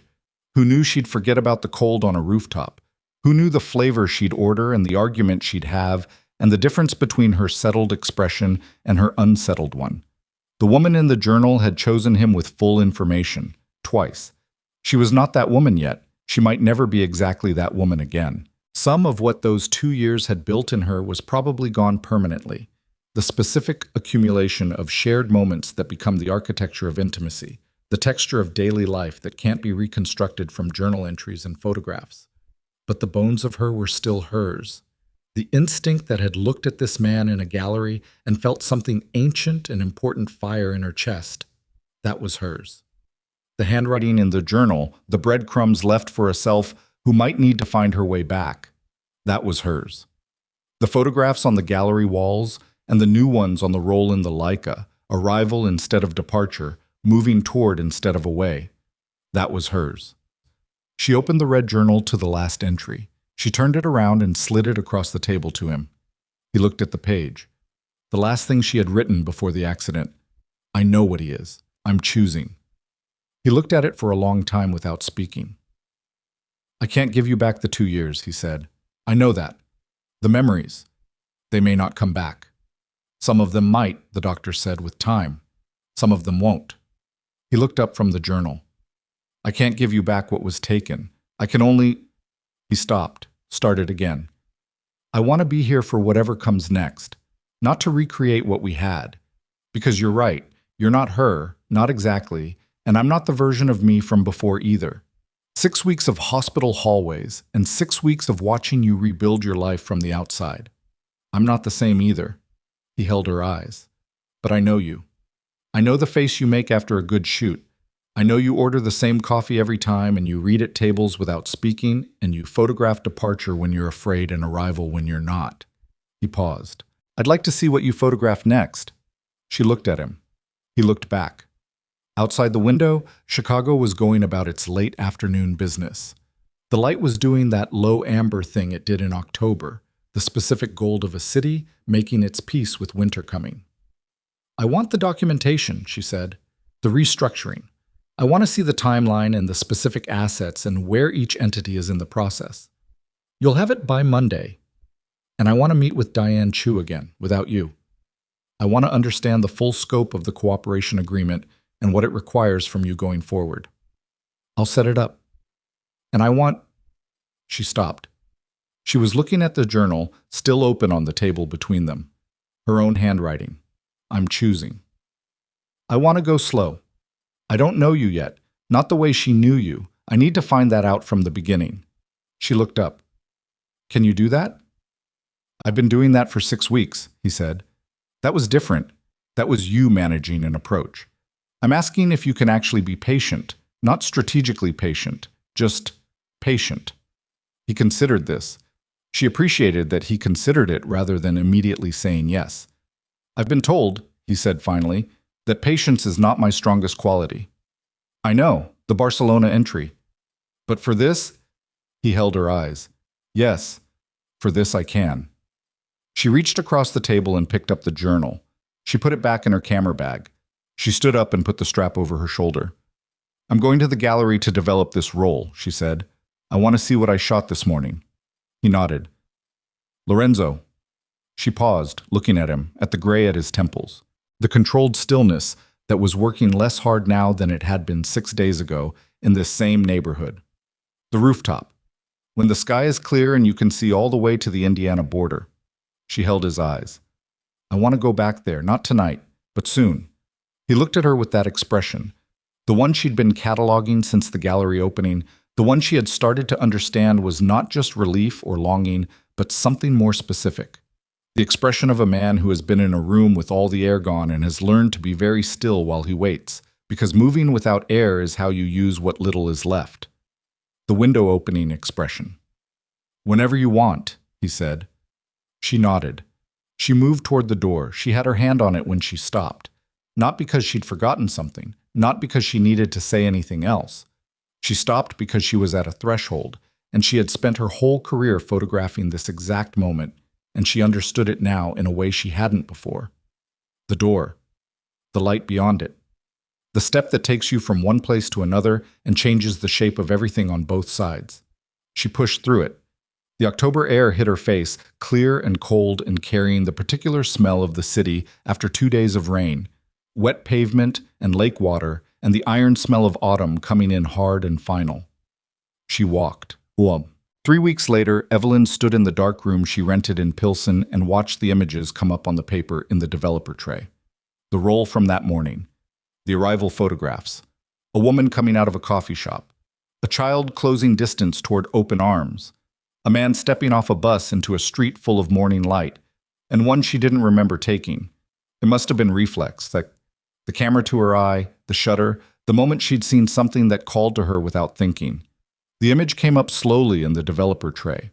who knew she'd forget about the cold on a rooftop, who knew the flavor she'd order and the argument she'd have, and the difference between her settled expression and her unsettled one. The woman in the journal had chosen him with full information, twice. She was not that woman yet. She might never be exactly that woman again. Some of what those 2 years had built in her was probably gone permanently. The specific accumulation of shared moments that become the architecture of intimacy, the texture of daily life that can't be reconstructed from journal entries and photographs. But the bones of her were still hers. The instinct that had looked at this man in a gallery and felt something ancient and important fire in her chest, that was hers. The handwriting in the journal, the breadcrumbs left for a self who might need to find her way back, that was hers. The photographs on the gallery walls and the new ones on the roll in the Leica, arrival instead of departure, moving toward instead of away, that was hers. She opened the red journal to the last entry. She turned it around and slid it across the table to him. He looked at the page. The last thing she had written before the accident. I know what he is. I'm choosing. He looked at it for a long time without speaking. I can't give you back the 2 years, he said. I know that. The memories. They may not come back. Some of them might, the doctor said, with time. Some of them won't. He looked up from the journal. I can't give you back what was taken. I can only... He stopped, started again. I want to be here for whatever comes next, not to recreate what we had. Because you're right, you're not her, not exactly, and I'm not the version of me from before either. 6 weeks of hospital hallways and 6 weeks of watching you rebuild your life from the outside. I'm not the same either. He held her eyes. But I know you. I know the face you make after a good shoot. I know you order the same coffee every time and you read at tables without speaking and you photograph departure when you're afraid and arrival when you're not. He paused. I'd like to see what you photograph next. She looked at him. He looked back. Outside the window, Chicago was going about its late afternoon business. The light was doing that low amber thing it did in October, the specific gold of a city making its peace with winter coming. I want the documentation, she said, the restructuring. I want to see the timeline and the specific assets and where each entity is in the process. You'll have it by Monday, and I want to meet with Diane Chu again, without you. I want to understand the full scope of the cooperation agreement and what it requires from you going forward. I'll set it up. And I want... She stopped. She was looking at the journal, still open on the table between them. Her own handwriting. I'm choosing. I want to go slow. I don't know you yet, not the way she knew you. I need to find that out from the beginning. She looked up. Can you do that? I've been doing that for 6 weeks, he said. That was different. That was you managing an approach. I'm asking if you can actually be patient, not strategically patient, just patient. He considered this. She appreciated that he considered it rather than immediately saying yes. I've been told, he said finally, that patience is not my strongest quality. I know, the Barcelona entry. But for this, he held her eyes. Yes, for this I can. She reached across the table and picked up the journal. She put it back in her camera bag. She stood up and put the strap over her shoulder. I'm going to the gallery to develop this role, she said. I want to see what I shot this morning. He nodded. Lorenzo. She paused, looking at him, at the gray at his temples. The controlled stillness that was working less hard now than it had been 6 days ago in this same neighborhood. The rooftop. When the sky is clear and you can see all the way to the Indiana border. She held his eyes. I want to go back there, not tonight, but soon. He looked at her with that expression, the one she'd been cataloging since the gallery opening, the one she had started to understand was not just relief or longing, but something more specific. The expression of a man who has been in a room with all the air gone and has learned to be very still while he waits, because moving without air is how you use what little is left. The window opening expression. Whenever you want, he said. She nodded. She moved toward the door. She had her hand on it when she stopped. Not because she'd forgotten something, not because she needed to say anything else. She stopped because she was at a threshold, and she had spent her whole career photographing this exact moment, and she understood it now in a way she hadn't before. The door. The light beyond it. The step that takes you from one place to another and changes the shape of everything on both sides. She pushed through it. The October air hit her face, clear and cold and carrying the particular smell of the city after 2 days of rain, wet pavement and lake water, and the iron smell of autumn coming in hard and final. She walked. 3 weeks later, Evelyn stood in the dark room she rented in Pilsen and watched the images come up on the paper in the developer tray. The roll from that morning. The arrival photographs. A woman coming out of a coffee shop. A child closing distance toward open arms. A man stepping off a bus into a street full of morning light, and one she didn't remember taking. It must have been reflex, like the camera to her eye, the shutter, the moment she'd seen something that called to her without thinking. The image came up slowly in the developer tray.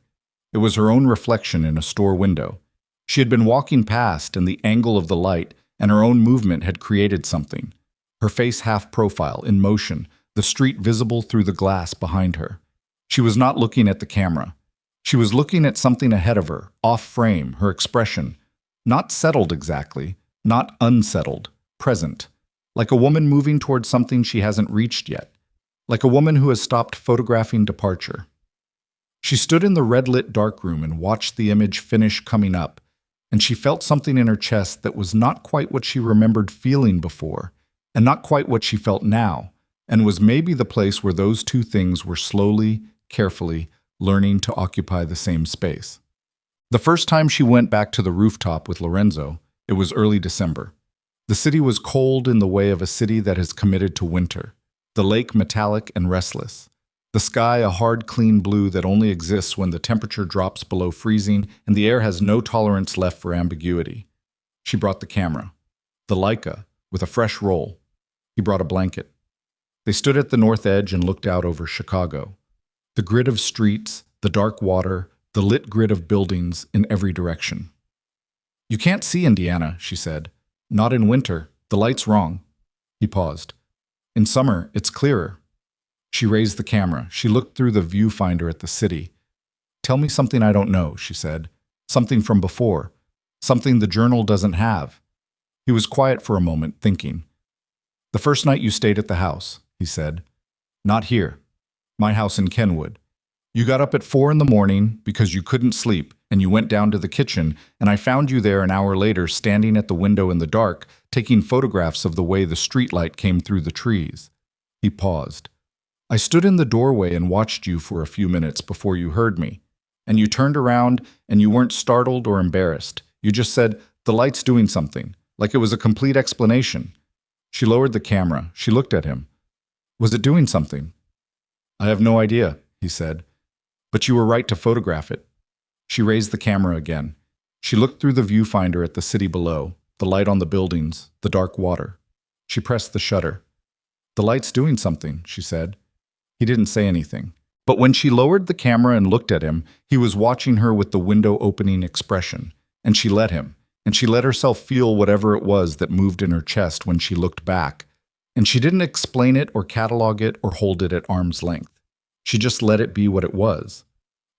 It was her own reflection in a store window. She had been walking past, and the angle of the light and her own movement had created something. Her face half-profile, in motion, the street visible through the glass behind her. She was not looking at the camera. She was looking at something ahead of her, off-frame, her expression. Not settled exactly, not unsettled, present. Like a woman moving towards something she hasn't reached yet. Like a woman who has stopped photographing departure. She stood in the red-lit darkroom and watched the image finish coming up, and she felt something in her chest that was not quite what she remembered feeling before, and not quite what she felt now, and was maybe the place where those two things were slowly, carefully, learning to occupy the same space. The first time she went back to the rooftop with Lorenzo, it was early December. The city was cold in the way of a city that has committed to winter. The lake metallic and restless. The sky a hard, clean blue that only exists when the temperature drops below freezing and the air has no tolerance left for ambiguity. She brought the camera. The Leica, with a fresh roll. He brought a blanket. They stood at the north edge and looked out over Chicago. The grid of streets, the dark water, the lit grid of buildings in every direction. You can't see Indiana, she said. Not in winter. The light's wrong. He paused. In summer, it's clearer. She raised the camera. She looked through the viewfinder at the city. Tell me something I don't know, she said. Something from before. Something the journal doesn't have. He was quiet for a moment, thinking. The first night you stayed at the house, he said. Not here. My house in Kenwood. You got up at 4 in the morning because you couldn't sleep, and you went down to the kitchen, and I found you there an hour later standing at the window in the dark, taking photographs of the way the streetlight came through the trees. He paused. I stood in the doorway and watched you for a few minutes before you heard me. And you turned around, and you weren't startled or embarrassed. You just said, "The light's doing something," like it was a complete explanation. She lowered the camera. She looked at him. Was it doing something? I have no idea, he said. But you were right to photograph it. She raised the camera again. She looked through the viewfinder at the city below, the light on the buildings, the dark water. She pressed the shutter. The light's doing something, she said. He didn't say anything. But when she lowered the camera and looked at him, he was watching her with the window-opening expression. And she let him. And she let herself feel whatever it was that moved in her chest when she looked back. And she didn't explain it or catalog it or hold it at arm's length. She just let it be what it was.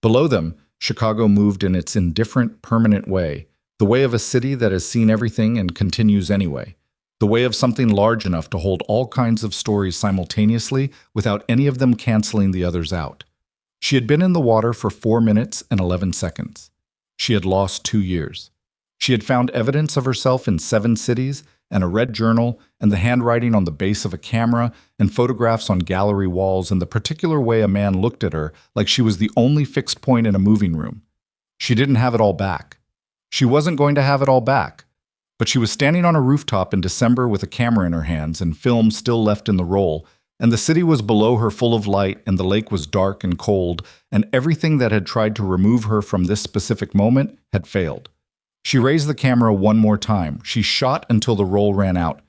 Below them, Chicago moved in its indifferent, permanent way, the way of a city that has seen everything and continues anyway, the way of something large enough to hold all kinds of stories simultaneously without any of them canceling the others out. She had been in the water for 4 minutes and 11 seconds. She had lost 2 years. She had found evidence of herself in 7 cities, and a red journal, and the handwriting on the base of a camera, and photographs on gallery walls, and the particular way a man looked at her like she was the only fixed point in a moving room. She didn't have it all back. She wasn't going to have it all back. But she was standing on a rooftop in December with a camera in her hands and film still left in the roll, and the city was below her full of light, and the lake was dark and cold, and everything that had tried to remove her from this specific moment had failed. She raised the camera one more time. She shot until the roll ran out,